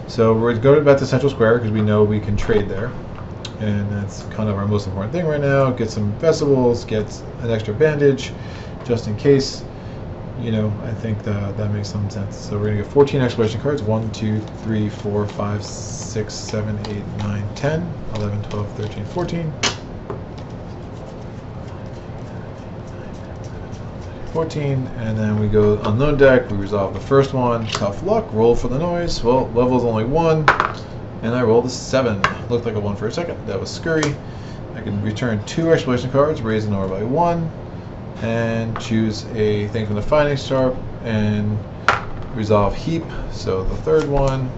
So we're going back to Central Square because we know we can trade there, and that's kind of our most important thing right now. Get some vegetables, get an extra bandage, just in case. You know, I think that makes some sense. So we're gonna get 14 exploration cards. 1, 2, 3, 4, 5, 6, 7, 8, 9, 10, 11, 12, 13, 14. 14, and then we go unknown deck. We resolve the first one. Tough luck. Roll for the noise. Well, level's only 1, and I rolled a 7. Looked like a 1 for a second. That was scurry. I can return 2 exploration cards, raise the number by 1, and choose a thing from the finding sharp and resolve heap. So the third one.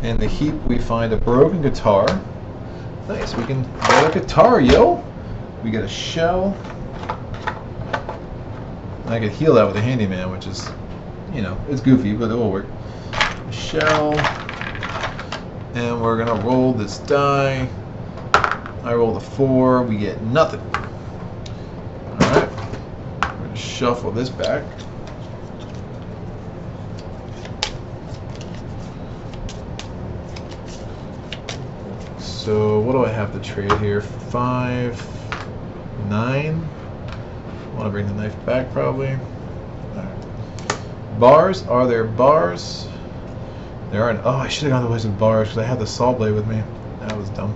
In the heap, we find a broken guitar. Nice. We can get a guitar, yo. We get a shell. I could heal that with a handyman, which is, you know, it's goofy, but it will work. Shell. And we're going to roll this die. I rolled a 4. We get nothing. shuffle this back. So what do I have to trade here? 5, 9. I want to bring the knife back probably. Right. Bars? Are there bars? There aren't. Oh, I should have gone the ways of bars because I had the saw blade with me. That was dumb.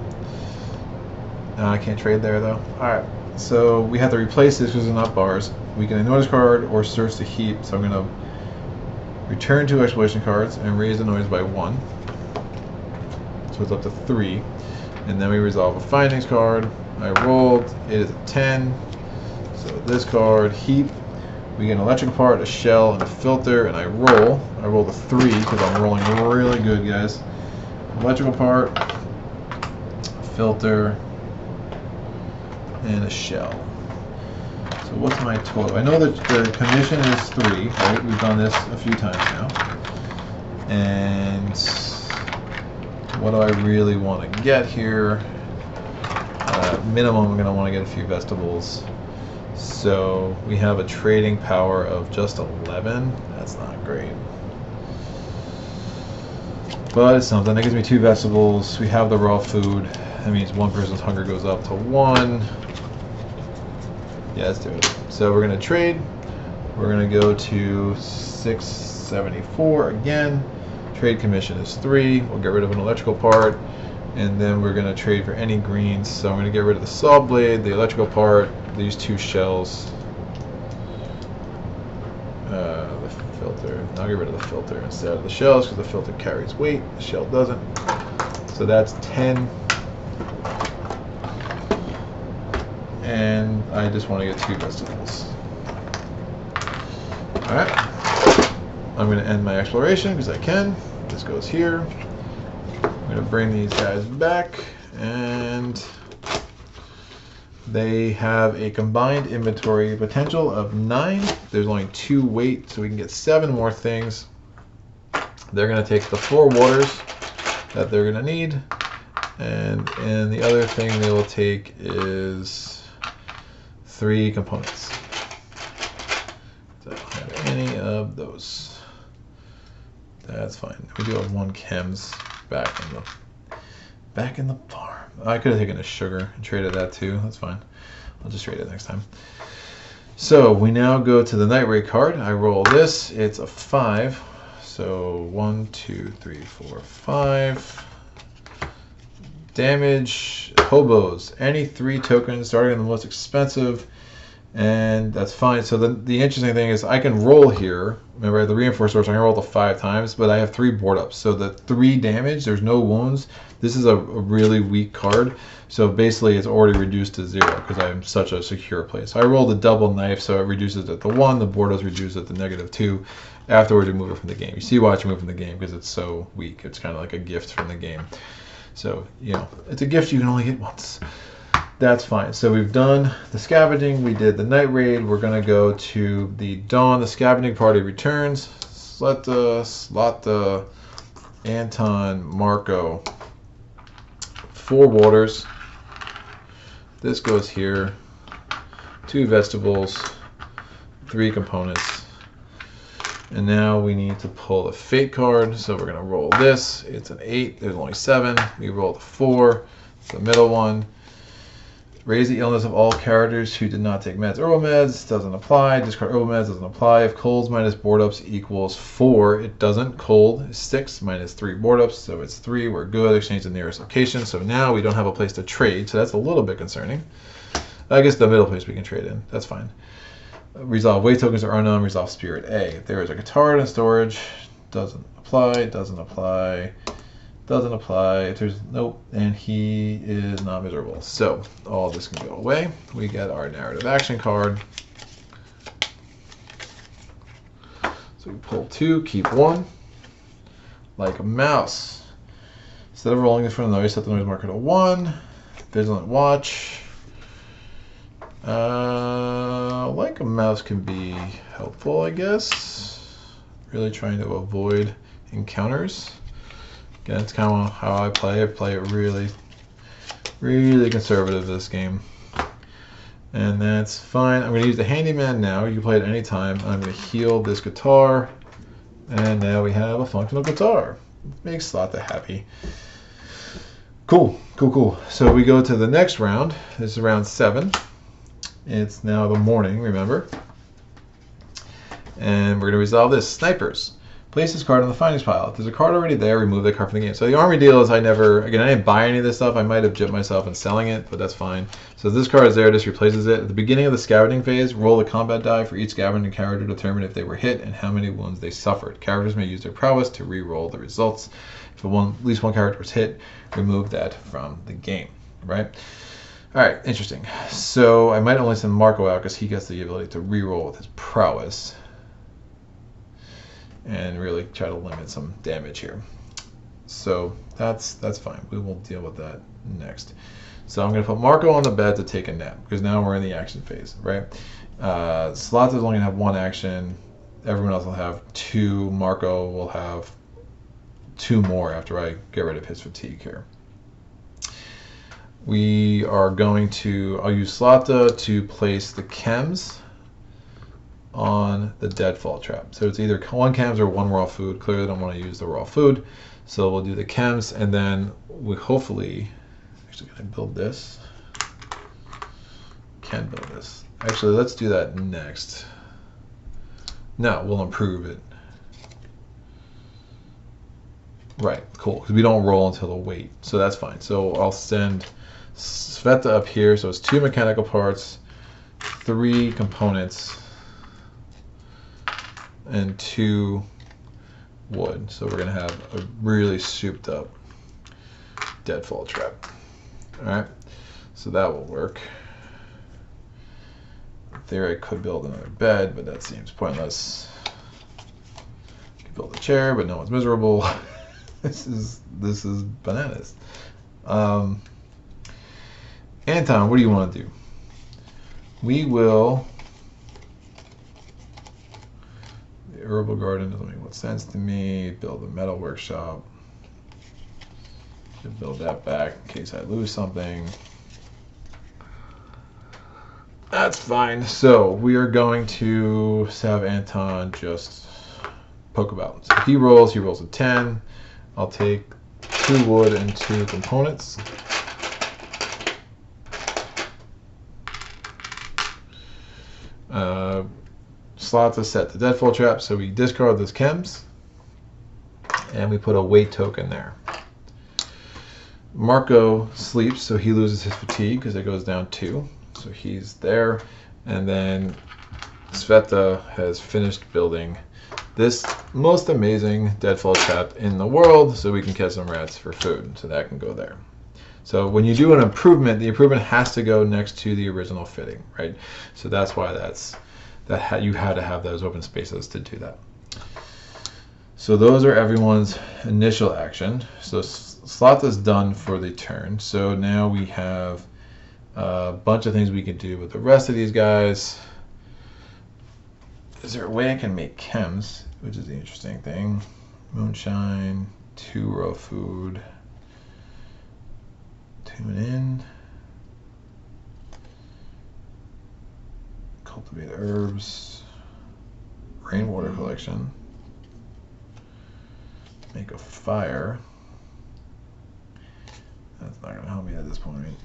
No, I can't trade there though. Alright, so we have to replace this because they're not bars. We can ignore this card or search the heap. So I'm going to return 2 exploration cards and raise the noise by 1. So it's up to 3. And then we resolve a findings card. I rolled. It is a 10. So this card, heap. We get an electrical part, a shell, and a filter, and I roll. I rolled a 3 because I'm rolling really good, guys. Electrical part, filter, and a shell. So what's my total? I know that the commission is 3, right? We've done this a few times now. And what do I really want to get here? Minimum, I'm going to want to get a few vegetables. So we have a trading power of just 11. That's not great. But it's something. That gives me 2 vegetables. We have the raw food. That means one person's hunger goes up to 1. Yeah, let's do it. So we're going to trade. We're going to go to 674 again. Trade commission is 3. We'll get rid of an electrical part. And then we're going to trade for any greens. So I'm going to get rid of the saw blade, the electrical part, these 2 shells. The filter. I'll get rid of the filter instead of the shells because the filter carries weight. The shell doesn't. So that's 10. And I just want to get 2 vegetables. Alright. I'm going to end my exploration because I can. This goes here. I'm going to bring these guys back, and they have a combined inventory potential of 9. There's only 2 weight, so we can get 7 more things. They're going to take the 4 waters that they're going to need, and the other thing they will take is 3 components. So I don't have any of those. That's fine. We do have 1 chems back in the farm. I could have taken a sugar and traded that too. That's fine. I'll just trade it next time. So we now go to the night raid card. I roll this. It's a 5. So 1, 2, 3, 4, 5. Damage hobos. Any 3 tokens starting on the most expensive. And that's fine. So the interesting thing is I can roll here. Remember, I have the reinforced sword, so I can roll the 5 times, but I have 3 board ups. So the 3 damage, there's no wounds. This is a really weak card. So basically it's already reduced to 0 because I'm such a secure place. So I rolled a double knife, so it reduces it to 1. The board ups reduce it to -2. Afterwards, you move it from the game. You see why it's removed from the game because it's so weak. It's kind of like a gift from the game. So, you know, it's a gift you can only get once. That's fine. So we've done the scavenging. We did the night raid. We're going to go to the dawn. The scavenging party returns. Cveta, Anton, Marko. 4 waters. This goes here. 2 vegetables. 3 components. And now we need to pull a fate card. So we're going to roll this. It's an 8. There's only 7. We rolled a 4. It's the middle one. Raise the illness of all characters who did not take meds. Herbal meds doesn't apply. Discard herbal meds doesn't apply. If colds minus board ups equals 4, it doesn't. Cold is 6 minus 3 board ups, so it's 3. We're good. Exchange the nearest location. So now we don't have a place to trade, so that's a little bit concerning. I guess the middle place we can trade in. That's fine. Resolve weight tokens are unknown. Resolve spirit A. There is a guitar in storage. Doesn't apply. Doesn't apply. Doesn't apply. There's nope, and he is not miserable. So all this can go away. We get our narrative action card. So we pull 2, keep 1. Like a mouse. Instead of rolling in front of the noise, set the noise marker to 1. Vigilant watch. Like a mouse can be helpful, I guess. Really trying to avoid encounters. Again, that's kind of how I play. I play it really, really conservative this game. And that's fine. I'm going to use the handyman now. You can play it any time. I'm going to heal this guitar. And now we have a functional guitar. Makes Cveta happy. Cool, cool, cool. So we go to the next round. This is round 7. It's now the morning, remember? And we're going to resolve this. Snipers. Place this card on the findings pile. If there's a card already there, remove that card from the game. So the army deal is I didn't buy any of this stuff. I might have gypped myself in selling it, but that's fine. So this card is there, just replaces it. At the beginning of the scavenging phase, roll the combat die for each scavenging character to determine if they were hit and how many wounds they suffered. Characters may use their prowess to re-roll the results. If at least one character was hit, remove that from the game, right? All right, interesting. So I might only send Marko out because he gets the ability to re-roll with his prowess. And really try to limit some damage here. So that's fine. We will deal with that next. So I'm going to put Marko on the bed to take a nap because now we're in the action phase, right? Cveta is only going to have 1 action. Everyone else will have 2. Marko will have 2 more after I get rid of his fatigue here. We are going to, I'll use Cveta to place the chems on the deadfall trap. So it's either 1 chems or 1 raw food. Clearly don't want to use the raw food. So we'll do the chems and then we hopefully, actually can I build this? Can build this. Actually, let's do that next. No, we'll improve it. Right, cool, because we don't roll until the weight. So that's fine. So I'll send Cveta up here. So it's 2 mechanical parts, 3 components, and 2 wood. So we're going to have a really souped up deadfall trap. Alright, so that will work. In theory I could build another bed, but that seems pointless. I could build a chair, but no one's miserable. This is bananas. Anton, what do you want to do? We will... Herbal garden doesn't make much sense to me. Build a metal workshop. Should build that back in case I lose something. That's fine. So we are going to have Anton just poke about. So he rolls a 10. I'll take 2 wood and 2 components. Cveta set the deadfall trap, so we discard those chems and we put a weight token there. Marko sleeps, so he loses his fatigue because it goes down 2, so he's there. And then Cveta has finished building this most amazing deadfall trap in the world, so we can catch some rats for food, so that can go there. So when you do an improvement, the improvement has to go next to the original fitting, right? So that's why you had to have those open spaces to do that. So those are everyone's initial action. So Cveta's done for the turn. So now we have a bunch of things we can do with the rest of these guys. Is there a way I can make chems, which is the interesting thing? Moonshine, 2 raw food. Tune in. Cultivate herbs. Rainwater collection. Make a fire. That's not going to help me at this point.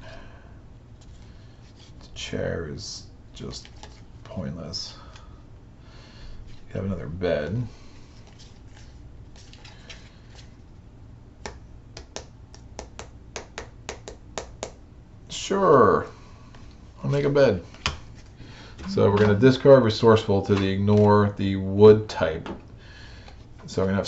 The chair is just pointless. You have another bed. Sure, I'll make a bed. So we're going to discard resourceful to ignore the wood type. So we're going to have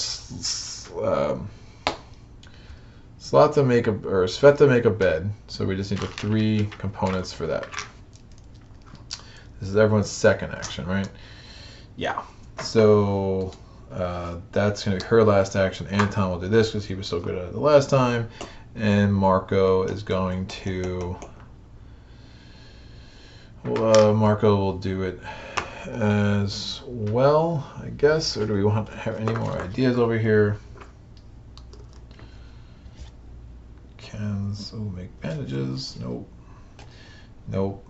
Cveta make a bed. So we just need the 3 components for that. This is everyone's second action, right? Yeah. So that's going to be her last action. Anton will do this because he was so good at it the last time. And Marko is going to... Marko will do it as well, I guess. Or do we want to have any more ideas over here? Cans. Oh, make bandages. Nope. Nope.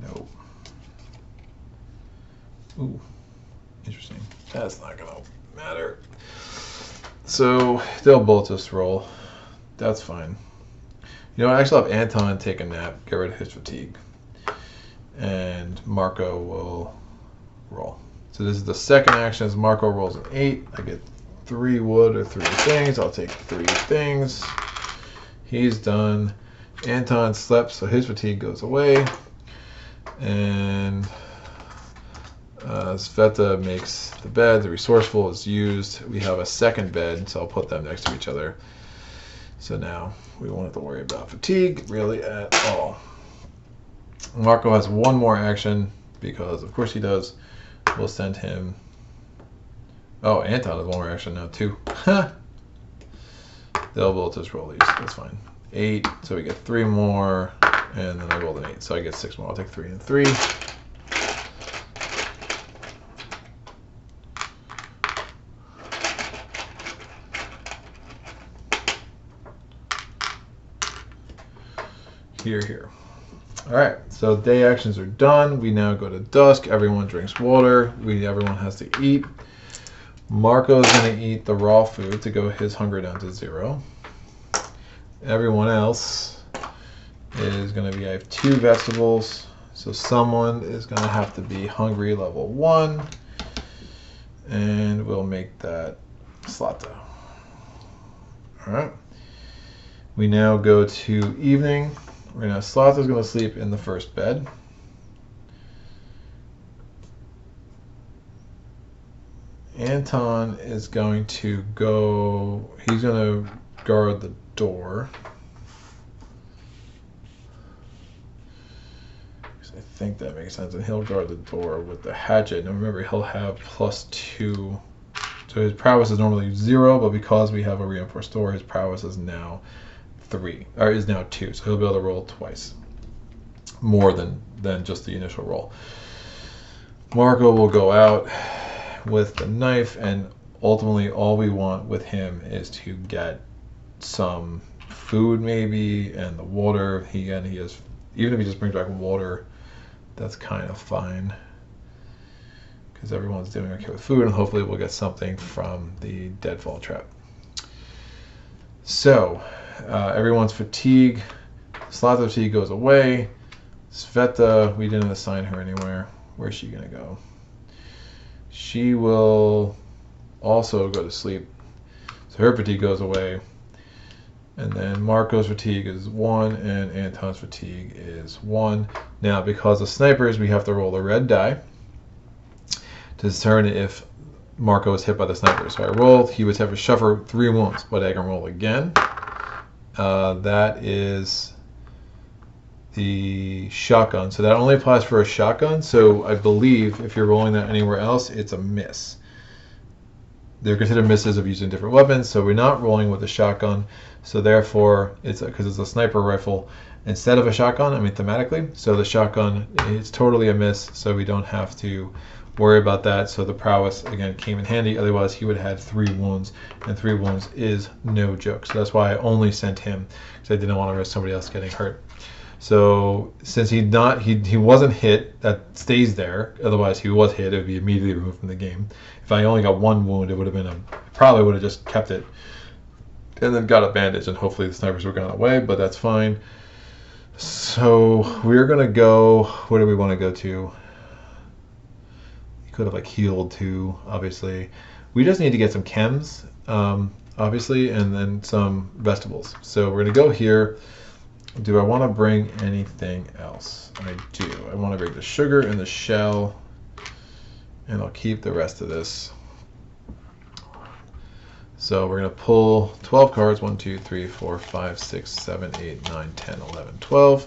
No. Ooh, interesting. That's not gonna matter. So they'll both just roll. That's fine. You know, I actually have Anton take a nap, get rid of his fatigue, and Marko will roll. So this is the second action. As Marko rolls an 8, I get 3 wood or 3 things. I'll take 3 things. He's done. Anton slept, so his fatigue goes away, and Cveta makes the bed. The resourceful is used. We have a second bed, so I'll put them next to each other. So now we won't have to worry about fatigue really at all. Marko has one more action because of course he does. We'll send him. Oh, Anton has one more action now too. They'll both just roll these. That's fine. 8, so we get 3 more, and then I rolled an 8, so I get 6 more. I'll take 3 and 3. Here. All right, so day actions are done. We now go to Dusk. Everyone drinks water. Everyone has to eat. Marko's going to eat the raw food to go his hunger down to 0. Everyone else is going to be, I have 2 vegetables, so someone is going to have to be hungry level 1, and we'll make that Cveta. All right. We now go to evening. Cveta's going to sleep in the first bed. Anton is going to go, he's going to guard the door. I think that makes sense. And he'll guard the door with the hatchet. Now remember, he'll have +2. So his prowess is normally 0, but because we have a reinforced door, his prowess is now 3, or is now 2, so he'll be able to roll twice more than just the initial roll. Marko will go out with the knife, and ultimately all we want with him is to get some food maybe, and the water. He has, even if he just brings back water, that's kind of fine because everyone's doing okay with food, and hopefully we'll get something from the deadfall trap. So everyone's fatigue, Cveta's fatigue goes away. Cveta, we didn't assign her anywhere. Where's she gonna go? She will also go to sleep. So her fatigue goes away. And then Marko's fatigue is 1, and Anton's fatigue is 1. Now, because of snipers, we have to roll a red die to determine if Marko is hit by the sniper. So I rolled, he would have to suffer 3 wounds, but I can roll again. That is the shotgun. So that only applies for a shotgun. So I believe if you're rolling that anywhere else, it's a miss. They're considered misses of using different weapons. So we're not rolling with a shotgun. So therefore, it's because it's a sniper rifle instead of a shotgun, I mean thematically. So the shotgun is totally a miss. So we don't have to worry about that. So the prowess again came in handy. Otherwise he would have had 3 wounds, and 3 wounds is no joke. So that's why I only sent him, because I didn't want to risk somebody else getting hurt. So since he wasn't hit, that stays there. Otherwise he was hit, it would be immediately removed from the game. If I only got 1 wound, it would have been probably would have just kept it and then got a bandage, and hopefully the snipers were gone away, but that's fine. So we're gonna go, where do we want to go to? Could have like healed too, obviously. We just need to get some chems, obviously, and then some vegetables. So we're gonna go here. Do I want to bring anything else? I do. I want to bring the sugar and the shell, and I'll keep the rest of this. So we're gonna pull 12 cards, 1, 2, 3, 4, 5, 6, 7, 8, 9, 10, 11, 12.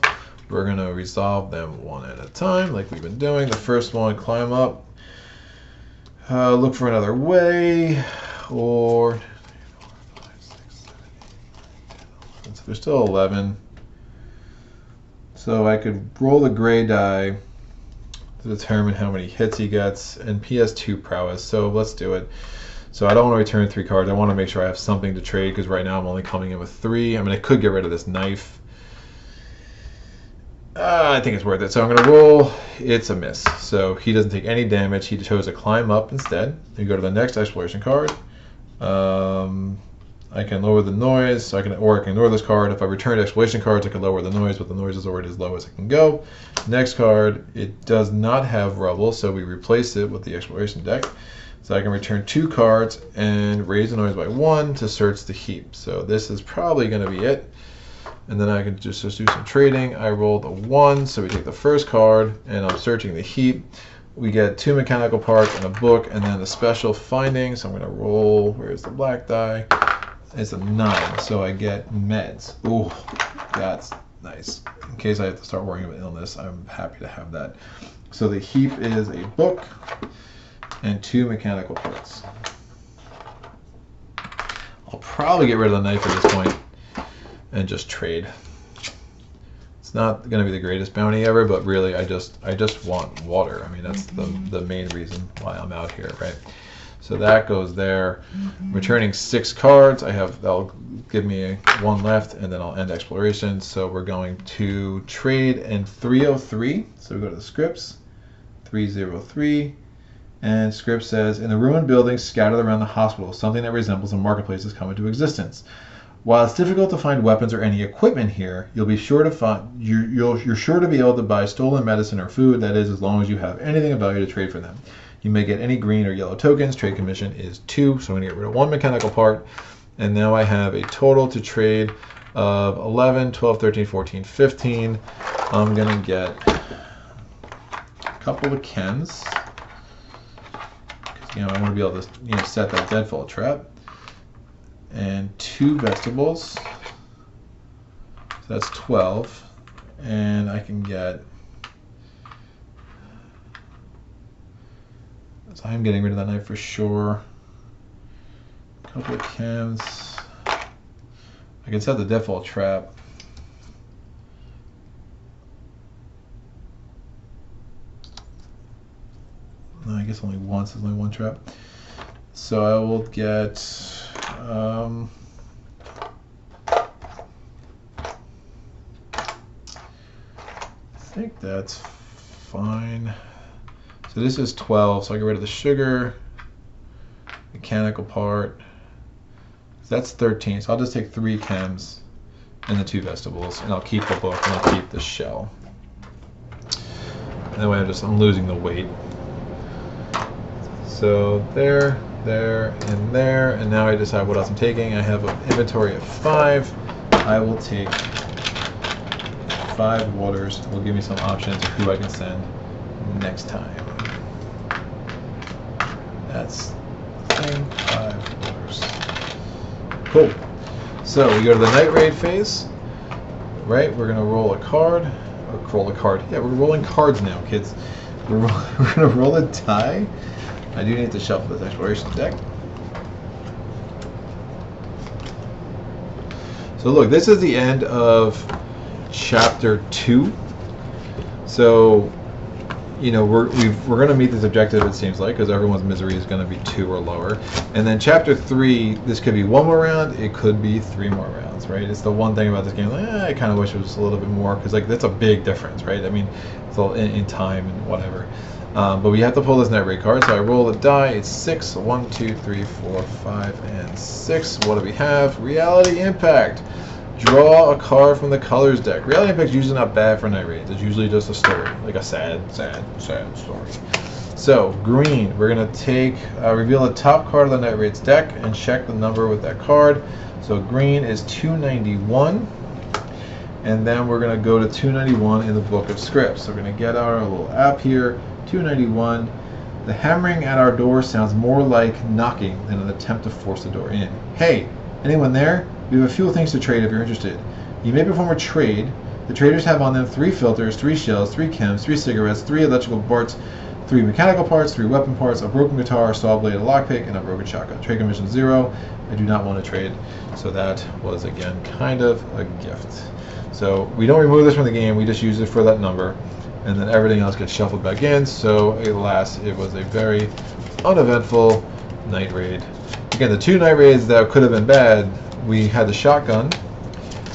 We're gonna resolve them one at a time, like we've been doing. The first one, climb up. Look for another way, or 3, 4, 5, 6, 7, 8, 9, 10, 11. So there's still 11. So I could roll the gray die to determine how many hits he gets, and he has 2 prowess, so let's do it. So I don't want to return 3 cards. I want to make sure I have something to trade, because right now I'm only coming in with 3. I mean, I could get rid of this knife. I think it's worth it. So I'm going to roll. It's a miss. So he doesn't take any damage. He chose to climb up instead. You go to the next exploration card. I can lower the noise, so I can ignore this card. If I return exploration cards, I can lower the noise, but the noise is already as low as it can go. Next card, it does not have rubble, so we replace it with the exploration deck. So I can return 2 cards and raise the noise by 1 to search the heap. So this is probably going to be it. And then I can just do some trading. I rolled a 1, so we take the first card, and I'm searching the heap. We get 2 mechanical parts and a book, and then a special finding. So I'm going to roll. Where's the black die? It's a 9, so I get meds. Ooh, that's nice. In case I have to start worrying about illness, I'm happy to have that. So the heap is a book and 2 mechanical parts. I'll probably get rid of the knife at this point and just trade. It's not going to be the greatest bounty ever, but really I just want water. I mean, that's the main reason why I'm out here, right? So that goes there. Returning 6 cards. That'll give me 1 left, and then I'll end exploration. So we're going to trade in 303. So we go to the scripts, 303, and script says, in the ruined buildings scattered around the hospital, something that resembles a marketplace has come into existence. While it's difficult to find weapons or any equipment here, you're sure to be able to buy stolen medicine or food. That is, as long as you have anything of value to trade for them. You may get any green or yellow tokens. Trade commission is 2, so I'm going to get rid of 1 mechanical part. And now I have a total to trade of 11, 12, 13, 14, 15. I'm going to get a couple of chems. I want to be able to set that deadfall trap. And 2 vegetables. So that's 12. And I can get... So I'm getting rid of that knife for sure. A couple of chems. I can set the default trap. No, I guess only once is only 1 trap. So I will get I think that's fine. So this is 12, so I get rid of the sugar, mechanical part. So that's 13, so I'll just take 3 chems and the 2 vegetables, and I'll keep the book and I'll keep the shell. That way I'm losing the weight. So there, and there, and now I decide what else I'm taking. I have an inventory of 5. I will take 5 waters. It will give me some options of who I can send next time. That's the thing, 5 waters. Cool. So we go to the night raid phase, right? We're gonna roll a card, or roll a card. Yeah, we're rolling cards now, kids. We're gonna roll a die. I do need to shuffle this exploration deck. So look, this is the end of chapter 2. So, we're going to meet this objective, it seems like, because everyone's misery is going to be 2 or lower. And then chapter 3, this could be 1 more round, it could be 3 more rounds, right? It's the one thing about this game, I kind of wish it was a little bit more, because that's a big difference, right? I mean, it's all in time and whatever. But we have to pull this night raid card, so I roll a die. It's 6. 1, 2, 3, 4, 5, and 6. What do we have? Reality Impact. Draw a card from the colors deck. Reality Impact is usually not bad for night raids. It's usually just a story, like a sad story. So green, we're gonna take reveal the top card of the night raids deck and check the number with that card. So green is 291. And then we're going to go to 291 in the book of scripts. So we're going to get our little app here, 291. The hammering at our door sounds more like knocking than an attempt to force the door in. Hey, anyone there? We have a few things to trade if you're interested. You may perform a trade. The traders have on them 3 filters, 3 shells, 3 chems, 3 cigarettes, 3 electrical parts, 3 mechanical parts, 3 weapon parts, a broken guitar, a saw blade, a lockpick, and a broken shotgun. Trade commission 0. I do not want to trade. So that was, again, kind of a gift. So we don't remove this from the game, we just use it for that number, and then everything else gets shuffled back in. So alas, it was a very uneventful night raid. Again, the 2 night raids that could have been bad, we had the shotgun,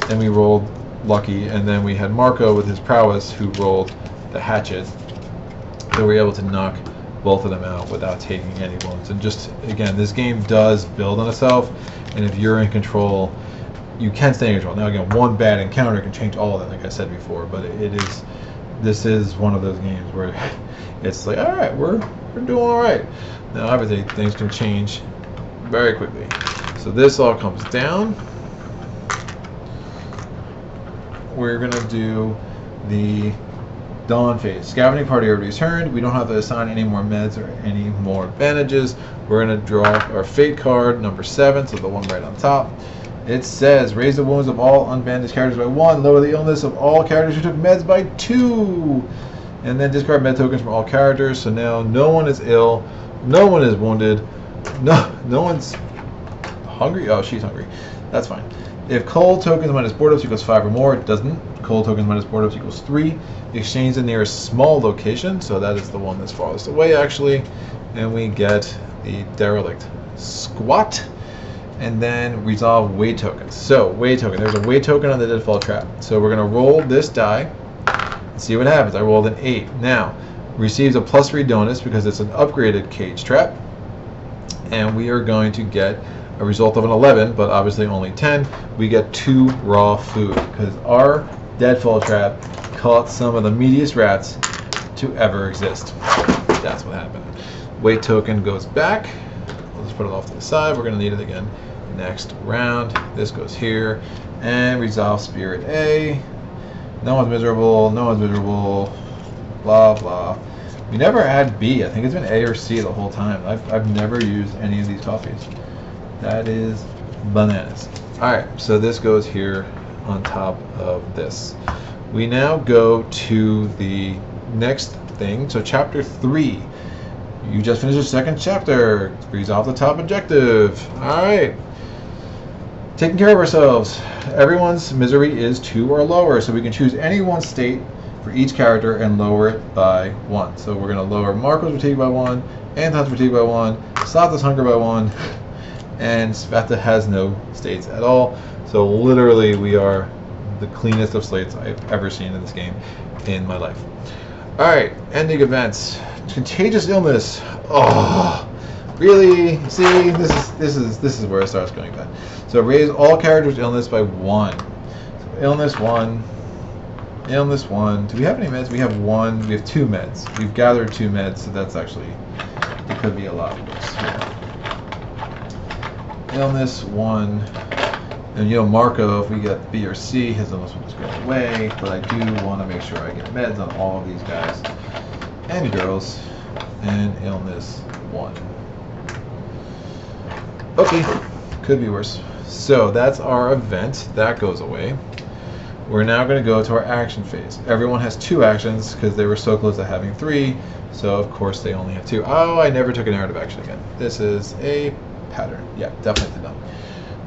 and we rolled lucky, and then we had Marko with his prowess who rolled the hatchet. So we were able to knock both of them out without taking any wounds. And just, again, this game does build on itself, and if you're in control, you can stay in control. Now again, one bad encounter can change all of that, like I said before, but this is one of those games where it's like, all right, we're doing all right. Now obviously things can change very quickly. So this all comes down. We're gonna do the Dawn phase. Scavenging party already returned. We don't have to assign any more meds or any more bandages. We're going to draw our fate card, number 7, so the one right on top. It says, raise the wounds of all unbandaged characters by 1, lower the illness of all characters who took meds by 2, and then discard med tokens from all characters. So now no one is ill, no one is wounded, no one's hungry. Oh, she's hungry. That's fine. If cold tokens minus board ups equals 5 or more, it doesn't. Cold tokens minus board ups equals 3. Exchange the nearest small location, so that is the one that's farthest away actually, and we get the derelict squat, and then resolve weight tokens. So weight token, there's a weight token on the deadfall trap, so we're going to roll this die and see what happens. I rolled an 8. Now receives a +3 bonus because it's an upgraded cage trap, and we are going to get a result of an 11, but obviously only 10. We get 2 raw food because our deadfall trap caught some of the meatiest rats to ever exist. That's what happened. Weight token goes back. We'll just put it off to the side. We're going to need it again next round. This goes here. And resolve spirit A. No one's miserable. No one's miserable. Blah, blah. We never had B. I think it's been A or C the whole time. I've never used any of these coffees. That is bananas. Alright, so this goes here on top of this. We now go to the next thing. So chapter 3. You just finished the second chapter. Resolve the top objective. Alright. Taking care of ourselves. Everyone's misery is 2 or lower, so we can choose any one state for each character and lower it by 1. So we're going to lower Marko's fatigue by 1, Anton's fatigue by 1, Cveta's hunger by 1, and Cveta has no states at all. So literally we are the cleanest of slates I've ever seen in this game in my life. Alright, ending events. Contagious illness. Oh, really? See, this is where it starts going bad. So raise all characters' illness by 1. So illness 1. Illness 1. Do we have any meds? We have 1. We have 2 meds. We've gathered 2 meds, so that's actually, it could be a lot worse. Illness 1. And you know, Marko, if we get B or C, his illness will just go away. But I do want to make sure I get meds on all of these guys and girls. And illness 1. Okay, could be worse. So that's our event. That goes away. We're now going to go to our action phase. Everyone has 2 actions because they were so close to having 3. So of course they only have 2. Oh, I never took a narrative action again. This is a pattern. Yeah, definitely did not.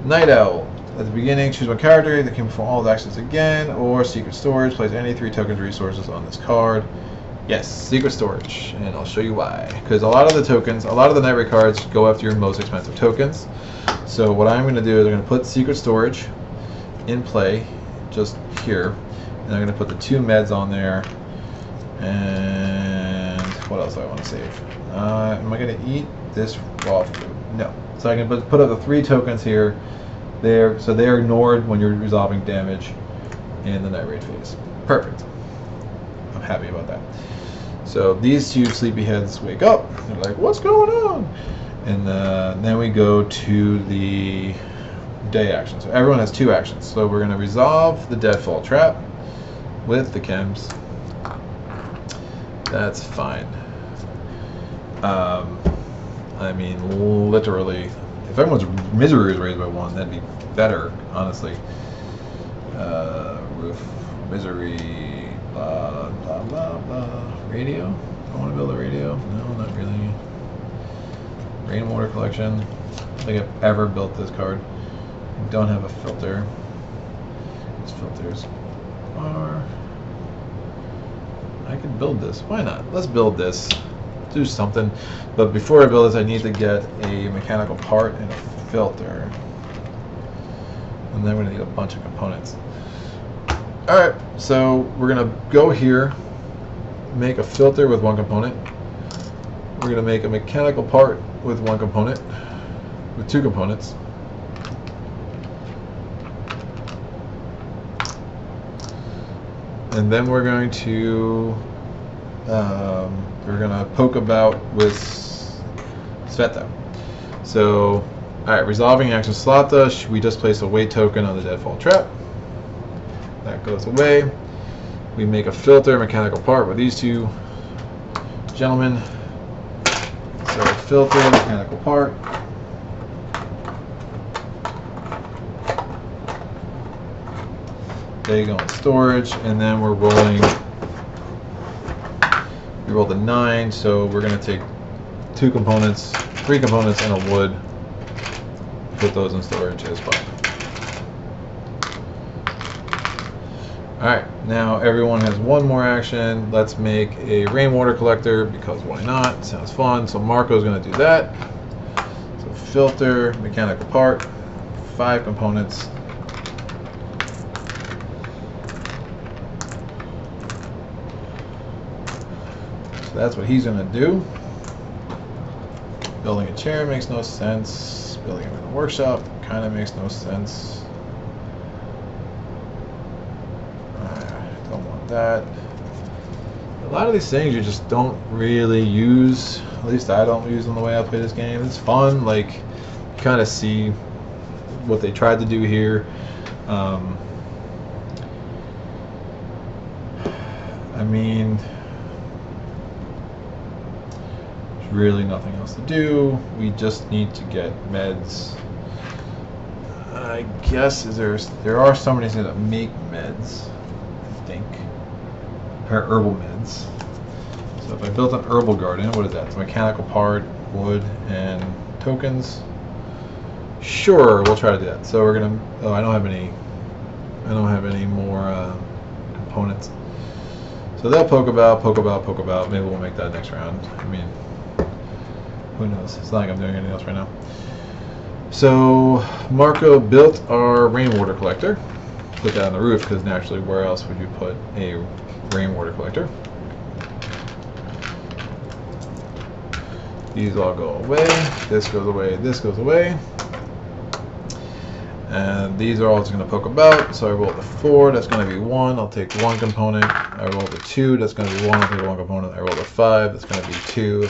Night Owl. At the beginning, choose one character that can perform all the actions again, or secret storage. Place any 3 tokens resources on this card. Yes, secret storage, and I'll show you why. Because a lot of the tokens, a lot of the night raid cards go after your most expensive tokens. So what I'm going to do is I'm going to put secret storage in play, just here, and I'm going to put the 2 meds on there. And what else do I want to save? Am I going to eat this raw food? No. So I can put up the 3 tokens here. So they're ignored when you're resolving damage in the night raid phase. Perfect. I'm happy about that. So these 2 sleepyheads wake up. They're like, what's going on? And then we go to the day action. So everyone has 2 actions. So we're going to resolve the deadfall trap with the chems. That's fine. I mean, literally, if everyone's misery is raised by 1, that'd be better, honestly. Roof, misery, blah, blah, blah, blah. Radio? I want to build a radio? No, not really. Rainwater collection. I don't think I've ever built this card. I don't have a filter. These filters are... I could build this. Why not? Let's build this. Do something. But before I build this, I need to get a mechanical part and a filter. And then we're going to need a bunch of components. Alright, so we're going to go here, make a filter with one component. We're going to make a mechanical part with one component, with two components. And then we're going to poke about with Cveta. So, alright, resolving action Slata, we just place a wait token on the deadfall trap. That goes away. We make a filter mechanical part with these two gentlemen. So filter mechanical part. They go in storage, and then we're rolling. We rolled a 9, so we're going to take three components, and a wood. Put those in storage as well. Alright, now everyone has one more action. Let's make a rainwater collector, because why not? Sounds fun. So Marko's going to do that. So filter, mechanical part, 5 components. So that's what he's going to do. Building a chair makes no sense. Building it in a workshop kind of makes no sense. That a lot of these things you just don't really use. At least I don't use them the way I play this game. It's fun, like you kind of see what they tried to do here. I mean, there's really nothing else to do. We just need to get meds. I guess there are so many things that make meds. I think. Herbal meds. So if I built an herbal garden, what is that? It's a mechanical part, wood, and tokens. Sure, we'll try to do that. So we're gonna. Oh, I don't have any more components. So they'll poke about. Maybe we'll make that next round. I mean, who knows? It's not like I'm doing anything else right now. So Marko built our rainwater collector. Put that on the roof, because naturally, where else would you put a rainwater collector? These all go away. This goes away. This goes away. And these are all just going to poke about. So I rolled a 4. That's going to be 1. I'll take 1 component. I rolled a 2. That's going to be 1. I'll take 1 component. I rolled a 5. That's going to be 2.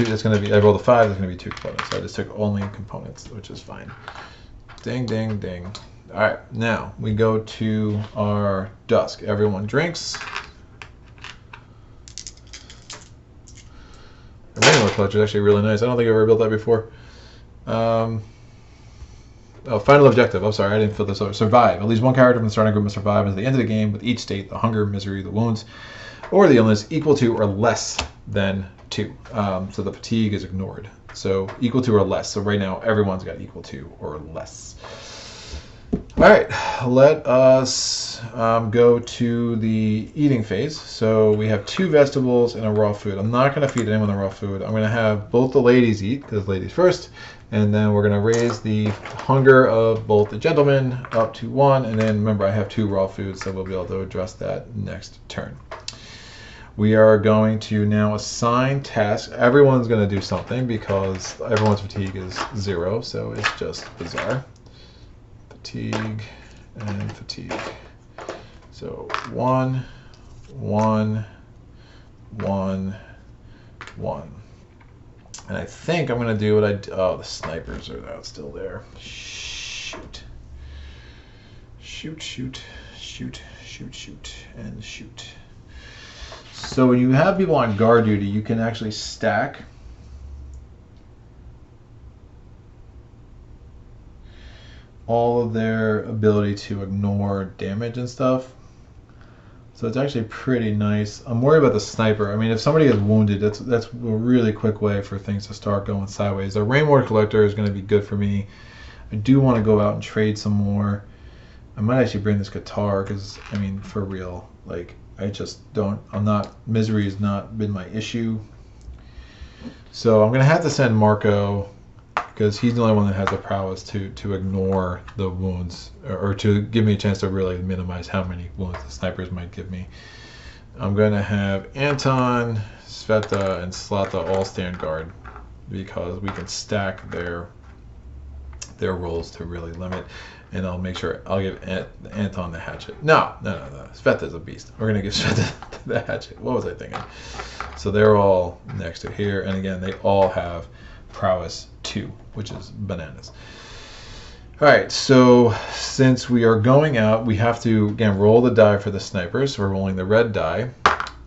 That's going to be. I rolled a 5. That's going to be 2 components. So I just took only components, which is fine. Ding, ding, ding. All right, now we go to our Dusk. Everyone drinks. The rainwater collector is actually really nice. I don't think I've ever built that before. Oh, final objective. I'm sorry, I didn't fill this out. Survive. At least one character from the starting group must survive until the end of the game with each state, the hunger, misery, the wounds, or the illness equal to or less than 2. So the fatigue is ignored. So equal to or less. So right now everyone's got equal to or less. All right, let us go to the eating phase. So we have 2 vegetables and a raw food. I'm not going to feed anyone the raw food. I'm going to have both the ladies eat, because ladies first, and then we're going to raise the hunger of both the gentlemen up to 1, and then remember I have 2 raw foods, so we'll be able to address that next turn. We are going to now assign tasks. Everyone's going to do something, because everyone's fatigue is 0, so it's just bizarre. Fatigue and fatigue. So 1, 1, 1, 1. And I think I'm going to do what I do. Oh, the snipers are still there. Shoot. Shoot, shoot, shoot, shoot, shoot, and shoot. So when you have people on guard duty, you can actually stack all of their ability to ignore damage and stuff. So it's actually pretty nice. I'm worried about the sniper. I mean, if somebody gets wounded, that's a really quick way for things to start going sideways. The rainwater collector is going to be good for me. I do want to go out and trade some more. I might actually bring this guitar, because I mean, for real, like I just don't. Misery has not been my issue. So I'm going to have to send Marko because he's the only one that has the prowess to ignore the wounds, or to give me a chance to really minimize how many wounds the snipers might give me. I'm going to have Anton, Cveta, and Zlata all stand guard because we can stack their rolls to really limit. And I'll make sure I'll give Anton the hatchet. No. Cveta's a beast. We're going to give Cveta the hatchet. What was I thinking? So they're all next to here. And again, they all have prowess 2, which is bananas. All right, so since we are going out, we have to, again, roll the die for the snipers. So we're rolling the red die,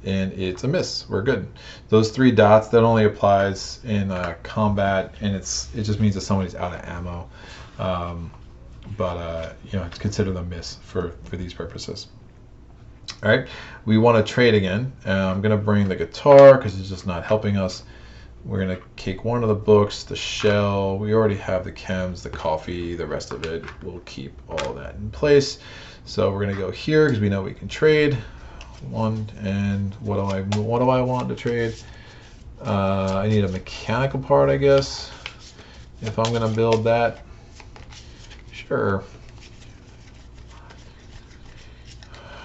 and it's a miss. We're good. Those 3 dots, that only applies in combat, and it just means that somebody's out of ammo. You know, it's considered a miss for these purposes. All right, we want to trade again. I'm going to bring the guitar because it's just not helping us. We're going to take one of the books, the shell. We already have the chems, the coffee, the rest of it. We'll keep all that in place. So we're going to go here because we know we can trade. 1, and what do I want to trade? I need a mechanical part, I guess. If I'm going to build that. Sure.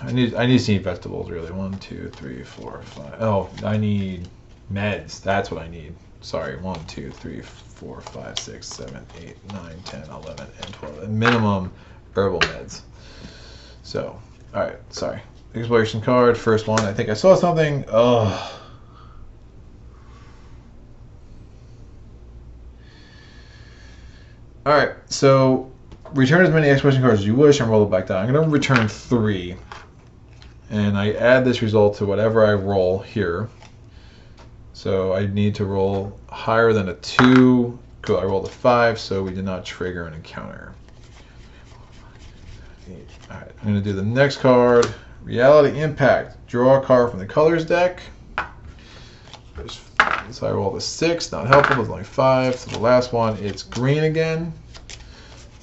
I need to see vegetables really. 1, 2, 3, 4, 5. Oh, I need meds. That's what I need. Sorry. 1, 2, 3, 4, 5, 6, 7, 8, 9, 10, 11, and 12. Minimum herbal meds. So, all right. Sorry. Exploration card. First one. I think I saw something. Oh. All right. So return as many exploration cards as you wish and roll it back down. I'm going to return 3. And I add this result to whatever I roll here. So I need to roll higher than a 2. Cool, I rolled a 5, so we did not trigger an encounter. All right, I'm going to do the next card. Reality Impact. Draw a card from the colors deck. So I rolled a 6, not helpful, there's only 5. So the last one, it's green again.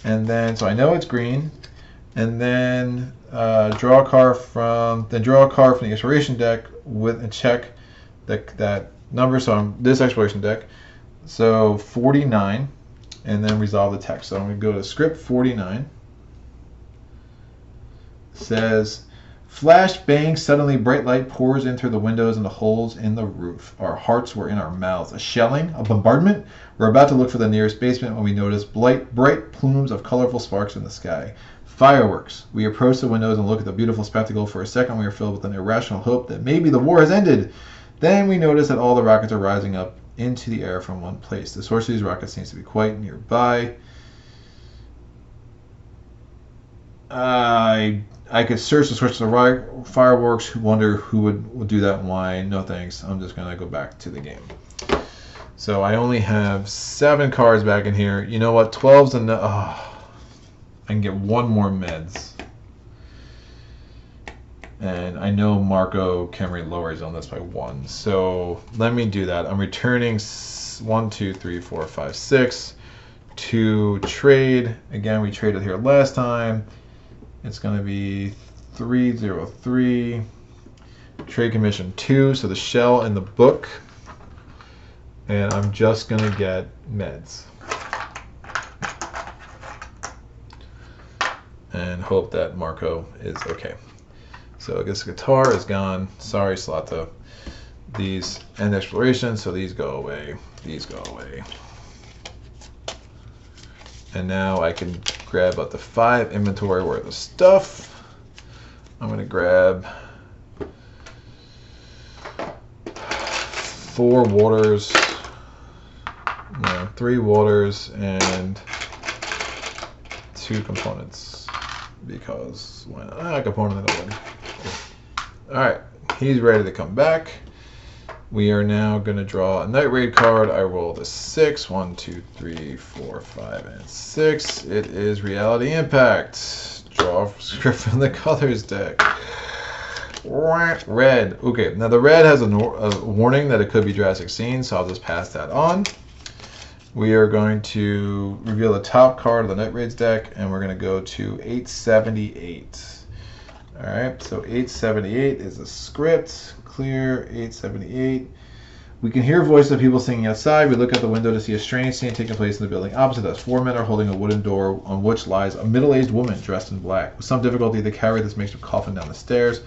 And then, so I know it's green. And then draw a card from the exploration deck with a check that number. So I'm this exploration deck. So 49, and then resolve the text. So I'm going to go to script 49. It says, flash, bang, suddenly bright light pours in through the windows and the holes in the roof. Our hearts were in our mouths. A shelling, a bombardment. We're about to look for the nearest basement when we notice bright plumes of colorful sparks in the sky. Fireworks. We approach the windows and look at the beautiful spectacle. For a second, we are filled with an irrational hope that maybe the war has ended. Then we notice that all the rockets are rising up into the air from one place. The source of these rockets seems to be quite nearby. I could search the source of the fireworks. Wonder who would do that and why. No thanks. I'm just going to go back to the game. So I only have 7 cards back in here. You know what? 12's enough. Oh. I can get 1 more meds. And I know Marko can lower his illness by 1. So let me do that. I'm returning 1, 2, 3, 4, 5, 6 to trade. Again, we traded here last time. It's going to be 303. Trade commission 2. So the shell and the book. And I'm just going to get meds. And hope that Marko is okay. So I guess the guitar is gone. Sorry, Zlata. These end exploration, so these go away. These go away. And now I can grab up to 5 inventory worth of stuff. I'm going to grab 4 waters, 3 waters, and 2 components. Because why not? Component in the wood. Alright, he's ready to come back. We are now going to draw a night raid card. I rolled a 6. 1, 2, 3, 4, 5, and 6. It is Reality Impact. Draw a script from the colors deck. Red. Okay, now the red has a warning that it could be drastic scene, so I'll just pass that on. We are going to reveal the top card of the Night Raids deck, and we're going to go to 878. All right, so 878 is a script. Clear 878. We can hear voices of people singing outside. We look out the window to see a strange scene taking place in the building opposite us. 4 men are holding a wooden door on which lies a middle-aged woman dressed in black. With some difficulty, they carry this makeshift coffin down the stairs.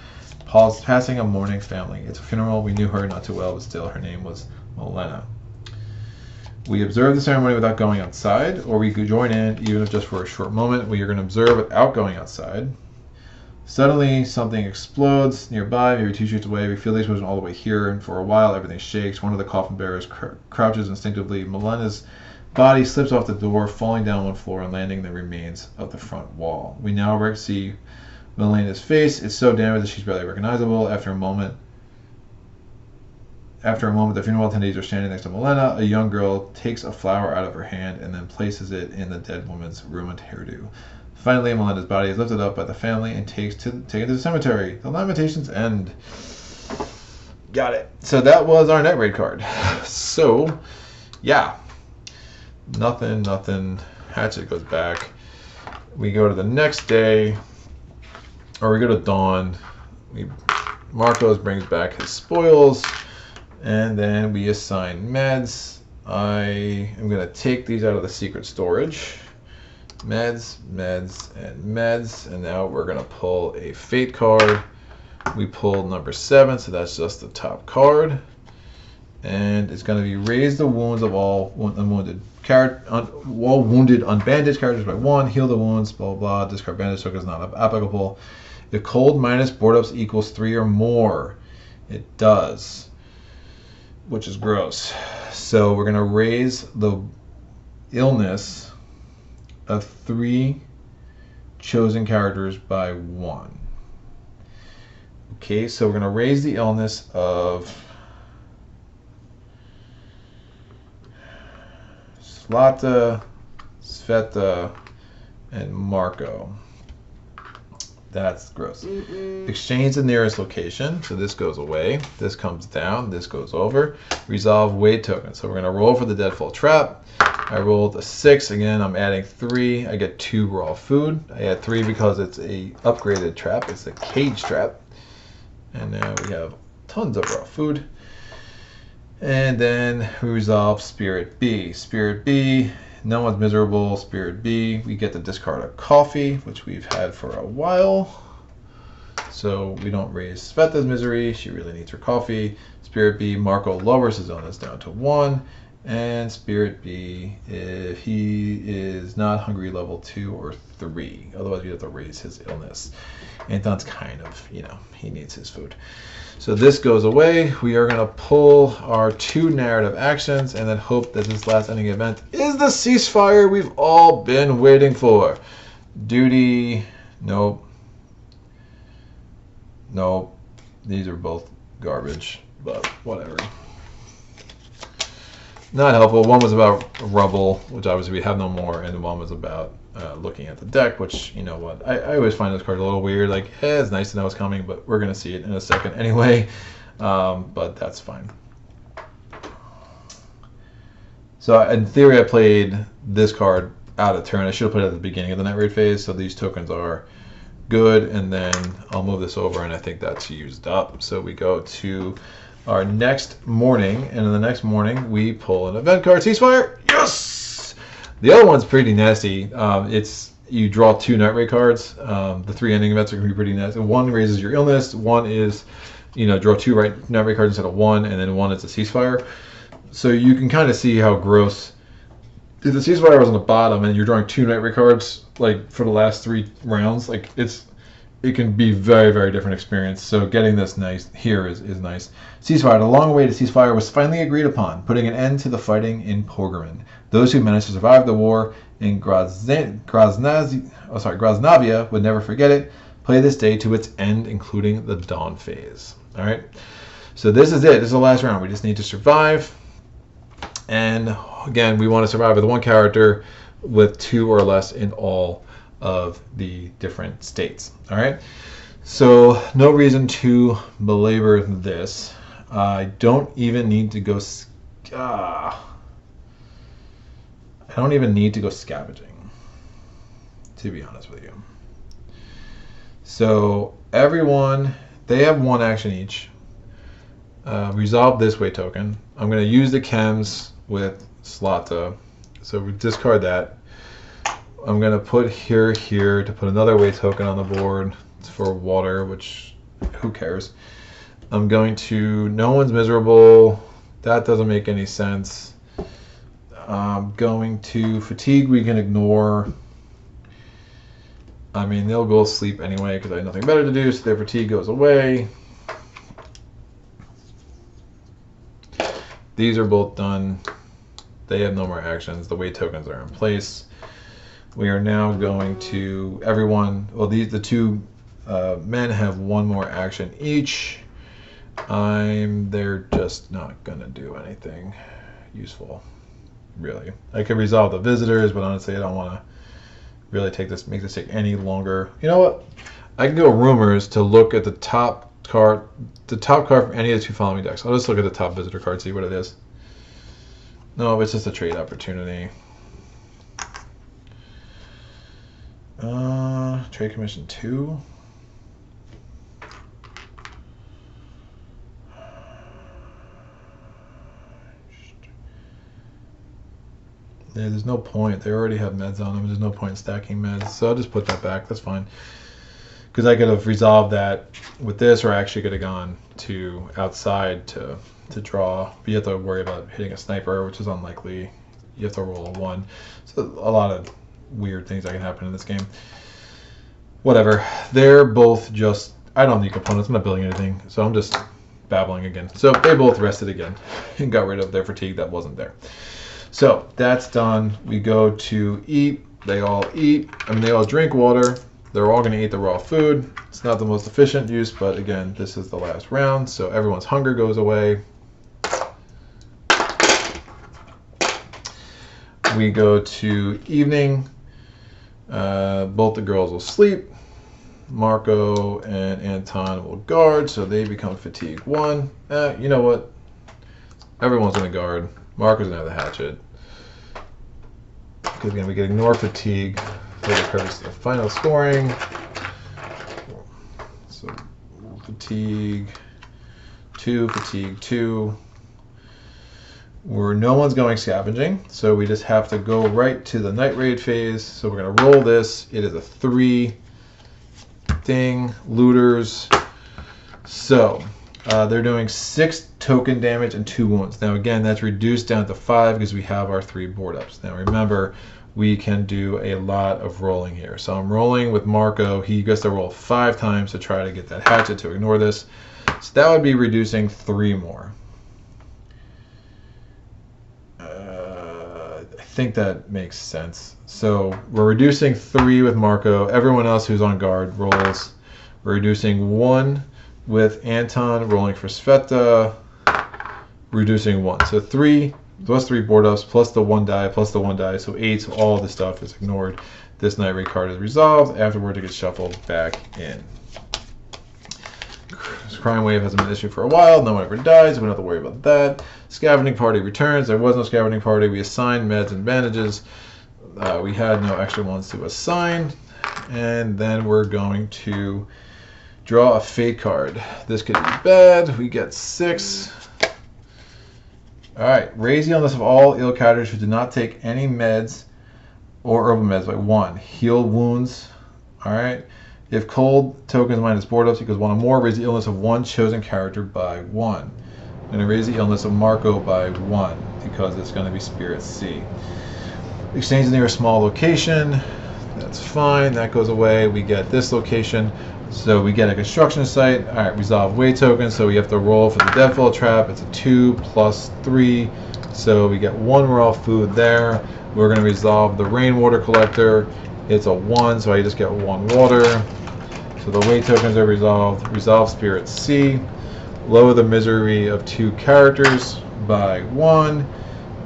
Paul's passing a mourning family. It's a funeral. We knew her not too well, but still, her name was Milena. We observe the ceremony without going outside, or we could join in, even if just for a short moment. We are going to observe without going outside. Suddenly, something explodes nearby, maybe 2 streets away. We feel the explosion all the way here, and for a while, everything shakes. One of the coffin bearers crouches instinctively. Milena's body slips off the door, falling down one floor and landing in the remains of the front wall. We now see Milena's face. It's so damaged that she's barely recognizable. After a moment, the funeral attendees are standing next to Milena. A young girl takes a flower out of her hand and then places it in the dead woman's ruined hairdo. Finally, Milena's body is lifted up by the family and taken to the cemetery. The lamentations end. Got it. So that was our net raid card. So, yeah. Nothing. Hatchet goes back. We go to the next day, or we go to dawn. Marko brings back his spoils, and then we assign meds. I am going to take these out of the secret storage. Meds, and now we're going to pull a fate card. We pulled number 7, so that's just the top card. And it's going to be raise the wounds of all wounded unbandaged characters by 1, heal the wounds, blah, blah, blah. Discard bandage token is not applicable. If cold minus board ups equals 3 or more, it does, which is gross. So we're going to raise the illness of 3 chosen characters by 1. Okay, so we're going to raise the illness of Cveta, and Marko. That's gross. Exchange the nearest location. So this goes away. This comes down. This goes over. Resolve weight token. So we're going to roll for the deadfall trap. I rolled a 6. Again, I'm adding 3. I get 2 raw food. I add 3 because it's a upgraded trap. It's a cage trap. And now we have tons of raw food. And then we resolve Spirit B. Spirit B, no one's miserable. Spirit B, we get to discard a coffee, which we've had for a while. So we don't raise Cveta's misery. She really needs her coffee. Spirit B, Marko lowers his illness down to 1. And Spirit B, if he is not hungry level 2 or 3. Otherwise, we have to raise his illness. Anton's kind of, he needs his food. So this goes away. We are going to pull our 2 narrative actions and then hope that this last ending event is the ceasefire we've all been waiting for. Duty, nope. Nope. These are both garbage, but whatever. Not helpful. One was about rubble, which obviously we have no more, and one was about looking at the deck, which, you know what, I always find those cards a little weird. Like, it's nice to know it's coming, but we're going to see it in a second anyway. But that's fine. So in theory, I played this card out of turn. I should have played it at the beginning of the net raid phase, so these tokens are good, and then I'll move this over, and I think that's used up. So we go to our next morning, and in the next morning, we pull an event card. Ceasefire! Yes! The other one's pretty nasty. It's you draw 2 net raid cards. The 3 ending events are going to be pretty nasty. 1 raises your illness. 1 is, draw 2 net raid cards instead of 1, and then 1 is a ceasefire. So you can kind of see how gross. If the ceasefire was on the bottom and you're drawing 2 net raid cards, like for the last 3 rounds, like it can be very, very different experience. So getting this nice here is nice. Ceasefire. The long-awaited ceasefire was finally agreed upon, putting an end to the fighting in Pogorman. Those who managed to survive the war in Grasnavia would never forget it. Play this day to its end, including the dawn phase. All right. So this is it. This is the last round. We just need to survive. And again, we want to survive with 1 character with 2 or less in all of the different states. All right. So no reason to belabor this. I don't even need to go. I don't even need to go scavenging, to be honest with you. So everyone, they have 1 action each. resolve this way token. I'm going to use the chems with Slata, so we discard that. I'm going to put here to put another way token on the board for water, which who cares. I'm going to, no one's miserable. That doesn't make any sense. I'm going to fatigue, we can ignore. I mean, they'll go sleep anyway because I have nothing better to do, so their fatigue goes away. These are both done. They have no more actions. The weight tokens are in place. We are now going to, everyone, well, the two men have one more action each. They're just not gonna do anything useful, really. I could resolve the visitors, but honestly, I don't want to really make this take any longer. You know what? I can go rumors to look at the top card from any of the two following decks. I'll just look at the top visitor card, see what it is. No, it's just a trade opportunity. Trade commission 2. Yeah, there's no point. They already have meds on them. There's no point in stacking meds. So I'll just put that back. That's fine. Because I could have resolved that with this, or I actually could have gone to outside to draw. But you have to worry about hitting a sniper, which is unlikely. You have to roll a 1. So a lot of weird things that can happen in this game. Whatever. They're both just, I don't need components. I'm not building anything. So I'm just babbling again. So they both rested again and got rid of their fatigue that wasn't there. So that's done. We go to eat. They all eat. I mean, they all drink water. They're all going to eat the raw food. It's not the most efficient use, but again, this is the last round, so everyone's hunger goes away. We go to evening. Both the girls will sleep. Marko and Anton will guard, so they become fatigue 1. You know what? Everyone's going to guard. Marko's going to have the hatchet. Because again, we can ignore fatigue for the purpose of final scoring. So fatigue 2, fatigue 2. No one's going scavenging, so we just have to go right to the night raid phase. So we're going to roll this. It is a 3 thing, looters. So they're doing 6 token damage and 2 wounds. Now again, that's reduced down to 5 because we have our 3 board ups. Now remember, we can do a lot of rolling here. So I'm rolling with Marko. He gets to roll 5 times to try to get that hatchet to ignore this. So that would be reducing 3 more. I think that makes sense. So we're reducing 3 with Marko. Everyone else who's on guard rolls. We're reducing 1 with Anton rolling for Cveta, reducing 1. So 3 plus 3 board ups plus the 1 die plus the 1 die. So 8. So all this stuff is ignored. This night raid card is resolved. Afterwards, it gets shuffled back in. Crime wave hasn't been an issue for a while. No one ever dies. We don't have to worry about that. Scavenging party returns. There was no scavenging party. We assigned meds and bandages. We had no extra ones to assign. And then we're going to draw a fate card. This could be bad. We get 6. Alright. Raise the illness of all ill characters who do not take any meds or herbal meds by 1. Heal wounds. Alright. If cold tokens minus board ups equals 1 or more, raise the illness of one chosen character by 1. I'm going to raise the illness of Marko by 1 because it's going to be Spirit C. Exchange the nearest small location. That's fine. That goes away. We get this location. So we get a construction site. All right, resolve weight token. So we have to roll for the deadfall trap. It's a 2 plus 3. So we get 1 raw food there. We're going to resolve the rainwater collector. It's a 1, so I just get 1 water. So the weight tokens are resolved. Resolve Spirit C. Lower the misery of 2 characters by 1.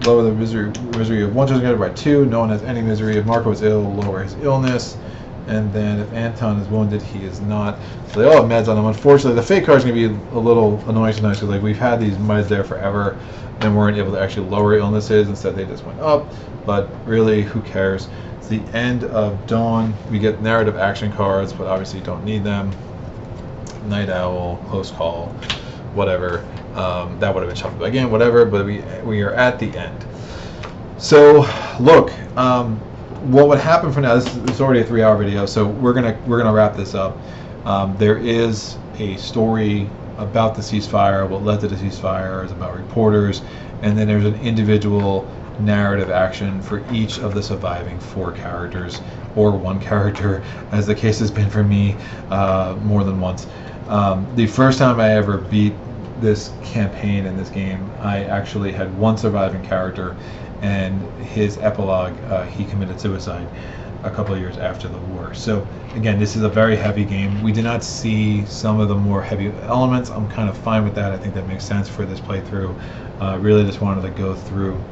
Lower the misery of 1 chosen character by 2. No one has any misery. If Marko is ill, lower his illness. And then if Anton is wounded, he is not. So they all have meds on them. Unfortunately, the fake card is going to be a little annoying sometimes because like, we've had these meds there forever and weren't able to actually lower illnesses. Instead, they just went up. But really, who cares? It's the end of Dawn. We get narrative action cards, but obviously you don't need them. Night Owl, Close Call. whatever. That would have been shuffled again, whatever. But we are at the end. So look, what would happen for now? This is already a 3-hour video, so we're gonna wrap this up. There is a story about the ceasefire, what led to the ceasefire, is about reporters, and then there's an individual narrative action for each of the surviving 4 characters, or 1 character, as the case has been for me more than once. The first time I ever beat this campaign in this game, I actually had 1 surviving character, and his epilogue, he committed suicide a couple of years after the war. So again, this is a very heavy game. We did not see some of the more heavy elements. I'm kind of fine with that. I think that makes sense for this playthrough. Really just wanted to go through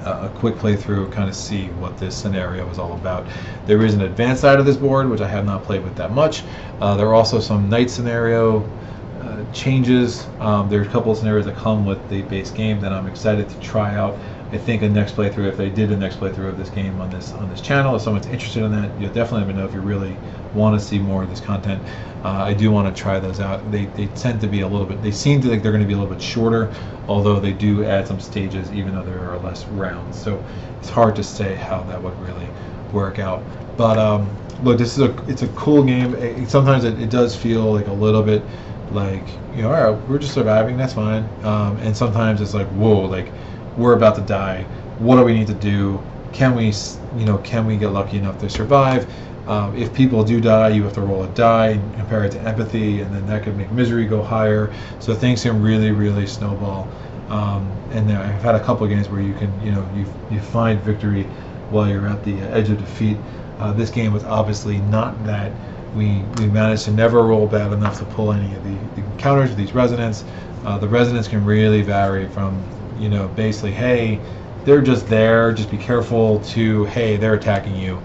a quick playthrough, kind of see what this scenario is all about. There is an advanced side of this board, which I have not played with that much. There are also some night scenario changes. There are a couple of scenarios that come with the base game that I'm excited to try out. I think a next playthrough, if they did a next playthrough of this game on this channel, if someone's interested in that, you'll definitely let me know if you really want to see more of this content. I do want to try those out. They tend to be a little bit, they seem to think they're going to be a little bit shorter, although they do add some stages even though there are less rounds. So it's hard to say how that would really work out. But look, it's a cool game. Sometimes it does feel like a little bit like, you know, all right, we're just surviving, that's fine. And sometimes it's like, whoa, like, we're about to die. What do we need to do? Can we get lucky enough to survive? If people do die, you have to roll a die and compare it to empathy, and then that could make misery go higher. So things can really, really snowball. And I've had a couple of games where you can, you find victory while you're at the edge of defeat. This game was obviously not that. We managed to never roll bad enough to pull any of the encounters with these residents. The residents can really vary from, basically, hey, they're just there, just be careful, to, hey, they're attacking you,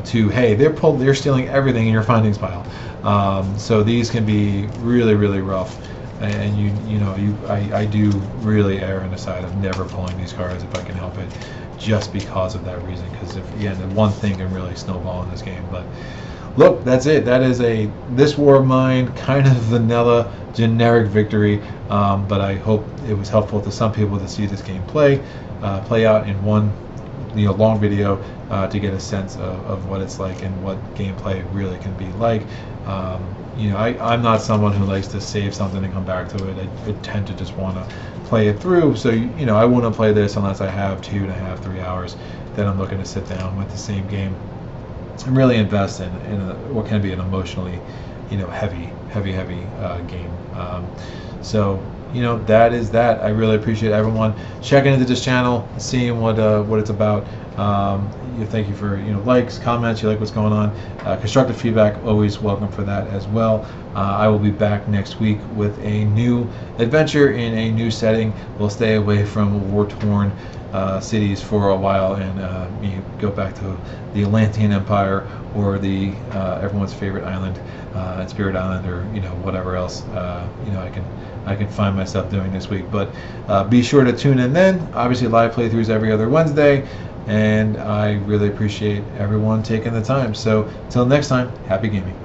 to, hey, they're stealing everything in your findings pile. So these can be really, really rough, and I do really err on the side of never pulling these cards if I can help it, just because of that reason. Because again, the one thing can really snowball in this game. But look, that's it. That is this War of Mine kind of vanilla, generic victory. But I hope it was helpful to some people to see this game play out in one long video to get a sense of what it's like and what gameplay really can be like. I'm not someone who likes to save something and come back to it. I tend to just want to play it through. So I wouldn't play this unless I have 2.5, 3 hours that I'm looking to sit down with the same game and really invest in what can be an emotionally heavy game. So that is that. I really appreciate everyone checking into this channel, seeing what it's about. Thank you for likes, comments. You like what's going on. Constructive feedback, always welcome for that as well. I will be back next week with a new adventure in a new setting. We'll stay away from war-torn cities for a while and go back to the Atlantean Empire or the everyone's favorite island, Spirit Island, or whatever else I can find myself doing this week. But be sure to tune in then. Obviously, live playthroughs every other Wednesday, and I really appreciate everyone taking the time. So until next time, happy gaming.